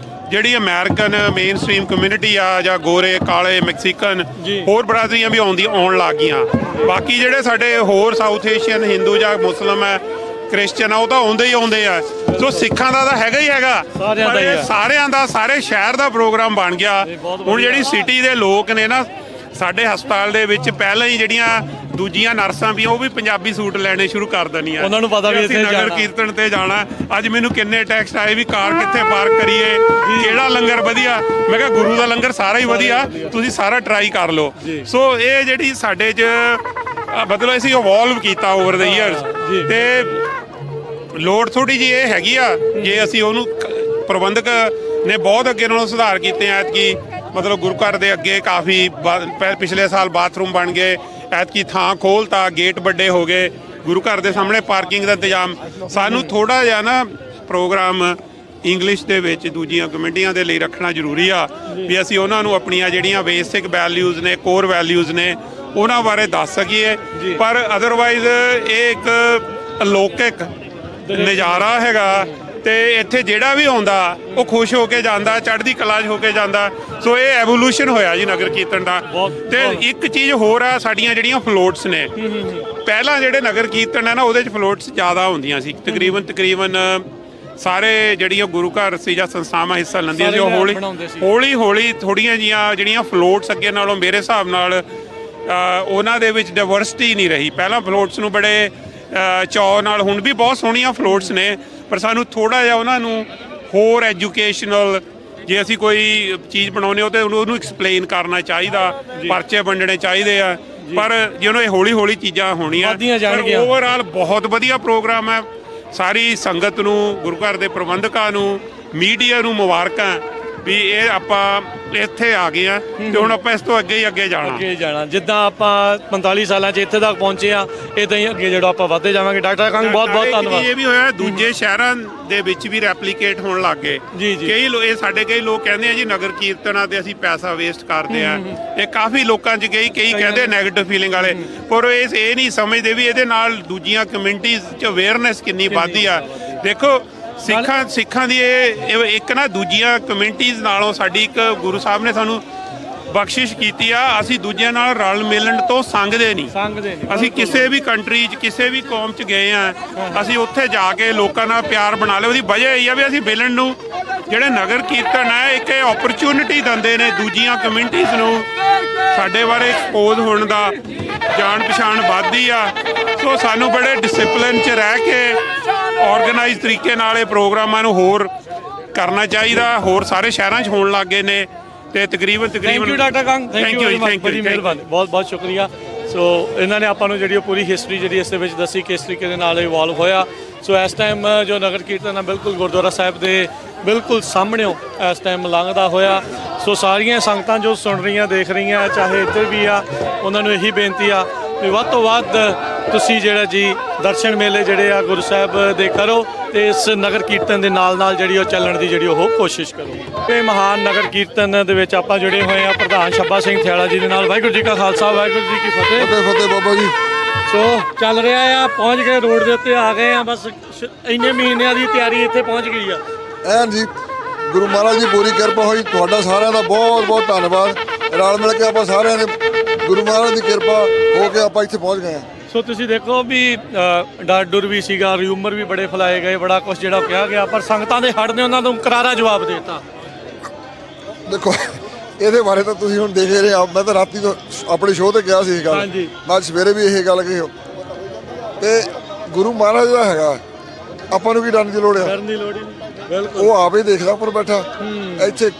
ਜਿਹੜੀ ਅਮਰੀਕਨ ਮੇਨ ਸਟ੍ਰੀਮ ਕਮਿਊਨਿਟੀ ਆ ਜਾਂ ਗੋਰੇ ਕਾਲੇ ਮੈਕਸੀਕਨ ਹੋਰ ਬਰਾਦਰੀਆਂ ਵੀ ਆਉਣ ਲੱਗ ਗਈਆਂ। ਬਾਕੀ ਜਿਹੜੇ ਸਾਡੇ ਹੋਰ ਸਾਊਥ ਏਸ਼ੀਅਨ ਹਿੰਦੂ ਜਾਂ ਮੁਸਲਮ ਹੈ ਕ੍ਰਿਸਚਨ ਆ ਉਹ ਤਾਂ ਆਉਂਦੇ ਹੀ ਆਉਂਦੇ ਆ। ਸੋ ਸਿੱਖਾਂ ਦਾ ਤਾਂ ਹੈਗਾ ਹੀ ਹੈਗਾ, ਸਾਰਿਆਂ ਦਾ ਸਾਰੇ ਸ਼ਹਿਰ ਦਾ ਪ੍ਰੋਗਰਾਮ ਬਣ ਗਿਆ। ਹੁਣ ਜਿਹੜੀ ਸਿਟੀ ਦੇ ਲੋਕ ਨੇ ਨਾ, ਸਾਡੇ ਹਸਪਤਾਲ ਦੇ ਵਿੱਚ ਪਹਿਲਾਂ ਹੀ ਜਿਹੜੀਆਂ ਦੂਜੀਆਂ ਨਰਸਾਂ ਵੀ ਉਹ ਵੀ ਪੰਜਾਬੀ ਸੂਟ ਲੈਣੇ ਸ਼ੁਰੂ ਕਰ ਦੇਣੀਆਂ। ਉਹਨਾਂ ਨੂੰ ਪਤਾ ਵੀ ਅਸੀਂ ਨਗਰ ਕੀਰਤਨ ਤੇ ਜਾਣਾ। ਅੱਜ ਮੈਨੂੰ ਕਿੰਨੇ ਟੈਕਸਟ ਆਏ ਵੀ ਕਾਰ ਕਿੱਥੇ ਪਾਰਕ ਕਰੀਏ, ਕਿਹੜਾ ਲੰਗਰ ਵਧੀਆ। ਮੈਂ ਕਿਹਾ ਗੁਰੂ ਦਾ ਲੰਗਰ ਸਾਰਾ ਹੀ ਵਧੀਆ, ਤੁਸੀਂ ਸਾਰਾ ਟਰਾਈ ਕਰ ਲਓ। ਸੋ ਇਹ ਜਿਹੜੀ ਸਾਡੇ 'ਚ ਮਤਲਬ ਅਸੀਂ ਇਵੋਲਵ ਕੀਤਾ ਓਵਰ ਦ ਈਅਰਸ। ਤੇ ਲੋੜ ਥੋੜੀ ਜਿਹੀ ਇਹ ਹੈਗੀ ਆ, ਜੇ ਅਸੀਂ ਉਹਨੂੰ ਪ੍ਰਬੰਧਕ ਨੇ ਬਹੁਤ ਅੱਗੇ ਨਾਲੋਂ ਸੁਧਾਰ ਕੀਤੇ ਆ। ਐਤਕੀ ਮਤਲਬ ਗੁਰੂ ਘਰ ਦੇ ਅੱਗੇ ਕਾਫੀ ਪਿਛਲੇ ਸਾਲ ਬਾਥਰੂਮ ਬਣ ਗਏ, ਐਤਕੀ ਥਾਂ ਖੋਲ੍ਹਤਾ, ਗੇਟ ਵੱਡੇ ਹੋ ਗਏ, ਗੁਰੂ ਘਰ ਦੇ ਸਾਹਮਣੇ ਪਾਰਕਿੰਗ ਦਾ ਇੰਤਜ਼ਾਮ। ਸਾਨੂੰ ਥੋੜਾ ਜਿਹਾ ਨਾ ਪ੍ਰੋਗਰਾਮ ਇੰਗਲਿਸ਼ ਦੇ ਵਿੱਚ ਦੂਜੀਆਂ ਕਮੇਟੀਆਂ ਦੇ ਲਈ ਰੱਖਣਾ ਜ਼ਰੂਰੀ ਆ ਵੀ ਅਸੀਂ ਉਹਨਾਂ ਨੂੰ ਆਪਣੀਆਂ ਜਿਹੜੀਆਂ ਬੇਸਿਕ ਵੈਲਿਊਜ਼ ਨੇ, ਕੋਰ ਵੈਲਿਊਜ਼ ਨੇ, ਉਹਨਾਂ ਬਾਰੇ ਦੱਸ ਸਕੀਏ। ਪਰ ਅਦਰਵਾਈਜ਼ ਇਹ ਇੱਕ ਅਲੌਕਿਕ ਨਜ਼ਾਰਾ ਹੈਗਾ ਤੇ ਇੱਥੇ ਜਿਹੜਾ ਵੀ ਆਉਂਦਾ ਉਹ ਖੁਸ਼ ਹੋ ਕੇ ਜਾਂਦਾ, ਚੜ੍ਹਦੀ ਕਲਾ 'ਚ ਹੋ ਕੇ ਜਾਂਦਾ। ਸੋ ਇਹ ਐਵੋਲੂਸ਼ਨ ਹੋਇਆ ਜੀ ਨਗਰ ਕੀਰਤਨ ਦਾ। ਤੇ ਇੱਕ ਚੀਜ਼ ਹੋਰ ਆ, ਸਾਡੀਆਂ ਜਿਹੜੀਆਂ ਫਲੋਟਸ ਨੇ, ਪਹਿਲਾਂ ਜਿਹੜੇ ਨਗਰ ਕੀਰਤਨ ਹੈ ਨਾ ਉਹਦੇ 'ਚ ਫਲੋਟਸ ਜ਼ਿਆਦਾ ਹੁੰਦੀਆਂ ਸੀ। ਤਕਰੀਬਨ ਸਾਰੇ ਜਿਹੜੀਆਂ ਗੁਰੂ ਘਰ ਸੀ ਜਾਂ ਸੰਸਥਾਵਾਂ ਹਿੱਸਾ ਲੈਂਦੀਆਂ ਸੀ, ਉਹ ਹੌਲੀ ਥੋੜ੍ਹੀਆਂ ਜੀਆਂ ਜਿਹੜੀਆਂ ਫਲੋਟਸ ਅੱਗੇ ਨਾਲੋਂ ਮੇਰੇ ਹਿਸਾਬ ਨਾਲ ਉਹਨਾਂ ਦੇ ਵਿੱਚ ਡਾਇਵਰਸਿਟੀ ਨਹੀਂ ਰਹੀ। ਪਹਿਲਾਂ ਫਲੋਟਸ ਨੂੰ ਬੜੇ ਚਾਅ ਨਾਲ, ਹੁਣ ਵੀ ਬਹੁਤ ਸੋਹਣੀਆਂ ਫਲੋਟਸ ਨੇ, ਪਰ ਸਾਨੂੰ ਥੋੜ੍ਹਾ ਜਿਹਾ ਉਹਨਾਂ ਨੂੰ ਹੋਰ ਐਜੂਕੇਸ਼ਨਲ, ਜੇ ਅਸੀਂ ਕੋਈ ਚੀਜ਼ ਬਣਾਉਂਦੇ ਹੋ ਤਾਂ ਉਹਨੂੰ ਐਕਸਪਲੇਨ ਕਰਨਾ ਚਾਹੀਦਾ, ਪਰਚੇ ਵੰਡਣੇ ਚਾਹੀਦੇ ਆ। ਪਰ ਜਿਹਨੂੰ ਇਹ ਹੌਲੀ ਚੀਜ਼ਾਂ ਹੋਣੀਆਂ। ਓਵਰਆਲ ਬਹੁਤ ਵਧੀਆ ਪ੍ਰੋਗਰਾਮ ਹੈ। ਸਾਰੀ ਸੰਗਤ ਨੂੰ, ਗੁਰੂ ਘਰ ਦੇ ਪ੍ਰਬੰਧਕਾਂ ਨੂੰ, ਮੀਡੀਆ ਨੂੰ ਮੁਬਾਰਕਾਂ ਵੀ ਇਹ ਆਪਾਂ ਇੱਥੇ ਆ ਗਏ ਆ ਤੇ ਹੁਣ ਆਪਾਂ ਇਸ ਤੋਂ ਅੱਗੇ ਹੀ ਅੱਗੇ ਜਾਣਾ। ਜਿੱਦਾਂ ਆਪਾਂ 45 ਸਾਲਾਂ 'ਚ ਇੱਥੇ ਤੱਕ ਪਹੁੰਚੇ ਆ, ਇਦਾਂ ਹੀ ਅੱਗੇ ਜਿਹੜਾ ਆਪਾਂ ਵੱਧਦੇ ਜਾਵਾਂਗੇ। ਡਾਕਟਰ ਕੰਗ ਬਹੁਤ ਧੰਨਵਾਦ। ਇਹ ਵੀ ਹੋਇਆ ਦੂਜੇ ਸ਼ਹਿਰਾਂ ਦੇ ਵਿੱਚ ਵੀ ਰੈਪਲੀਕੇਟ ਹੋਣ ਲੱਗ ਗਏ। ਕਈ ਲੋਕ ਕਹਿੰਦੇ ਆ ਜੀ ਨਗਰ ਕੀਰਤਨਾਂ ਤੇ ਅਸੀਂ ਪੈਸਾ ਵੇਸਟ ਕਰਦੇ ਆ। ਇਹ ਕਾਫੀ ਲੋਕਾਂ 'ਚ ਕਈ ਕਹਿੰਦੇ ਨੈਗੇਟਿਵ ਫੀਲਿੰਗ ਵਾਲੇ, ਪਰ ਇਹ ਨਹੀਂ ਸਮਝਦੇ ਵੀ ਇਹਦੇ ਨਾਲ ਦੂਜੀਆਂ ਕਮਿਊਨਿਟੀਜ਼ 'ਚ ਅਵੇਅਰਨੈਸ ਕਿੰਨੀ ਵੱਧਦੀ ਆ। ਦੇਖੋ ਸਿੱਖਾਂ ਦੀ ਇਹ ਇੱਕ ਨਾ ਦੂਜੀਆਂ ਕਮਿਊਨਿਟੀਜ਼ ਨਾਲੋਂ ਸਾਡੀ ਇੱਕ ਗੁਰੂ ਸਾਹਿਬ ਨੇ ਸਾਨੂੰ ਬਖਸ਼ਿਸ਼ ਕੀਤੀ ਆ। ਅਸੀਂ ਦੂਜਿਆਂ ਨਾਲ ਰਲ ਮਿਲਣ ਤੋਂ ਸੰਗਦੇ ਨਹੀਂ। ਅਸੀਂ ਕਿਸੇ ਵੀ ਕੰਟਰੀ 'ਚ, ਕਿਸੇ ਵੀ ਕੌਮ 'ਚ ਗਏ ਆ, ਅਸੀਂ ਉੱਥੇ ਜਾ ਕੇ ਲੋਕਾਂ ਨਾਲ ਪਿਆਰ ਬਣਾ ਲਿਆ। ਉਹਦੀ ਵਜ੍ਹਾ ਇਹ ਆ ਵੀ ਅਸੀਂ ਮਿਲਣ ਨੂੰ, ਜਿਹੜੇ ਨਗਰ ਕੀਰਤਨ ਹੈ ਇੱਕ ਇਹ ਓਪਰਚੁਨਿਟੀ ਦਿੰਦੇ ਨੇ ਦੂਜੀਆਂ ਕਮਿਊਨਿਟੀਜ਼ ਨੂੰ ਸਾਡੇ ਬਾਰੇ ਐਕਸਪੋਜ਼ ਹੋਣ ਦਾ, ਜਾਣ ਪਛਾਣ ਵੱਧਦੀ ਆ। ਸੋ ਸਾਨੂੰ ਬੜੇ ਡਿਸਿਪਲਿਨ 'ਚ ਰਹਿ ਕੇ ਆਰਗੇਨਾਈਜ਼ ਤਰੀਕੇ ਨਾਲ ਇਹ ਪ੍ਰੋਗਰਾਮਾਂ ਨੂੰ ਹੋਰ ਕਰਨਾ ਚਾਹੀਦਾ। ਹੋਰ ਸਾਰੇ ਸ਼ਹਿਰਾਂ 'ਚ ਹੋਣ ਲੱਗ ਗਏ ਨੇ ਤੇ ਤਕਰੀਬਨ thank you doctor Kang, thank you ਬੜੀ ਮਿਹਰਬਾਨੀ, ਬਹੁਤ ਸ਼ੁਕਰੀਆ। ਸੋ ਇਹਨਾਂ ਨੇ ਆਪਾਂ ਨੂੰ ਜਿਹੜੀ ਪੂਰੀ ਹਿਸਟਰੀ ਜਿਹੜੀ ਇਸ ਦੇ ਵਿੱਚ ਦੱਸੀ, ਕਿਸ ਤਰੀਕੇ ਦੇ ਨਾਲ ਇਵੋਲਵ ਹੋਇਆ। ਸੋ ਇਸ ਟਾਈਮ ਜੋ ਨਗਰ ਕੀਰਤਨ ਹੈ ਬਿਲਕੁਲ ਗੁਰਦੁਆਰਾ ਸਾਹਿਬ ਦੇ ਬਿਲਕੁਲ ਸਾਹਮਣਿਓਂ ਇਸ ਟਾਈਮ ਲੰਘਦਾ ਹੋਇਆ। ਸੋ ਸਾਰੀਆਂ ਸੰਗਤਾਂ ਜੋ ਸੁਣ ਰਹੀਆਂ, ਦੇਖ ਰਹੀਆਂ, ਚਾਹੇ ਇੱਧਰ ਵੀ ਆ, ਉਹਨਾਂ ਨੂੰ ਇਹੀ ਬੇਨਤੀ ਆ ਵੀ ਵੱਧ ਤੋਂ ਵੱਧ ਤੁਸੀਂ ਜਿਹੜਾ ਜੀ ਦਰਸ਼ਨ ਮੇਲੇ ਜਿਹੜੇ ਆ ਗੁਰੂ ਸਾਹਿਬ ਦੇ ਕਰੋ ਤੇ ਇਸ ਨਗਰ ਕੀਰਤਨ ਦੇ ਨਾਲ ਨਾਲ ਜਿਹੜੀ ਉਹ ਚੱਲਣ ਦੀ ਜਿਹੜੀ ਉਹ ਕੋਸ਼ਿਸ਼ ਕਰੋ। ਇਹ ਮਹਾਨ ਨਗਰ ਕੀਰਤਨ ਦੇ ਵਿੱਚ ਆਪਾਂ ਜੁੜੇ ਹੋਏ ਆ ਪ੍ਰਧਾਨ ਛੱਬਾ ਸਿੰਘ ਥਿਆਲਾ ਜੀ ਦੇ ਨਾਲ। ਵਾਹਿਗੁਰੂ ਜੀ ਕਾ ਖਾਲਸਾ, ਵਾਹਿਗੁਰੂ ਜੀ ਕੀ ਫਤਿਹ। ਫਤਿਹ ਬਾਬਾ ਜੀ। ਸੋ ਚੱਲ ਰਿਹਾ ਆ, ਪਹੁੰਚ ਗਏ ਰੋਡ ਦੇ ਉੱਤੇ ਆ ਗਏ ਆ, ਬਸ ਇੰਨੇ ਮਹੀਨਿਆਂ ਦੀ ਤਿਆਰੀ ਇੱਥੇ ਪਹੁੰਚ ਗਈ ਆ। ਐਨ ਜੀ, ਗੁਰੂ ਮਹਾਰਾਜ ਦੀ ਪੂਰੀ ਕਿਰਪਾ ਹੋਈ। ਤੁਹਾਡਾ ਸਾਰਿਆਂ ਦਾ ਬਹੁਤ ਬਹੁਤ ਧੰਨਵਾਦ। ਰਲ ਮਿਲ ਕੇ ਆਪਾਂ ਸਾਰਿਆਂ ਨੇ ਗੁਰੂ ਮਹਾਰਾਜ ਦੀ ਕਿਰਪਾ ਹੋ ਕੇ ਆਪਾਂ ਇੱਥੇ ਪਹੁੰਚ ਗਏ ਹਾਂ। ਸੋ ਤੁਸੀਂ ਦੇਖੋ ਵੀ ਡਰ ਡੁਰ ਵੀ ਸੀਗਾ, ਰਿਊਮਰ ਵੀ ਬੜੇ ਫੈਲਾਏ ਗਏ, ਬੜਾ ਕੁਝ ਜਿਹੜਾ ਕਿਹਾ ਗਿਆ, ਪਰ ਸੰਗਤਾਂ ਦੇ ਹੜ ਨੇ ਉਹਨਾਂ ਨੂੰ ਕਰਾਰਾ ਜਵਾਬ ਦੇ ਦਿੱਤਾ। ਦੇਖੋ ਇਹਦੇ ਬਾਰੇ ਤਾਂ ਤੁਸੀਂ ਹੁਣ ਦੇਖ ਰਹੇ ਆ। ਮੈਂ ਤਾਂ ਰਾਤੀ ਤੋਂ ਆਪਣੇ ਸ਼ੋਅ ਤੇ ਗਿਆ ਸੀ ਇਹ ਗੱਲ, ਮੈਂ ਅੱਜ ਸਵੇਰੇ ਵੀ ਇਹ ਗੱਲ ਕਹੀ ਤੇ ਗੁਰੂ ਮਹਾਰਾਜ ਦਾ ਹੈਗਾ, ਆਪਾਂ ਨੂੰ ਕੀ ਡਰਨ ਦੀ ਲੋੜ ਆ? ਡਰਨ ਦੀ ਲੋੜ ਹੀ ਨਹੀਂ, ਬਿਲਕੁਲ। ਉਹ ਆਪੇ ਦੇਖਦਾ ਉੱਪਰ ਬੈਠਾ ਇੱਥੇ,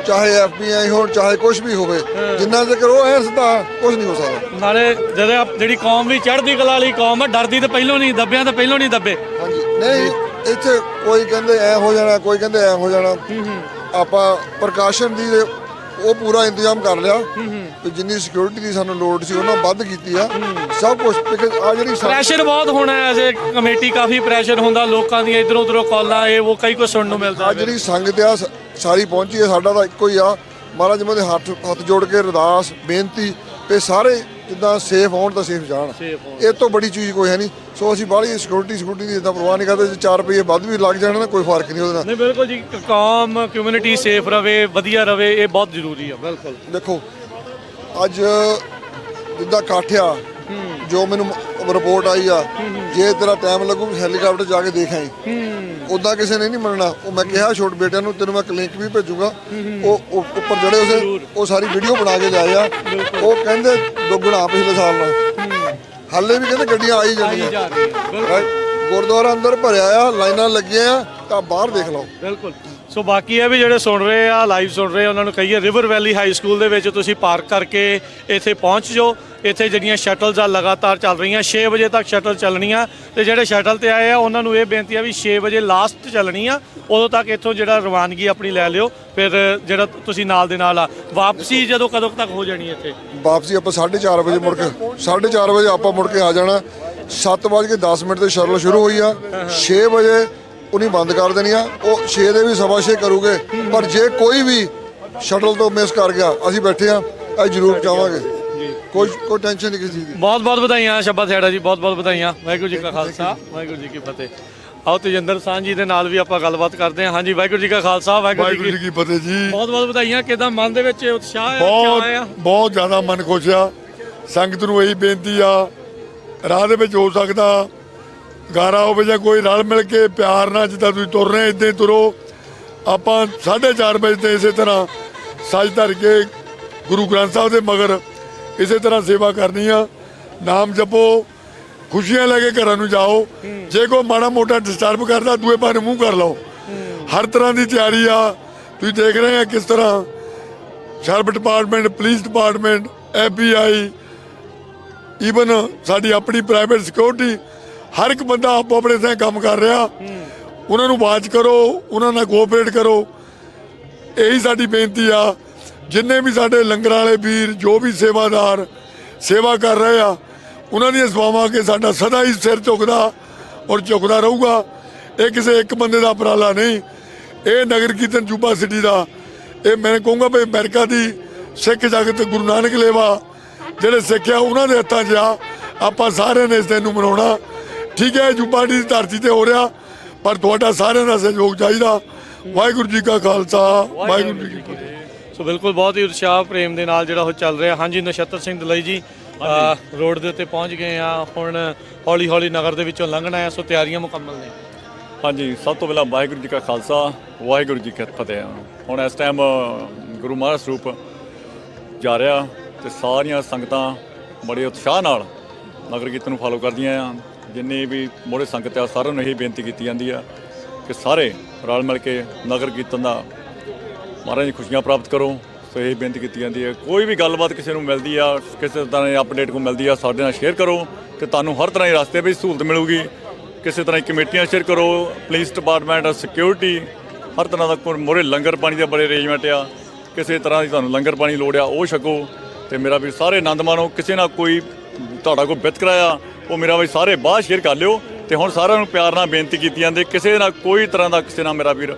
ਚਾਹੇ FBI ਹੋਣ ਚਾਹੇ ਕੁਝ ਵੀ ਹੋਵੇ, ਜਿੰਨਾ ਚਿਰ ਉਹ ਐ ਸਿੱਧਾ ਕੁਝ ਨਹੀਂ ਹੋ ਸਕਦਾ। ਨਾਲੇ ਜਦੋਂ ਜਿਹੜੀ ਕੌਮ ਵੀ ਚੜ੍ਹਦੀ ਕਲਾ ਵਾਲੀ ਕੌਮ ਹੈ, ਡਰਦੀ ਤਾਂ ਪਹਿਲੋਂ ਨਹੀਂ, ਦੱਬਿਆਂ ਤਾਂ ਪਹਿਲੋਂ ਨਹੀਂ ਦੱਬੇ। ਹਾਂਜੀ, ਨਹੀਂ ਇੱਥੇ ਕੋਈ ਕਹਿੰਦੇ ਐ ਹੋ ਜਾਣਾ, ਕੋਈ ਕਹਿੰਦੇ ਐ ਹੋ ਜਾਣਾ। ਆਪਾਂ ਪ੍ਰਕਾਸ਼ਨ ਦੀ ਉਹ ਪੂਰਾ ਇੰਤਜ਼ਾਮ ਕਰ ਲਿਆ ਤੇ ਜਿੰਨੀ ਸਿਕਿਉਰਿਟੀ ਦੀ ਸਾਨੂੰ ਲੋੜ ਸੀ ਉਹਨਾਂ ਵੱਧ ਕੀਤੀ ਆ ਸਭ ਕੁਝ। ਆ ਜਿਹੜੀ ਪ੍ਰੈਸ਼ਰ ਬਹੁਤ ਹੋਣਾ ਹੈ, ਐਜ਼ ਕਮੇਟੀ ਕਾਫੀ ਪ੍ਰੈਸ਼ਰ ਹੁੰਦਾ ਲੋਕਾਂ ਦੀਆਂ, ਇਧਰੋਂ ਉਧਰੋਂ ਕਾਲਾਂ, ਇਹ ਉਹ ਕਈ ਕੁਝ ਸੁਣਨ ਨੂੰ ਮਿਲਦਾ। ਆ ਜਿਹੜੀ ਸੰਗਤ ਆ ਸਾਰੀ ਪਹੁੰਚੀ ਹੈ, ਸਾਡਾ ਤਾਂ ਇੱਕੋ ਹੀ ਆ, ਮਹਾਰਾਜ ਜੀ ਦੇ ਹੱਥ ਜੋੜ ਕੇ ਅਰਦਾਸ ਬੇਨਤੀ ਤੇ ਸਾਰੇ ਜਿੱਦਾਂ ਸੇਫ ਹੋਣ ਤਾਂ ਸੇਫ ਜਾਣ। ਇਹ ਤੋਂ ਬੜੀ ਚੀਜ਼ ਕੋਈ ਹੈ ਨਹੀਂ। ਸੋ ਅਸੀਂ ਬਾਹਲੀ ਸਿਕਿਉਰਿਟੀ ਦੀ ਇਦਾਂ ਪਰਵਾਹ ਨਹੀਂ ਕਰਦੇ। ਜੇ 4 ਰੁਪਏ ਵੱਧ ਵੀ ਲੱਗ ਜਾਣ ਨਾ ਕੋਈ ਫਰਕ ਨਹੀਂ ਉਹਦੇ ਨਾਲ। ਨਹੀਂ ਬਿਲਕੁਲ ਜੀ, ਕੌਮ ਕਮਿਊਨਿਟੀ ਸੇਫ ਰਵੇ, ਵਧੀਆ ਰਵੇ, ਇਹ ਬਹੁਤ ਜ਼ਰੂਰੀ ਆ। ਬਿਲਕੁਲ। ਦੇਖੋ ਅੱਜ ਜਿੱਦਾਂ ਇਕੱਠ ਆ, ਜੋ ਮੈਨੂੰ ਰਿਪੋਰਟ ਆਈ ਆ, ਜੇ ਤੇਰਾ ਟਾਈਮ ਲੱਗੂ ਹੈਲੀਕਾਪਟਰ ਜਾ ਕੇ ਦੇਖ ਆਈ, ਉਦਾਂ ਕਿਸੇ ਨੇ ਨਹੀਂ ਮੰਨਣਾ। ਉਹ ਮੈਂ ਕਿਹਾ ਛੋਟ ਬੇਟਿਆਂ ਨੂੰ, ਤੈਨੂੰ ਮੈਂ ਲਿੰਕ ਵੀ ਭੇਜੂਗਾ, ਉਹ ਉੱਪਰ ਜਿਹੜੇ ਉਸੇ ਉਹ ਸਾਰੀ ਵੀਡੀਓ ਬਣਾ ਕੇ ਜਾਏ ਆ। ਉਹ ਕਹਿੰਦੇ ਦੁੱਗਣਾ ਪਿਛਲੇ ਸਾਲ ਨਾਲ, ਹਾਲੇ ਵੀ ਕਹਿੰਦੇ ਗੱਡੀਆਂ ਆਈ ਜਾਂਦੀਆਂ। ਗੁਰਦੁਆਰਾ ਅੰਦਰ ਭਰਿਆ ਆ, ਲਾਈਨਾਂ ਲੱਗੀਆਂ ਆ, ਤਾਂ ਬਾਹਰ ਦੇਖ ਲਓ। ਬਿਲਕੁਲ। ਸੋ ਬਾਕੀ ਇਹ ਵੀ ਜਿਹੜੇ ਸੁਣ ਰਹੇ ਆ, ਲਾਈਵ ਸੁਣ ਰਹੇ ਆ, ਉਹਨਾਂ ਨੂੰ ਕਹੀਏ ਰਿਵਰ ਵੈਲੀ ਹਾਈ ਸਕੂਲ ਦੇ ਵਿੱਚ ਤੁਸੀਂ ਪਾਰਕ ਕਰਕੇ ਇੱਥੇ ਪਹੁੰਚ ਜਾਓ। ਇੱਥੇ ਜਿਹੜੀਆਂ ਸ਼ਟਲਸ ਆ ਲਗਾਤਾਰ ਚੱਲ ਰਹੀਆਂ, 6 ਵਜੇ ਤੱਕ ਸ਼ਟਲ ਚੱਲਣੀਆਂ ਤੇ ਜਿਹੜੇ ਸ਼ਟਲ ਤੇ ਆਏ ਆ ਉਹਨਾਂ ਨੂੰ ਇਹ ਬੇਨਤੀ ਆ ਵੀ 6 ਵਜੇ ਲਾਸਟ ਚੱਲਣੀ ਆ, ਉਦੋਂ ਤੱਕ ਇੱਥੋਂ ਜਿਹੜਾ ਰਵਾਨਗੀ ਆਪਣੀ ਲੈ ਲਿਓ। ਫਿਰ ਜਿਹੜਾ ਤੁਸੀਂ ਨਾਲ ਦੇ ਨਾਲ ਆ ਵਾਪਸੀ ਜਦੋਂ ਕਦੋਂ ਤੱਕ ਹੋ ਜਾਣੀ ਇੱਥੇ? ਵਾਪਸੀ ਆਪਾਂ 4:30 ਵਜੇ ਮੁੜ ਕੇ 4:30 ਵਜੇ ਆਪਾਂ ਮੁੜ ਕੇ ਆ ਜਾਣਾ। 7:10 ਤੇ ਸ਼ਟਲ ਸ਼ੁਰੂ ਹੋਈ ਆ, 6 ਵਜੇ ਉਹਨੀ ਬੰਦ ਕਰ ਦੇਣੀ ਆ। ਉਹ 6 ਦੇ ਵੀ 6:15 ਕਰੂਗੇ, ਪਰ ਜੇ ਕੋਈ ਵੀ ਸ਼ਟਲ ਤੋਂ ਮਿਸ ਕਰ ਗਿਆ, ਅਸੀਂ ਬੈਠੇ ਆ, ਅਸੀਂ ਜ਼ਰੂਰ ਜਾਵਾਂਗੇ। ਕੋਈ ਟੈਨਸ਼ਨ ਨਹੀਂ ਕਿਸੇ ਚੀਜ਼ ਦੀ। ਬਹੁਤ ਬਹੁਤ ਵਧਾਈਆਂ ਛੱਬਾ ਥਿਆੜਾ ਜੀ, ਬਹੁਤ ਬਹੁਤ ਵਧਾਈਆਂ। ਵਾਹਿਗੁਰੂ ਜੀ ਕਾ ਖਾਲਸਾ, ਵਾਹਿਗੁਰੂ ਜੀ ਕੀ ਫਤਿਹ। ਆਓ ਤੇਜਿੰਦਰ ਸਾਂਝ ਜੀ ਦੇ ਨਾਲ ਵੀ ਆਪਾਂ ਗੱਲਬਾਤ ਕਰਦੇ ਹਾਂ। ਹਾਂਜੀ, ਵਾਹਿਗੁਰੂ ਜੀ ਕਾ ਖਾਲਸਾ, ਵਾਹਿਗੁਰੂ ਜੀ ਕੀ ਫਤਿਹ ਜੀ। ਬਹੁਤ ਬਹੁਤ ਵਧਾਈਆਂ। ਕਿਦਾਂ ਮਨ ਦੇ ਵਿੱਚ ਉਤਸ਼ਾਹ ਹੈ? ਬਹੁਤ ਜ਼ਿਆਦਾ ਮਨ ਖੁਸ਼ ਆ। ਸੰਗਤ ਨੂੰ ਇਹੀ ਬੇਨਤੀ ਆ, ਰਾਹ ਦੇ ਵਿੱਚ ਹੋ ਸਕਦਾ ਗਾਰਾ ਹੋਵੇ ਜਾਂ ਕੋਈ ਰਲ ਮਿਲ ਕੇ ਪਿਆਰ ਨਾਲ ਜਿੱਦਾਂ ਤੁਸੀਂ ਤੁਰ ਰਹੇ ਇੱਦਾਂ ਹੀ ਤੁਰੋ। ਆਪਾਂ 4:30 ਵਜੇ ਤੇ ਇਸੇ ਤਰ੍ਹਾਂ ਸੱਜ ਧਰ ਕੇ ਗੁਰੂ ਗ੍ਰੰਥ ਸਾਹਿਬ ਦੇ ਮਗਰ ਇਸੇ ਤਰ੍ਹਾਂ ਸੇਵਾ ਕਰਨੀ ਆ। ਨਾਮ ਜਪੋ, ਖੁਸ਼ੀਆਂ ਲੈ ਕੇ ਘਰਾਂ ਨੂੰ ਜਾਓ। ਜੇ ਕੋਈ ਮਾੜਾ ਮੋਟਾ ਡਿਸਟਰਬ ਕਰਦਾ, ਦੂਏ ਪਾਸੇ ਮੂੰਹ ਕਰ ਲਓ। ਹਰ ਤਰ੍ਹਾਂ ਦੀ ਤਿਆਰੀ ਆ। ਤੁਸੀਂ ਦੇਖ ਰਹੇ ਆ ਕਿਸ ਤਰ੍ਹਾਂ sheriff department, police department, FBI, even ਸਾਡੀ ਆਪਣੀ ਪ੍ਰਾਈਵੇਟ ਸਿਕਿਉਰਿਟੀ, ਹਰ ਇੱਕ ਬੰਦਾ ਆਪੋ ਆਪਣੇ ਥਾਂ ਕੰਮ ਕਰ ਰਿਹਾ। ਉਹਨਾਂ ਨੂੰ ਵਾਚ ਕਰੋ, ਉਹਨਾਂ ਨਾਲ ਕੋਆਪਰੇਟ ਕਰੋ। ਇਹੀ ਸਾਡੀ ਬੇਨਤੀ ਆ। ਜਿੰਨੇ ਵੀ ਸਾਡੇ ਲੰਗਰ ਵਾਲੇ ਵੀਰ, ਜੋ ਵੀ ਸੇਵਾਦਾਰ ਸੇਵਾ ਕਰ ਰਹੇ ਆ, ਉਹਨਾਂ ਦੀਆਂ ਸੇਵਾਵਾਂ ਕੇ ਸਾਡਾ ਸਦਾ ਹੀ ਸਿਰ ਝੁਕਦਾ ਔਰ ਝੁਕਦਾ ਰਹੂਗਾ। ਇਹ ਕਿਸੇ ਇੱਕ ਬੰਦੇ ਦਾ ਉਪਰਾਲਾ ਨਹੀਂ, ਇਹ ਨਗਰ ਕੀਰਤਨ ਜੁਬਾ ਸਿਟੀ ਦਾ। ਇਹ ਮੈਂ ਕਹੂੰਗਾ ਵੀ ਅਮਰੀਕਾ ਦੀ ਸਿੱਖ ਜਗਤ, ਗੁਰੂ ਨਾਨਕ ਲੇਵਾ ਜਿਹੜੇ ਸਿੱਖ ਆ ਉਹਨਾਂ ਦੇ ਹੱਥਾਂ 'ਚ ਆ। ਆਪਾਂ ਸਾਰਿਆਂ ਨੇ ਇਸ ਦਿਨ ਨੂੰ ਮਨਾਉਣਾ। ਠੀਕ ਹੈ, ਜੁਬਾ ਦੀ ਧਰਤੀ ਤੇ ਹੋ ਰਿਹਾ, ਪਰ ਤੁਹਾਡਾ ਸਾਰਿਆਂ ਦਾ ਸਹਿਯੋਗ ਚਾਹੀਦਾ। ਵਾਹਿਗੁਰੂ ਜੀ ਕਾ ਖਾਲਸਾ, ਵਾਹਿਗੁਰੂ ਜੀ ਕੀ ਫਤਿਹ। ਸੋ ਬਿਲਕੁਲ ਬਹੁਤ ਹੀ ਉਤਸ਼ਾਹ ਪ੍ਰੇਮ ਦੇ ਨਾਲ ਜਿਹੜਾ ਉਹ ਚੱਲ ਰਿਹਾ। ਹਾਂਜੀ, ਨਛੱਤਰ ਸਿੰਘ ਦਲਈ ਜੀ, ਰੋਡ ਦੇ ਉੱਤੇ ਪਹੁੰਚ ਗਏ ਆ, ਹੁਣ ਹੌਲੀ ਹੌਲੀ ਨਗਰ ਦੇ ਵਿੱਚੋਂ ਲੰਘਣਾ ਹੈ, ਸੋ ਤਿਆਰੀਆਂ ਮੁਕੰਮਲ ਨੇ। ਹਾਂਜੀ, ਸਭ ਤੋਂ ਪਹਿਲਾਂ ਵਾਹਿਗੁਰੂ ਜੀ ਕਾ ਖਾਲਸਾ, ਵਾਹਿਗੁਰੂ ਜੀ ਕੀ ਫਤਿਹ। ਹੁਣ ਇਸ ਟਾਈਮ ਗੁਰੂ ਮਹਾਰਾਜ ਸਰੂਪ ਜਾ ਰਿਹਾ ਤੇ ਸਾਰੀਆਂ ਸੰਗਤਾਂ ਬੜੇ ਉਤਸ਼ਾਹ ਨਾਲ ਨਗਰ ਕੀਰਤਨ ਨੂੰ ਫਾਲੋ ਕਰਦੀਆਂ ਆ। ਜਿੰਨੀ ਵੀ ਮੋੜੇ ਸੰਗਤ ਆ, ਸਾਰਿਆਂ ਨੂੰ ਇਹੀ ਬੇਨਤੀ ਕੀਤੀ ਜਾਂਦੀ ਆ ਕਿ ਸਾਰੇ ਰਲ ਮਿਲ ਕੇ ਨਗਰ ਕੀਰਤਨ ਦਾ ਮਹਾਰਾਜ ਦੀ ਖੁਸ਼ੀਆਂ ਪ੍ਰਾਪਤ ਕਰੋ। ਸੋ ਇਹ ਬੇਨਤੀ ਕੀਤੀ ਜਾਂਦੀ ਹੈ। ਕੋਈ ਵੀ ਗੱਲਬਾਤ ਕਿਸੇ ਨੂੰ ਮਿਲਦੀ ਆ, ਕਿਸੇ ਤਰ੍ਹਾਂ ਦੀ ਅਪਡੇਟ ਕੋਈ ਮਿਲਦੀ ਆ, ਸਾਡੇ ਨਾਲ ਸ਼ੇਅਰ ਕਰੋ ਤੇ ਤੁਹਾਨੂੰ ਹਰ ਤਰ੍ਹਾਂ ਦੇ ਰਸਤੇ ਵਿੱਚ ਸਹੂਲਤ ਮਿਲੂਗੀ। ਕਿਸੇ ਤਰ੍ਹਾਂ ਦੀ ਕਮੇਟੀਆਂ ਸ਼ੇਅਰ ਕਰੋ, ਪੁਲਿਸ ਡਿਪਾਰਟਮੈਂਟ, ਸਿਕਿਉਰਿਟੀ, ਹਰ ਤਰ੍ਹਾਂ ਦਾ ਕੋਈ ਮੋਰੇ ਲੰਗਰ ਪਾਣੀ ਦੇ ਬੜੇ ਅਰੇਂਜਮੈਂਟ ਆ। ਕਿਸੇ ਤਰ੍ਹਾਂ ਦੀ ਤੁਹਾਨੂੰ ਲੰਗਰ ਪਾਣੀ ਲੋੜ ਆ, ਉਹ ਛਕੋ ਤੇ ਮੇਰਾ ਵੀ ਸਾਰੇ ਆਨੰਦ ਮਾਣੋ। ਕਿਸੇ ਨਾਲ ਕੋਈ ਤੁਹਾਡਾ ਕੋਈ ਵਿਤਕਰਾ ਆ ਉਹ ਮੇਰਾ ਵੀ ਸਾਰੇ ਬਾਅਦ ਸ਼ੇਅਰ ਕਰ ਲਿਓ। ਤੇ ਹੁਣ ਸਾਰਿਆਂ ਨੂੰ ਪਿਆਰ ਨਾਲ ਬੇਨਤੀ ਕੀਤੀ ਜਾਂਦੀ, ਕਿਸੇ ਨਾਲ ਕੋਈ ਤਰ੍ਹਾਂ ਦਾ ਕਿਸੇ ਨਾਲ ਮੇਰਾ ਵੀਰ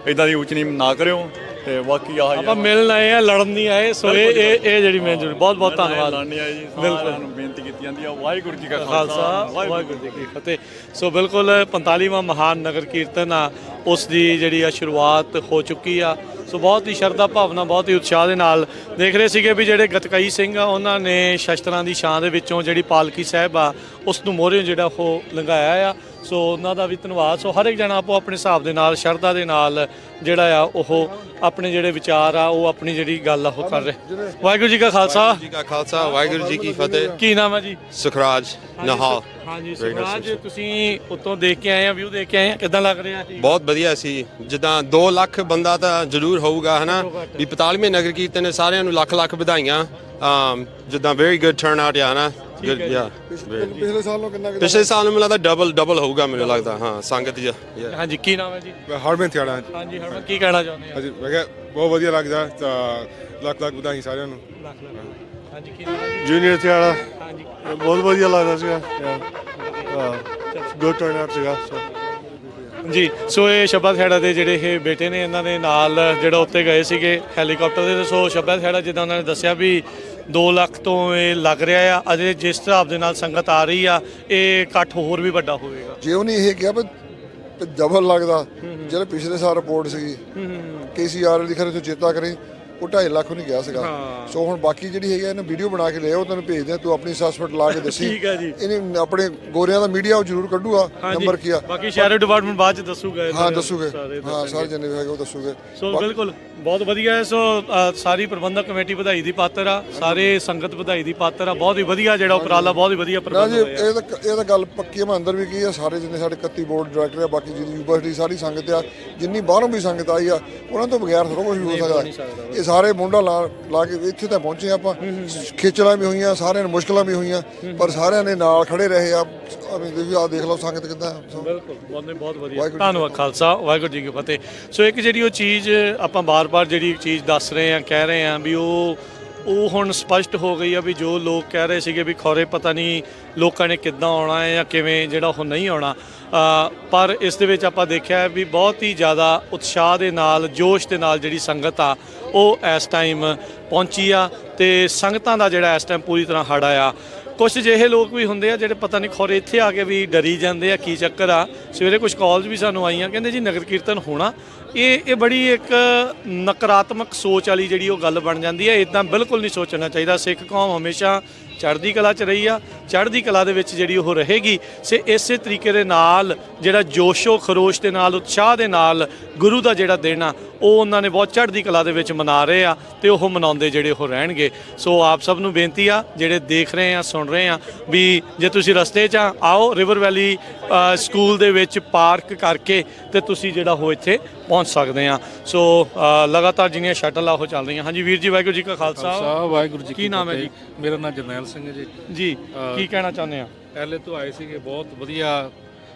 ਇਦਾਂ ਦੀ ਉੱਚ ਨੀਚ ਨਾ ਕਰਿਓ। ਤੇ ਬਾਕੀ ਆਹ ਆਪਾਂ ਮਿਲਣ ਆਏ ਆ, ਲੜਨ ਨਹੀਂ ਆਏ। ਸੋ ਇਹ ਜਿਹੜੀ ਮੈਂ ਬਹੁਤ ਬਹੁਤ ਧੰਨਵਾਦ। ਲੜਨ ਨਹੀਂ ਆਏ ਜੀ, ਸਾਰਿਆਂ ਨੂੰ ਬੇਨਤੀ ਕੀਤੀ ਜਾਂਦੀ ਆ। ਵਾਹਿਗੁਰੂ ਜੀ ਕਾ ਖਾਲਸਾ ਵਾਹਿਗੁਰੂ ਜੀ ਕੀ ਫਤਿਹ। ਸੋ ਬਿਲਕੁਲ 45ਵਾਂ ਮਹਾਨ ਨਗਰ ਕੀਰਤਨ ਆ, ਉਸ ਦੀ ਜਿਹੜੀ ਆ ਸ਼ੁਰੂਆਤ ਹੋ ਚੁੱਕੀ ਆ। ਸੋ ਬਹੁਤ ਹੀ ਸ਼ਰਧਾ ਭਾਵਨਾ, ਬਹੁਤ ਹੀ ਉਤਸ਼ਾਹ ਦੇ ਨਾਲ ਦੇਖ ਰਹੇ ਸੀਗੇ ਵੀ ਜਿਹੜੇ ਗਤਕਾਈ ਸਿੰਘ ਆ ਉਹਨਾਂ ਨੇ ਸ਼ਸਤਰਾਂ ਦੀ ਛਾਂ ਦੇ ਵਿੱਚੋਂ ਜਿਹੜੀ ਪਾਲਕੀ ਸਾਹਿਬ ਆ ਉਸ ਨੂੰ ਮੋਹਰੇ ਜਿਹੜਾ ਉਹ ਲੰਘਾਇਆ ਆ। ਸੋ ਉਹਨਾਂ ਦਾ ਵੀ ਧੰਨਵਾਦ। ਸੋ ਹਰ ਇੱਕ ਜਣਾ ਆਪੋ ਆਪਣੇ ਹਿਸਾਬ ਦੇ ਨਾਲ ਸ਼ਰਧਾ ਦੇ ਨਾਲ ਜਿਹੜਾ ਆ ਉਹ ਆਪਣੇ ਜਿਹੜੇ ਵਿਚਾਰ ਆ ਉਹ ਆਪਣੀ ਜਿਹੜੀ ਗੱਲ ਆ ਉਹ ਕਰ ਰਹੇ। ਵਾਹਿਗੁਰੂ ਜੀ ਕਾ ਖਾਲਸਾ ਵਾਹਿਗੁਰੂ ਜੀ ਕੀ ਫਤਿਹ। ਕੀ ਨਾਮ ਹੈ ਜੀ? ਸੁਖਰਾਜ ਨਹਾਲ। ਹਾਂਜੀ ਸੁਖਰਾਜ, ਤੁਸੀਂ ਉੱਤੋਂ ਦੇਖ ਕੇ ਆਏ ਆ, ਵਿਊ ਦੇਖ ਕੇ ਆਏ ਆ, ਕਿੱਦਾਂ ਲੱਗ ਰਿਹਾ ਜੀ? ਬਹੁਤ ਵਧੀਆ ਸੀ। ਜਿੱਦਾਂ 2 ਲੱਖ ਬੰਦਾ ਤਾਂ ਜ਼ਰੂਰ ਹੋਊਗਾ ਹਨਾ ਵੀ 45ਵੇਂ ਨਗਰ ਕੀਰਤਨ ਨੇ, ਸਾਰਿਆਂ ਨੂੰ ਲੱਖ ਲੱਖ ਵਧਾਈਆਂ। ਜਿੱਦਾਂ ਵੈਰੀ ਗੁੱਡ ਟਰਨ ਆਊਟ ਆ ਹਨਾ। ਪਿਛਲੇ ਸਾਲ ਨੂੰ ਕਿੰਨਾ ਪਿਛਲੇ ਸਾਲ ਨੂੰ ਮੈਨੂੰ ਲੱਗਦਾ ਡਬਲ ਹੋਊਗਾ ਮੈਨੂੰ ਲੱਗਦਾ। ਹਾਂ ਸੰਗਤ ਜੀ। ਹਾਂਜੀ ਕੀ ਨਾਮ ਹੈ ਜੀ? ਹਰਮਨ ਥਿਆੜਾ। ਹਾਂਜੀ ਹਰਮਨ, ਕੀ ਕਹਿਣਾ ਚਾਹੁੰਦੇ ਆ? ਹਾਂਜੀ ਮੈਂ ਕਿਹਾ ਬਹੁਤ ਵਧੀਆ ਲੱਗਦਾ, ਤਾਂ ਲੱਖ ਲੱਖ ਵਧਾਈ ਸਾਰਿਆਂ ਨੂੰ। ਹਾਂਜੀ ਕੀ ਨਾਮ ਹੈ ਜੀ? ਜੂਨੀਅਰ ਥਿਆੜਾ। ਹਾਂਜੀ ਬਹੁਤ ਵਧੀਆ ਲੱਗਦਾ ਸੀਗਾ। ਗੁੱਡ ਟਰਨ ਆਊਟ ਸੀਗਾ ਜੀ। ਸੋ ਇਹ ਸ਼ੱਬਾ ਖੇੜਾ ਦੇ ਜਿਹੜੇ ਇਹ ਬੇਟੇ ਨੇ, ਇਹਨਾਂ ਦੇ ਨਾਲ ਜਿਹੜਾ ਉੱਤੇ ਗਏ ਸੀਗੇ ਹੈਲੀਕਾਪਟਰ ਦੇ। ਸੋ ਸ਼ੱਬਾ ਖੇੜਾ ਜਿੱਦਾਂ ਉਹਨਾਂ ਨੇ ਦੱਸਿਆ ਵੀ 2 ਲੱਖ ਤੋਂ ਇਹ ਲੱਗ ਰਿਹਾ ਆ। ਅਜੇ ਜਿਸ ਹਿਸਾਬ ਦੇ ਨਾਲ ਸੰਗਤ ਆ ਰਹੀ ਆ, ਇਹ ਇਕੱਠ ਹੋਰ ਵੀ ਵੱਡਾ ਹੋਵੇਗਾ। ਜੇ ਉਹਨੇ ਇਹ ਕਿਹਾ ਵੀ ਡਬਲ ਲੱਗਦਾ, ਜਿਹੜੇ ਪਿਛਲੇ ਸਾਲ ਰਿਪੋਰਟ ਸੀਗੀ KCR ਦੀ, ਖਰੇ ਤੋਂ ਚੇਤਾ ਕਰੀ, ਉਹ 2.5 ਲੱਖ ਉਹਨੇ ਕਿਹਾ ਸੀਗਾ। ਸੋ ਹੁਣ ਬਾਕੀ ਜਿਹੜੀ ਹੈਗੀ ਇਹਨੂੰ ਵੀਡੀਓ ਬਣਾ ਕੇ ਲਿਆਓ, ਤੈਨੂੰ ਭੇਜਦੇ ਆ, ਤੂੰ ਆਪਣੀ ਅਸੈਸਮੈਂਟ ਲਾ ਕੇ ਦੱਸੀ। ਠੀਕ ਹੈ ਜੀ। ਇਹਨੇ ਆਪਣੇ ਗੋਰਿਆਂ ਦਾ ਮੀਡੀਆ ਉਹ ਜ਼ਰੂਰ ਕੱਢੂਗਾ, ਨੰਬਰ ਕੀ ਆ। ਬਾਕੀ ਸ਼ਹਿਰੀ ਡਿਪਾਰਟਮੈਂਟ ਬਾਅਦ ਚ ਦੱਸੂਗਾ। ਹਾਂ ਦੱਸੂਗੇ, ਹਾਂ ਸਾਰੇ ਜਿੰਨੇ ਵੀ ਹੈਗੇ ਉਹ ਦੱਸੂਗੇ। ਸੋ ਬਿਲਕੁਲ ਬਹੁਤ ਵਧੀਆ ਹੈ। ਸੋ ਸਾਰੀ ਪ੍ਰਬੰਧਕ ਕਮੇਟੀ ਵਧਾਈ ਦੀ ਪਾਤਰ ਆ, ਸਾਰੇ ਸੰਗਤ ਵਧਾਈ ਦੀ ਪਾਤਰ ਆ। ਬਹੁਤ ਹੀ ਵਧੀਆ ਜਿਹੜਾ ਉਪਰਾਲਾ, ਬਹੁਤ ਹੀ ਵਧੀਆ ਪ੍ਰਬੰਧ ਹੋਇਆ। ਇਹ ਤਾਂ ਗੱਲ ਪੱਕੀ ਹੈ। ਮੈਂ ਅੰਦਰ ਵੀ ਕੀ ਆ, ਸਾਰੇ ਜਿੰਨੇ ਸਾਡੇ 31 ਬੋਰਡ ਡਾਇਰੈਕਟਰ ਆ, ਬਾਕੀ ਜਿਹੜੀ ਯੂਨੀਵਰਸਿਟੀ ਸਾਰੀ ਸੰਗਤ ਆ, ਜਿੰਨੀ ਬਾਹਰੋਂ ਵੀ ਸੰਗਤ ਆਈ ਆ, ਉਹਨਾਂ ਤੋਂ ਬਗੈਰ ਥੋੜਾ ਕੁਝ ਹੋ ਸਕਦਾ। ਇਹ ਸਾਰੇ ਮੁੰਡਾ ਲਾ ਕੇ ਇੱਥੇ ਤਾਂ ਪਹੁੰਚੇ ਆਪਾਂ। ਖੇਚਲਾਂ ਵੀ ਹੋਈਆਂ, ਸਾਰਿਆਂ ਨੂੰ ਮੁਸ਼ਕਲਾਂ ਵੀ ਹੋਈਆਂ, ਪਰ ਸਾਰਿਆਂ ਨੇ ਨਾਲ ਖੜੇ ਰਹੇ ਆ। ਆ ਦੇਖ ਲਓ ਸੰਗਤ ਕਿੱਦਾਂ। ਬਿਲਕੁਲ ਬਹੁਤ ਵਧੀਆ। ਧੰਨਵਾਦ। ਖਾਲਸਾ ਵਾਹਿਗੁਰੂ ਜੀ ਕੀ ਫਤਿਹ। ਸੋ ਇੱਕ ਜਿਹੜੀ ਉਹ ਚੀਜ਼ ਆਪਾਂ ਬਾਰ-ਬਾਰ ਜਿਹੜੀ ਚੀਜ਼ ਦੱਸ ਰਹੇ ਆ, ਕਹਿ ਰਹੇ ਆ ਵੀ ਉਹ ਹੁਣ ਸਪਸ਼ਟ ਹੋ ਗਈ ਆ ਵੀ ਜੋ ਲੋਕ ਕਹਿ ਰਹੇ ਸੀਗੇ ਵੀ ਖੌਰੇ ਪਤਾ ਨਹੀਂ ਲੋਕਾਂ ਨੇ ਕਿੱਦਾਂ ਆਉਣਾ ਹੈ ਜਾਂ ਕਿਵੇਂ, ਜਿਹੜਾ ਉਹ ਨਹੀਂ ਆਉਣਾ। ਪਰ ਇਸ ਦੇ ਵਿੱਚ ਆਪਾਂ ਦੇਖਿਆ ਵੀ ਬਹੁਤ ਹੀ ਜ਼ਿਆਦਾ ਉਤਸ਼ਾਹ ਦੇ ਨਾਲ, ਜੋਸ਼ ਦੇ ਨਾਲ ਜਿਹੜੀ ਸੰਗਤ ਆ ਉਹ ਇਸ ਟਾਈਮ ਪਹੁੰਚੀ ਆ। ਤੇ ਸੰਗਤਾਂ ਦਾ ਜਿਹੜਾ ਇਸ ਟਾਈਮ ਪੂਰੀ ਤਰ੍ਹਾਂ ਹੜ ਆਇਆ। ਕੁਝ ਅਜਿਹੇ ਲੋਕ ਵੀ ਹੁੰਦੇ ਆ ਜਿਹੜੇ ਪਤਾ ਨਹੀਂ ਖੌਰੇ ਇੱਥੇ ਆ ਕੇ ਵੀ ਡਰੀ ਜਾਂਦੇ ਆ, ਕੀ ਚੱਕਰ ਆ। ਸਵੇਰੇ ਕੁਝ ਕਾਲਸ ਵੀ ਸਾਨੂੰ ਆਈਆਂ, ਕਹਿੰਦੇ ਜੀ ਨਗਰ ਕੀਰਤਨ ਹੋਣਾ। ਇਹ ਬੜੀ ਇੱਕ ਨਕਾਰਾਤਮਕ ਸੋਚ ਵਾਲੀ ਜਿਹੜੀ ਉਹ ਗੱਲ ਬਣ ਜਾਂਦੀ ਹੈ। ਇਦਾਂ ਬਿਲਕੁਲ ਨਹੀਂ ਸੋਚਣਾ ਚਾਹੀਦਾ। ਸਿੱਖ ਕੌਮ ਹਮੇਸ਼ਾ ਚੜ੍ਹਦੀ ਕਲਾ 'ਚ ਰਹੀ ਆ, ਚੜ੍ਹਦੀ ਕਲਾ ਦੇ ਵਿੱਚ ਜਿਹੜੀ ਉਹ ਰਹੇਗੀ। ਇਸੇ ਤਰੀਕੇ ਦੇ ਨਾਲ ਜਿਹੜਾ ਜੋਸ਼ੋ ਖਰੋਸ਼ ਦੇ ਨਾਲ, ਉਤਸ਼ਾਹ ਦੇ ਨਾਲ ਗੁਰੂ ਦਾ ਜਿਹੜਾ ਦਿਨ ਆ ਉਹ ਉਹਨਾਂ ਨੇ ਬਹੁਤ ਚੜ੍ਹਦੀ ਕਲਾ ਦੇ ਵਿੱਚ ਮਨਾ ਰਹੇ ਆ ਤੇ ਉਹ ਮਨਾਉਂਦੇ ਜਿਹੜੇ ਉਹ ਰਹਿਣਗੇ। ਸੋ ਆਪ ਸਭ ਨੂੰ ਬੇਨਤੀ ਆ, ਜਿਹੜੇ ਦੇਖ ਰਹੇ ਆ, ਸੁਣ ਰਹੇ ਆ, ਵੀ ਜੇ ਤੁਸੀਂ ਰਸਤੇ 'ਚ ਆਓ, ਰਿਵਰ ਵੈਲੀ ਸਕੂਲ ਦੇ ਵਿੱਚ ਪਾਰਕ ਕਰਕੇ ਤੇ ਤੁਸੀਂ ਜਿਹੜਾ ਉਹ ਇੱਥੇ ਪਹੁੰਚ ਸਕਦੇ ਆ। ਸੋ ਲਗਾਤਾਰ ਜਿਹੜੀਆਂ ਸ਼ਟਲ ਆ ਉਹ ਚੱਲ ਰਹੀਆਂ। ਹਾਂਜੀ ਵੀਰ ਜੀ, ਵਾਹਿਗੁਰੂ ਜੀ ਕਾ ਖਾਲਸਾ ਵਾਹਿਗੁਰੂ ਜੀ ਕੀ ਨਾਮ ਹੈ ਜੀ? ਮੇਰਾ ਨਾਮ ਜਰਨੈਲ ਸਿੰਘ ਹੈ ਜੀ। ਜੀ ਕੀ ਕਹਿਣਾ ਚਾਹੁੰਦੇ ਆ? ਪਹਿਲੇ ਤੋਂ ਆਏ ਸੀਗੇ, ਬਹੁਤ ਵਧੀਆ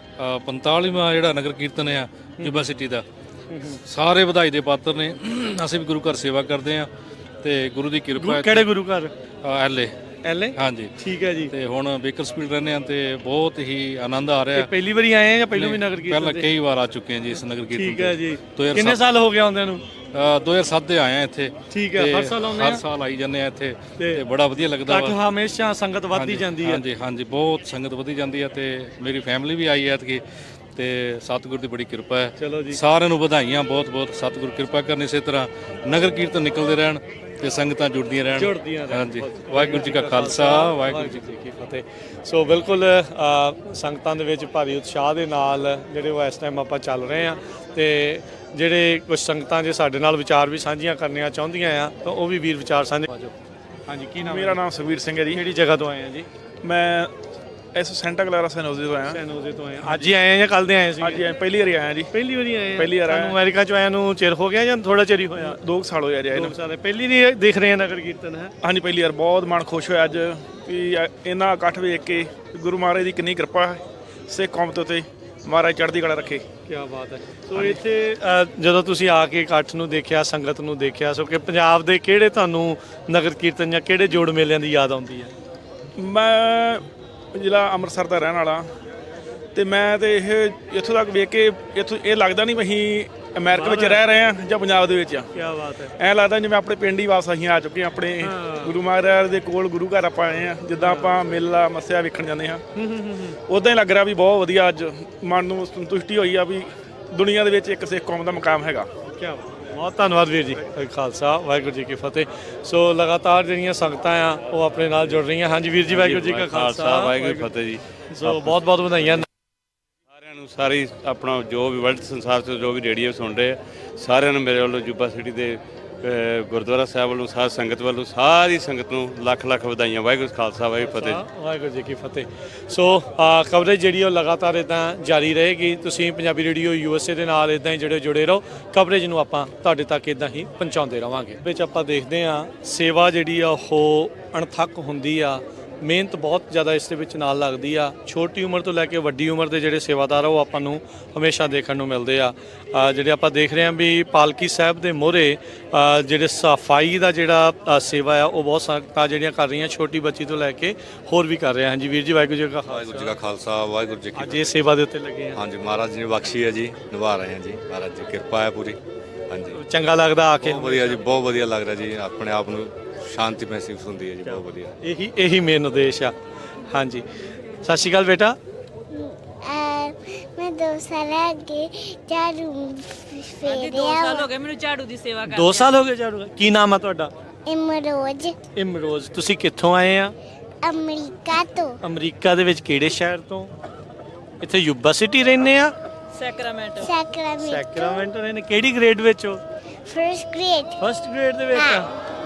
45ਵਾਂ ਜਿਹੜਾ ਨਗਰ ਕੀਰਤਨ ਆ ਯੂਨੀਵਰਸਿਟੀ ਦਾ, ਸਾਰੇ ਵਧਾਈ ਦੇ ਪਾਤਰ ਨੇ। ਅਸੀਂ ਵੀ ਗੁਰੂ ਘਰ ਸੇਵਾ ਕਰਦੇ ਆ ਤੇ ਗੁਰੂ ਦੀ ਕਿਰਪਾ ਹੈ। ਕਿਹੜੇ ਗੁਰੂ ਘਰ? ਐਲੇ ਹਾਂਜੀ ਠੀਕ ਹੈ ਜੀ। ਤੇ ਹੁਣ ਬੇਕਰ ਸਪੀਡ ਰਹਿੰਦੇ ਆ ਤੇ ਬਹੁਤ ਹੀ ਆਨੰਦ ਆ ਰਿਹਾ। ਪਹਿਲੀ ਵਾਰੀ ਆਏ ਆ ਜਾਂ ਪਹਿਲਾਂ ਵੀ ਨਗਰ ਕੀਰਤਨ? ਪਹਿਲਾਂ ਕਈ ਵਾਰ ਆ ਚੁੱਕੇ ਆ ਜੀ ਇਸ ਨਗਰ ਕੀਰਤਨ। ਠੀਕ ਹੈ ਜੀ। ਕਿੰਨੇ ਸਾਲ ਹੋ ਗਏ ਆਉਂਦਿਆਂ ਨੂੰ? 2007 ਦੇ ਆਏ ਆ ਇੱਥੇ। ਠੀਕ ਹੈ। ਹਰ ਸਾਲ ਆਉਂਦੇ ਆ? ਹਰ ਸਾਲ ਆਈ ਜਾਂਦੇ ਆ ਇੱਥੇ ਤੇ ਬੜਾ ਵਧੀਆ ਲੱਗਦਾ ਵਾ। ਹਮੇਸ਼ਾ ਸੰਗਤ ਵੱਧਦੀ ਜਾਂਦੀ ਹੈ। ਹਾਂਜੀ ਬਹੁਤ ਸੰਗਤ ਵਧੀ ਜਾਂਦੀ ਹੈ ਤੇ ਮੇਰੀ ਫੈਮਿਲੀ ਵੀ ਆਈ ਐਤਕੀ ਤੇ ਸਤਿਗੁਰ ਦੀ ਬੜੀ ਕਿਰਪਾ ਹੈ। ਚਲੋ ਜੀ, ਸਾਰਿਆਂ ਨੂੰ ਵਧਾਈਆਂ ਬਹੁਤ ਬਹੁਤ। ਸਤਿਗੁਰ ਕਿਰਪਾ ਕਰਨ ਇਸੇ ਤਰ੍ਹਾਂ ਨਗਰ ਕੀਰਤਨ ਨਿਕਲਦੇ ਰਹਿਣ ਤੇ ਸੰਗਤਾਂ ਜੁੜਦੀਆਂ ਰਹਿਣ। ਹਾਂਜੀ, ਵਾਹਿਗੁਰੂ ਜੀ ਕਾ ਖਾਲਸਾ, ਵਾਹਿਗੁਰੂ ਜੀ ਕੀ ਫਤਿਹ। ਸੋ ਬਿਲਕੁਲ ਸੰਗਤਾਂ ਦੇ ਵਿੱਚ ਭਾਰੀ ਉਤਸ਼ਾਹ ਦੇ ਨਾਲ ਜਿਹੜੇ ਉਹ ਇਸ ਟਾਈਮ ਆਪਾਂ ਚੱਲ ਰਹੇ ਆ ਤੇ ਜਿਹੜੇ ਕੁਝ ਸੰਗਤਾਂ ਜੇ ਸਾਡੇ ਨਾਲ ਵਿਚਾਰ ਵੀ ਸਾਂਝੀਆਂ ਕਰਨੀਆਂ ਚਾਹੁੰਦੀਆਂ ਆ ਤਾਂ ਉਹ ਵੀ ਵੀਰ ਵਿਚਾਰ ਸਾਂਝੇ। ਹਾਂਜੀ ਕੀ ਨਾਮ? ਮੇਰਾ ਨਾਮ ਸੁਖਵੀਰ ਸਿੰਘ ਹੈ ਜੀ। ਕਿਹੜੀ ਜਗ੍ਹਾ ਤੋਂ ਆਏ ਆ ਜੀ? ਮੈਂ ਇਸ ਸੈਂਟਾ ਕਲਾਰਾ ਸੈਨੋਜ਼ੇ ਤੋਂ ਆਇਆ। ਸੈਨੋਜ਼ੇ ਤੋਂ ਆਏ। ਅੱਜ ਹੀ ਆਏ ਆ ਜਾਂ ਕੱਲ ਦੇ ਆਏ ਸੀ? ਅੱਜ ਪਹਿਲੀ ਵਾਰੀ ਆਇਆ ਜੀ। ਪਹਿਲੀ ਵਾਰੀ ਆਏ? ਪਹਿਲੀ ਵਾਰ ਆਇਆ। ਅਮਰੀਕਾ ਚ ਆਇਆ ਨੂੰ ਚਿਰ ਹੋ ਗਿਆ ਜਾਂ ਥੋੜਾ ਚਿਰ ਹੀ ਹੋਇਆ? 2 ਸਾਲ ਹੋਇਆ ਜੀ। 2 ਸਾਲ ਪਹਿਲੀ ਨਹੀਂ ਦੇਖ ਰਹੇ ਆ ਨਗਰ ਕੀਰਤਨ ਹੈ? ਹਾਂਜੀ ਪਹਿਲੀ ਵਾਰ। ਬਹੁਤ ਮਨ ਖੁਸ਼ ਹੋਇਆ ਅੱਜ ਵੀ ਇੰਨਾ ਇਕੱਠ ਵੇਖ ਕੇ। ਗੁਰੂ ਮਹਾਰਾਜ ਦੀ ਕਿੰਨੀ ਕਿਰਪਾ ਹੈ ਸਿੱਖ ਕੌਮ ਤੇ ਉੱਤੇ। ਮਹਾਰਾਜ ਚੜ੍ਹਦੀ ਕਲਾ ਰੱਖੇ। ਕੀ ਬਾਤ ਹੈ। ਸੋ ਇੱਥੇ ਜਦੋਂ ਤੁਸੀਂ ਆ ਕੇ ਇਕੱਠ ਨੂੰ ਦੇਖਿਆ, ਸੰਗਤ ਨੂੰ ਦੇਖਿਆ, ਸੋ ਕਿ ਪੰਜਾਬ ਦੇ ਕਿਹੜੇ ਤੁਹਾਨੂੰ ਨਗਰ ਕੀਰਤਨ ਜਾਂ ਕਿਹੜੇ ਜੋੜ ਮੇਲਿਆਂ ਦੀ ਯਾਦ ਆਉਂਦੀ ਹੈ? ਮੈਂ ਜ਼ਿਲ੍ਹਾ ਅੰਮ੍ਰਿਤਸਰ ਦਾ ਰਹਿਣ ਵਾਲਾ ਤੇ ਮੈਂ ਤੇ ਇਹ ਇੱਥੋਂ ਤੱਕ ਵੇਖ ਕੇ ਇੱਥੋਂ ਇਹ ਲੱਗਦਾ ਨਹੀਂ ਵੀ ਅਸੀਂ ਅਮਰੀਕਾ ਵਿੱਚ ਰਹਿ ਰਹੇ ਹਾਂ ਜਾਂ ਪੰਜਾਬ ਦੇ ਵਿੱਚ ਆ। ਕੀ ਬਾਤ ਹੈ। ਐਂ ਲੱਗਦਾ ਜਿਵੇਂ ਆਪਣੇ ਪਿੰਡ ਹੀ ਵਾਪਸ ਅਸੀਂ ਆ ਚੁੱਕੇ ਹਾਂ। ਆਪਣੇ ਗੁਰੂ ਮਹਾਰਾਜ ਦੇ ਕੋਲ ਗੁਰੂ ਘਰ ਆਪਾਂ ਆਏ ਹਾਂ, ਜਿੱਦਾਂ ਆਪਾਂ ਮੇਲਾ ਮੱਸਿਆ ਵੇਖਣ ਜਾਂਦੇ ਹਾਂ ਉੱਦਾਂ ਹੀ ਲੱਗ ਰਿਹਾ ਵੀ ਬਹੁਤ ਵਧੀਆ। ਅੱਜ ਮਨ ਨੂੰ ਸੰਤੁਸ਼ਟੀ ਹੋਈ ਆ ਵੀ ਦੁਨੀਆ ਦੇ ਵਿੱਚ ਇੱਕ ਸਿੱਖ ਕੌਮ ਦਾ ਮੁਕਾਮ ਹੈਗਾ। ਕੀ ਬਹੁਤ ਧੰਨਵਾਦ ਵੀਰ ਜੀ। ਖਾਲਸਾ ਵਾਹਿਗੁਰੂ ਜੀ ਕੀ ਫਤਿਹ। ਸੋ ਲਗਾਤਾਰ ਜਿਹੜੀਆਂ ਸੰਗਤਾਂ ਆ ਉਹ ਆਪਣੇ ਨਾਲ ਜੁੜ ਰਹੀਆਂ। ਹਾਂਜੀ ਵੀਰ ਜੀ, ਵਾਹਿਗੁਰੂ ਜੀ ਕਾ ਖਾਲਸਾ ਵਾਹਿਗੁਰੂ ਫਤਿਹ ਜੀ। ਸੋ ਬਹੁਤ ਬਹੁਤ ਵਧਾਈਆਂ ਸਾਰਿਆਂ ਨੂੰ, ਸਾਰੀ ਆਪਣਾ ਜੋ ਵੀ ਵਰਲਡ ਸੰਸਾਰ 'ਚ ਜੋ ਵੀ ਰੇਡੀਓ ਸੁਣ ਰਹੇ ਸਾਰਿਆਂ ਨੂੰ ਮੇਰੇ ਵੱਲੋਂ ਯੂਬਾ ਸਿਟੀ ਦੇ ਗੁਰਦੁਆਰਾ ਸਾਹਿਬ ਵੱਲੋਂ ਸਾਰੀ ਸੰਗਤ ਵੱਲੋਂ ਸਾਰੀ ਸੰਗਤ ਨੂੰ ਲੱਖ ਲੱਖ ਵਧਾਈਆਂ। ਵਾਹਿਗੁਰੂ ਖਾਲਸਾ ਵਾਹਿਗੁਰੂ ਫਤਿਹ। ਵਾਹਿਗੁਰੂ ਜੀ ਕੀ ਫਤਿਹ। ਸੋ ਕਵਰੇਜ ਜਿਹੜੀ ਉਹ ਲਗਾਤਾਰ ਇੱਦਾਂ ਜਾਰੀ ਰਹੇਗੀ। ਤੁਸੀਂ ਪੰਜਾਬੀ ਰੇਡੀਓ USA ਦੇ ਨਾਲ ਇੱਦਾਂ ਹੀ ਜੁੜੇ ਰਹੋ। ਕਵਰੇਜ ਨੂੰ ਆਪਾਂ ਤੁਹਾਡੇ ਤੱਕ ਇੱਦਾਂ ਹੀ ਪਹੁੰਚਾਉਂਦੇ ਰਵਾਂਗੇ। ਵਿੱਚ ਆਪਾਂ ਦੇਖਦੇ ਹਾਂ ਸੇਵਾ ਜਿਹੜੀ ਆ ਉਹ ਅਣਥੱਕ ਹੁੰਦੀ ਆ। ਮਿਹਨਤ ਬਹੁਤ ਜ਼ਿਆਦਾ ਇਸ ਦੇ ਵਿੱਚ ਨਾਲ ਲੱਗਦੀ ਆ। ਛੋਟੀ ਉਮਰ ਤੋਂ ਲੈ ਕੇ ਵੱਡੀ ਉਮਰ ਦੇ ਜਿਹੜੇ ਸੇਵਾਦਾਰ ਆ ਉਹ ਆਪਾਂ ਨੂੰ ਹਮੇਸ਼ਾ ਦੇਖਣ ਨੂੰ ਮਿਲਦੇ ਆ। ਜਿਹੜੇ ਆਪਾਂ ਦੇਖ ਰਹੇ ਹਾਂ ਵੀ ਪਾਲਕੀ ਸਾਹਿਬ ਦੇ ਮੋਹਰੇ ਜਿਹੜੇ ਸਫਾਈ ਦਾ ਜਿਹੜਾ ਸੇਵਾ ਆ ਉਹ ਬਹੁਤ ਸੰਗਤਾਂ ਜਿਹੜੀਆਂ ਕਰ ਰਹੀਆਂ, ਛੋਟੀ ਬੱਚੀ ਤੋਂ ਲੈ ਕੇ ਹੋਰ ਵੀ ਕਰ ਰਹੇ ਹਾਂ। ਹਾਂਜੀ ਵੀਰ ਜੀ, ਵਾਹਿਗੁਰੂ ਜੀ ਕਾ ਵਾਹਿਗੁਰੂ ਜੀ ਕਾ ਖਾਲਸਾ ਵਾਹਿਗੁਰੂ ਜੀ ਕੀ ਅੱਜ ਇਹ ਸੇਵਾ ਦੇ ਉੱਤੇ ਲੱਗੇ ਆ। ਹਾਂਜੀ, ਮਹਾਰਾਜ ਜੀ ਨੇ ਬਖਸ਼ੀ ਹੈ ਜੀ, ਨਿਭਾ ਰਹੇ ਹਾਂ ਜੀ। ਮਹਾਰਾਜ ਜੀ ਕਿਰਪਾ ਹੈ ਪੂਰੀ। ਹਾਂਜੀ, ਚੰਗਾ ਲੱਗਦਾ ਆ ਕੇ। ਬਹੁਤ ਵਧੀਆ ਜੀ, ਬਹੁਤ ਵਧੀਆ ਲੱਗ ਰਿਹਾ ਜੀ। ਆਪਣੇ ਆਪ ਨੂੰ ਸ਼ਾਂਤੀ ਮਹਿਸੂਸ ਹੁੰਦੀ ਹੈ ਜੀ, ਬਹੁਤ ਵਧੀਆ। ਇਹੀ ਮੇਨ ਉਦੇਸ਼ ਆ। ਹਾਂਜੀ, ਸਤਿ ਸ਼੍ਰੀ ਅਕਾਲ ਬੇਟਾ। ਮੈਂ 2 ਸਾਲ ਅੱਗੇ ਝਾੜੂ ਫੇਰਿਆ। 2 ਸਾਲ ਹੋ ਗਏ ਮੈਨੂੰ ਝਾੜੂ ਦੀ ਸੇਵਾ ਕਰਦੇ। 2 ਸਾਲ ਹੋ ਗਏ ਝਾੜੂ। ਕੀ ਨਾਮ ਆ ਤੁਹਾਡਾ? ਇਮਰੋਜ਼। ਇਮਰੋਜ਼। ਤੁਸੀਂ ਕਿੱਥੋਂ ਆਏ ਆ? ਅਮਰੀਕਾ ਤੋਂ। ਅਮਰੀਕਾ ਦੇ ਵਿੱਚ ਕਿਹੜੇ ਸ਼ਹਿਰ ਤੋਂ? ਇੱਥੇ ਯੂਬਾ ਸਿਟੀ ਰਹਿੰਦੇ ਆ? ਸੈਕਰਾਮੈਂਟੋ। ਸੈਕਰਾਮੈਂਟੋ ਰਹਿੰਦੇ। ਕਿਹੜੀ ਗ੍ਰੇਡ ਵਿੱਚ ਹੋ? ਫਰਸਟ ਗ੍ਰੇਡ ਦੇ ਵਿੱਚ।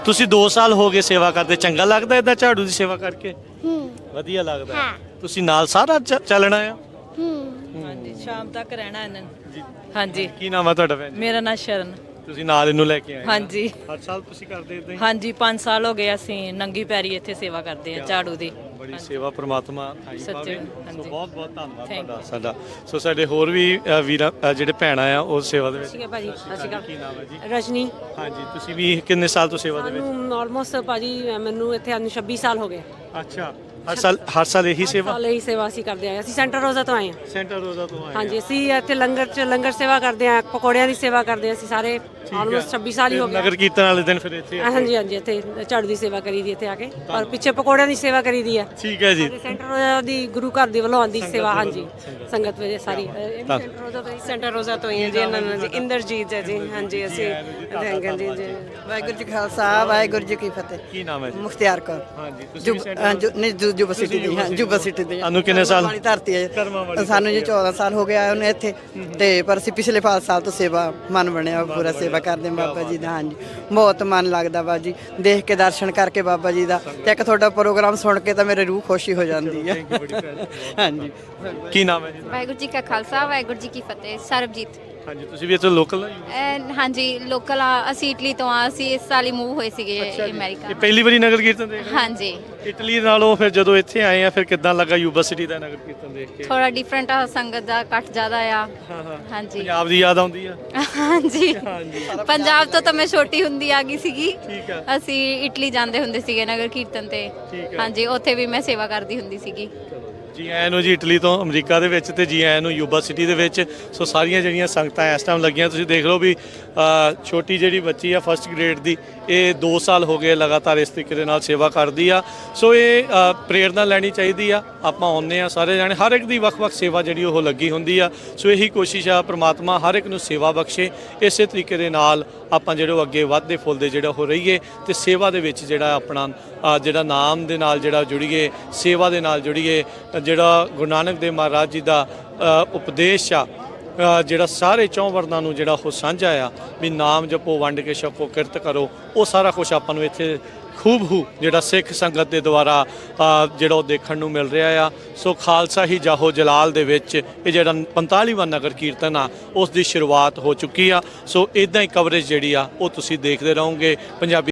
ਤੁਸੀਂ 2 ਸਾਲ ਹੋ ਗਏ ਸੇਵਾ ਕਰਦੇ। ਚੰਗਾ ਲੱਗਦਾ ਇਦਾਂ ਝਾੜੂ ਦੀ ਸੇਵਾ ਕਰਕੇ? ਵਧੀਆ ਲੱਗਦਾ। ਤੁਸੀਂ ਨਾਲ ਸਾਰਾ ਚੱਲਣਾ ਆ? ਹਾਂਜੀ, ਸ਼ਾਮ ਤੱਕ ਰਹਿਣਾ ਇਹਨਾਂ ਨੇ। ਹਾਂਜੀ। ਕੀ ਨਾਮ ਆ ਤੁਹਾਡਾ ਭੈਣ ਜੀ? ਮੇਰਾ ਨਾਮ ਸ਼ਰਨ। ਤੁਸੀਂ ਨਾਲ ਇਹਨੂੰ ਲੈ ਕੇ ਆਏ? ਹਾਂਜੀ। ਹਰ ਸਾਲ ਤੁਸੀਂ ਕਰਦੇ ਇਦਾਂ ਹੀ? ਹਾਂਜੀ, 5 ਸਾਲ ਹੋ ਗਏ ਅਸੀਂ ਨੰਗੀ ਪੈਰੀ ਇੱਥੇ ਸੇਵਾ ਕਰਦੇ ਆ ਝਾੜੂ ਦੀ। ਬੜੀ ਸੇਵਾ ਪ੍ਰਮਾਤਮਾ ਥਾਈ ਪਾਵੇ। ਹਾਂਜੀ, ਬਹੁਤ ਬਹੁਤ ਧੰਨਵਾਦ ਤੁਹਾਡਾ। ਸਾਡਾ ਸੋ ਸਾਡੇ ਹੋਰ ਵੀ ਵੀਰ ਜਿਹੜੇ ਭੈਣਾਂ ਆ ਉਹ ਸੇਵਾ ਦੇ ਵਿੱਚ। ਠੀਕ ਹੈ ਭਾਜੀ। ਸਤਿ ਸ਼੍ਰੀ ਕੀ ਨਾਮ ਹੈ ਜੀ? ਰਜਨੀ। ਹਾਂਜੀ, ਤੁਸੀਂ ਵੀ ਕਿੰਨੇ ਸਾਲ ਤੋਂ ਸੇਵਾ ਦੇ ਵਿੱਚ? ਸਾਨੂੰ ਆਲਮੋਸਟ ਭਾਜੀ ਮੈਨੂੰ ਇੱਥੇ 26 ਸਾਲ ਹੋ ਗਏ। ਅੱਛਾ, ਹਰ ਸਾਲ ਇਹੀ ਸੇਵਾ? ਸਾਲ ਇਹੀ ਸੇਵਾ ਅਸੀਂ ਕਰਦੇ ਆਏ। ਅਸੀਂ ਸੈਂਟਰ ਰੋਜ਼ਾ ਤੋਂ ਆਏ ਹਾਂ। ਸੈਂਟਰ ਰੋਜ਼ਾ ਤੋਂ ਆਏ? ਹਾਂਜੀ, ਅਸੀਂ ਇੱਥੇ ਲੰਗਰ ਸੇਵਾ ਕਰਦੇ ਆ, ਪਕੌੜਿਆਂ ਦੀ ਸੇਵਾ ਕਰਦੇ ਆ। ਅਸੀਂ ਸਾਰੇ ਆਲਮੋਸਟ 26 ਸਾਲ ਹੀ ਹੋ ਗਏ। ਨਗਰ ਕੀਰਤਨ ਵਾਲੇ ਦਿਨ ਫਿਰ ਇੱਥੇ? ਹਾਂਜੀ, ਇੱਥੇ ਝਾੜੂ ਦੀ ਸੇਵਾ ਕਰੀ ਦੀ ਇੱਥੇ ਆ ਕੇ, ਔਰ ਪਿੱਛੇ ਪਕੌੜਿਆਂ ਦੀ ਸੇਵਾ ਕਰੀ ਦੀ ਹੈ। ਠੀਕ ਹੈ ਜੀ। ਸੈਂਟਰ ਰੋਜ਼ਾ ਦੀ ਗੁਰੂ ਘਰ ਦੀ ਵੱਲੋਂ ਆਉਂਦੀ ਸੇਵਾ। ਹਾਂਜੀ, ਸੰਗਤ ਵਿੱਚ ਸਾਰੀ ਸੈਂਟਰ ਰੋਜ਼ਾ ਤੋਂ ਹੀ ਹੈ ਜੀ। ਇਹਨਾਂ ਨਾਲ ਜੀ ਇੰਦਰਜੀਤ ਹੈ ਜੀ। ਹਾਂਜੀ, ਅਸੀਂ ਜੀ ਵਾਹਿਗੁਰੂ ਜੀ ਖਾਲਸਾ ਵਾਹਿਗੁਰੂ ਜੀ ਕੀ ਫਤਿਹ। ਕੀ ਨਾਮ ਹੈ ਜੀ? ਮੁਖਤਿਆਰ ਕੌਰ। ਹਾਂਜੀ, ਯੂਬਾ ਸਿਟੀ ਦੀ। ਹਾਂ, ਯੂਬਾ ਸਿਟੀ ਦੀ। ਤੁਹਾਨੂੰ ਕਿੰਨੇ ਸਾਲ? ਧਰਤੀ ਹੈ ਸਾਨੂੰ ਜੀ 14 ਸਾਲ ਹੋ ਗਿਆ ਉਹਨੇ ਇੱਥੇ ਤੇ ਪਰ ਅਸੀਂ ਪਿਛਲੇ 5 ਸਾਲ ਤੋਂ ਸੇਵਾ ਮਨ ਬਣਿਆ ਪੂਰਾ ਸੇਵਾ ਕਰਦੇ ਬਾਬਾ ਜੀ ਦਾ। ਹਾਂਜੀ, ਬਹੁਤ ਮਨ ਲੱਗਦਾ ਵਾ ਜੀ ਦੇਖ ਕੇ, ਦਰਸ਼ਨ ਕਰਕੇ ਬਾਬਾ ਜੀ ਦਾ। ਤੇ ਇੱਕ ਤੁਹਾਡਾ ਪ੍ਰੋਗਰਾਮ ਸੁਣ ਕੇ ਤਾਂ ਮੇਰੇ ਰੂਹ ਖੁਸ਼ੀ ਹੋ ਜਾਂਦੀ ਹੈ। ਹਾਂਜੀ। ਕੀ ਨਾਮ ਹੈ ਜੀ? ਵਾਹਿਗੁਰੂ ਜੀ ਕਾ ਖਾਲਸਾ ਵਾਹਿਗੁਰੂ ਜੀ ਕੀ ਫਤਿਹ। ਸਰਬਜੀਤ। ਹਾਂਜੀ, ਤੁਸੀਂ ਵੀ ਇੱਥੇ ਲੋਕਲ ਹੋ? ਹਾਂਜੀ, ਲੋਕਲ ਆ। ਅਸੀਂ ਇਟਲੀ ਤੋਂ ਆ। ਅਸੀਂ ਇਸ ਸਾਲ ਹੀ ਮੂਵ ਹੋਏ ਸੀਗੇ ਅਮਰੀਕਾ। ਇਹ ਪਹਿਲੀ ਵਾਰੀ ਨਗਰ ਕੀਰਤਨ ਦੇਖ ਰਹੇ? ਹਾਂਜੀ। ਇਟਲੀ ਨਾਲੋਂ ਫਿਰ ਜਦੋਂ ਇੱਥੇ ਆਏ ਆ ਫਿਰ ਕਿੱਦਾਂ ਲੱਗਾ ਯੂਬਾ ਸਿਟੀ ਦਾ ਨਗਰ ਕੀਰਤਨ ਦੇਖ ਕੇ? ਥੋੜਾ ਡਿਫਰੈਂਟ ਆ, ਸੰਗਤ ਦਾ ਇਕੱਠ ਜ਼ਿਆਦਾ ਆ। ਹਾਂਜੀ। ਪੰਜਾਬ ਦੀ ਯਾਦ ਆਉਂਦੀ ਆ? ਹਾਂਜੀ। ਪੰਜਾਬ ਤੋਂ ਤਾਂ ਮੈਂ ਛੋਟੀ ਹੁੰਦੀ ਆ ਗਈ ਸੀਗੀ। ਠੀਕ ਆ। ਅਸੀਂ ਇਟਲੀ ਜਾਂਦੇ ਹੁੰਦੇ ਸੀਗੇ ਨਗਰ ਕੀਰਤਨ ਤੇ। ਹਾਂਜੀ, ਉੱਥੇ ਵੀ ਮੈਂ ਸੇਵਾ ਕਰਦੀ ਹੁੰਦੀ ਸੀਗੀ। ਜੀ ਆਇਆਂ ਨੂੰ ਜੀ ਇਟਲੀ ਤੋਂ ਅਮਰੀਕਾ ਦੇ ਵਿੱਚ, ਤੇ ਜੀ ਆਇਆਂ ਨੂੰ ਯੂਬਾ ਸਿਟੀ ਦੇ ਵਿੱਚ। ਸੋ ਸਾਰੀਆਂ ਜਿਹੜੀਆਂ ਸੰਗਤਾਂ ਇਸ ਟਾਈਮ ਲੱਗੀਆਂ, ਤੁਸੀਂ ਦੇਖ ਲਓ ਵੀ ਛੋਟੀ ਜਿਹੜੀ ਬੱਚੀ ਆ ਫਸਟ ਗ੍ਰੇਡ ਦੀ, ਇਹ 2 ਸਾਲ ਹੋ ਗਏ ਲਗਾਤਾਰ ਇਸ ਤਰੀਕੇ ਦੇ ਨਾਲ ਸੇਵਾ ਕਰਦੀ ਆ। ਸੋ ਇਹ ਪ੍ਰੇਰਨਾ ਲੈਣੀ ਚਾਹੀਦੀ ਆ। ਆਪਾਂ ਆਉਂਦੇ ਆ ਸਾਰੇ ਜਾਣੇ, ਹਰ ਇੱਕ ਦੀ ਵੱਖ-ਵੱਖ ਸੇਵਾ ਜਿਹੜੀ ਉਹ ਲੱਗੀ ਹੁੰਦੀ ਆ। ਸੋ ਇਹੀ ਕੋਸ਼ਿਸ਼ ਆ ਪ੍ਰਮਾਤਮਾ ਹਰ ਇੱਕ ਨੂੰ ਸੇਵਾ ਬਖਸ਼ੇ। ਇਸੇ ਤਰੀਕੇ ਦੇ ਨਾਲ ਆਪਾਂ ਜਿਹੜੇ ਅੱਗੇ ਵੱਧਦੇ ਫੁੱਲਦੇ ਜਿਹੜਾ ਹੋ ਰਹੀਏ ਤੇ ਸੇਵਾ ਦੇ ਵਿੱਚ ਜਿਹੜਾ ਆਪਣਾ ਜਿਹੜਾ ਨਾਮ ਦੇ ਨਾਲ ਜਿਹੜਾ ਜੁੜੀਏ, ਸੇਵਾ ਦੇ ਨਾਲ ਜੁੜੀਏ। ਜਿਹੜਾ ਗੁਰੂ ਨਾਨਕ ਦੇਵ ਮਹਾਰਾਜ ਜੀ ਦਾ ਉਪਦੇਸ਼ ਆ, ਜਿਹੜਾ ਸਾਰੇ 4 ਵਰਨਾਂ ਨੂੰ ਜਿਹੜਾ ਉਹ ਸਾਂਝਾ ਆ ਵੀ ਨਾਮ ਜਪੋ, ਵੰਡ ਕੇ ਛਕੋ, ਕਿਰਤ ਕਰੋ, ਉਹ ਸਾਰਾ ਕੁਝ ਆਪਾਂ ਨੂੰ ਇੱਥੇ ਖੂਬਹੂ ਜਿਹੜਾ ਸਿੱਖ ਸੰਗਤ ਦੇ ਦੁਆਰਾ ਜਿਹੜਾ ਉਹ ਦੇਖਣ ਨੂੰ ਮਿਲ ਰਿਹਾ ਆ। ਸੋ ਖਾਲਸਾ ਹੀ ਜਾਹੋ ਜਲਾਲ ਦੇ ਵਿੱਚ ਇਹ ਜਿਹੜਾ 45ਵਾਂ ਨਗਰ ਕੀਰਤਨ ਆ ਉਸ ਦੀ ਸ਼ੁਰੂਆਤ ਹੋ ਚੁੱਕੀ ਆ। ਸੋ ਇਦਾਂ ਹੀ ਕਵਰੇਜ ਜਿਹੜੀ ਆ ਉਹ ਤੁਸੀਂ ਦੇਖਦੇ ਰਹੋਗੇ ਪੰਜਾਬੀ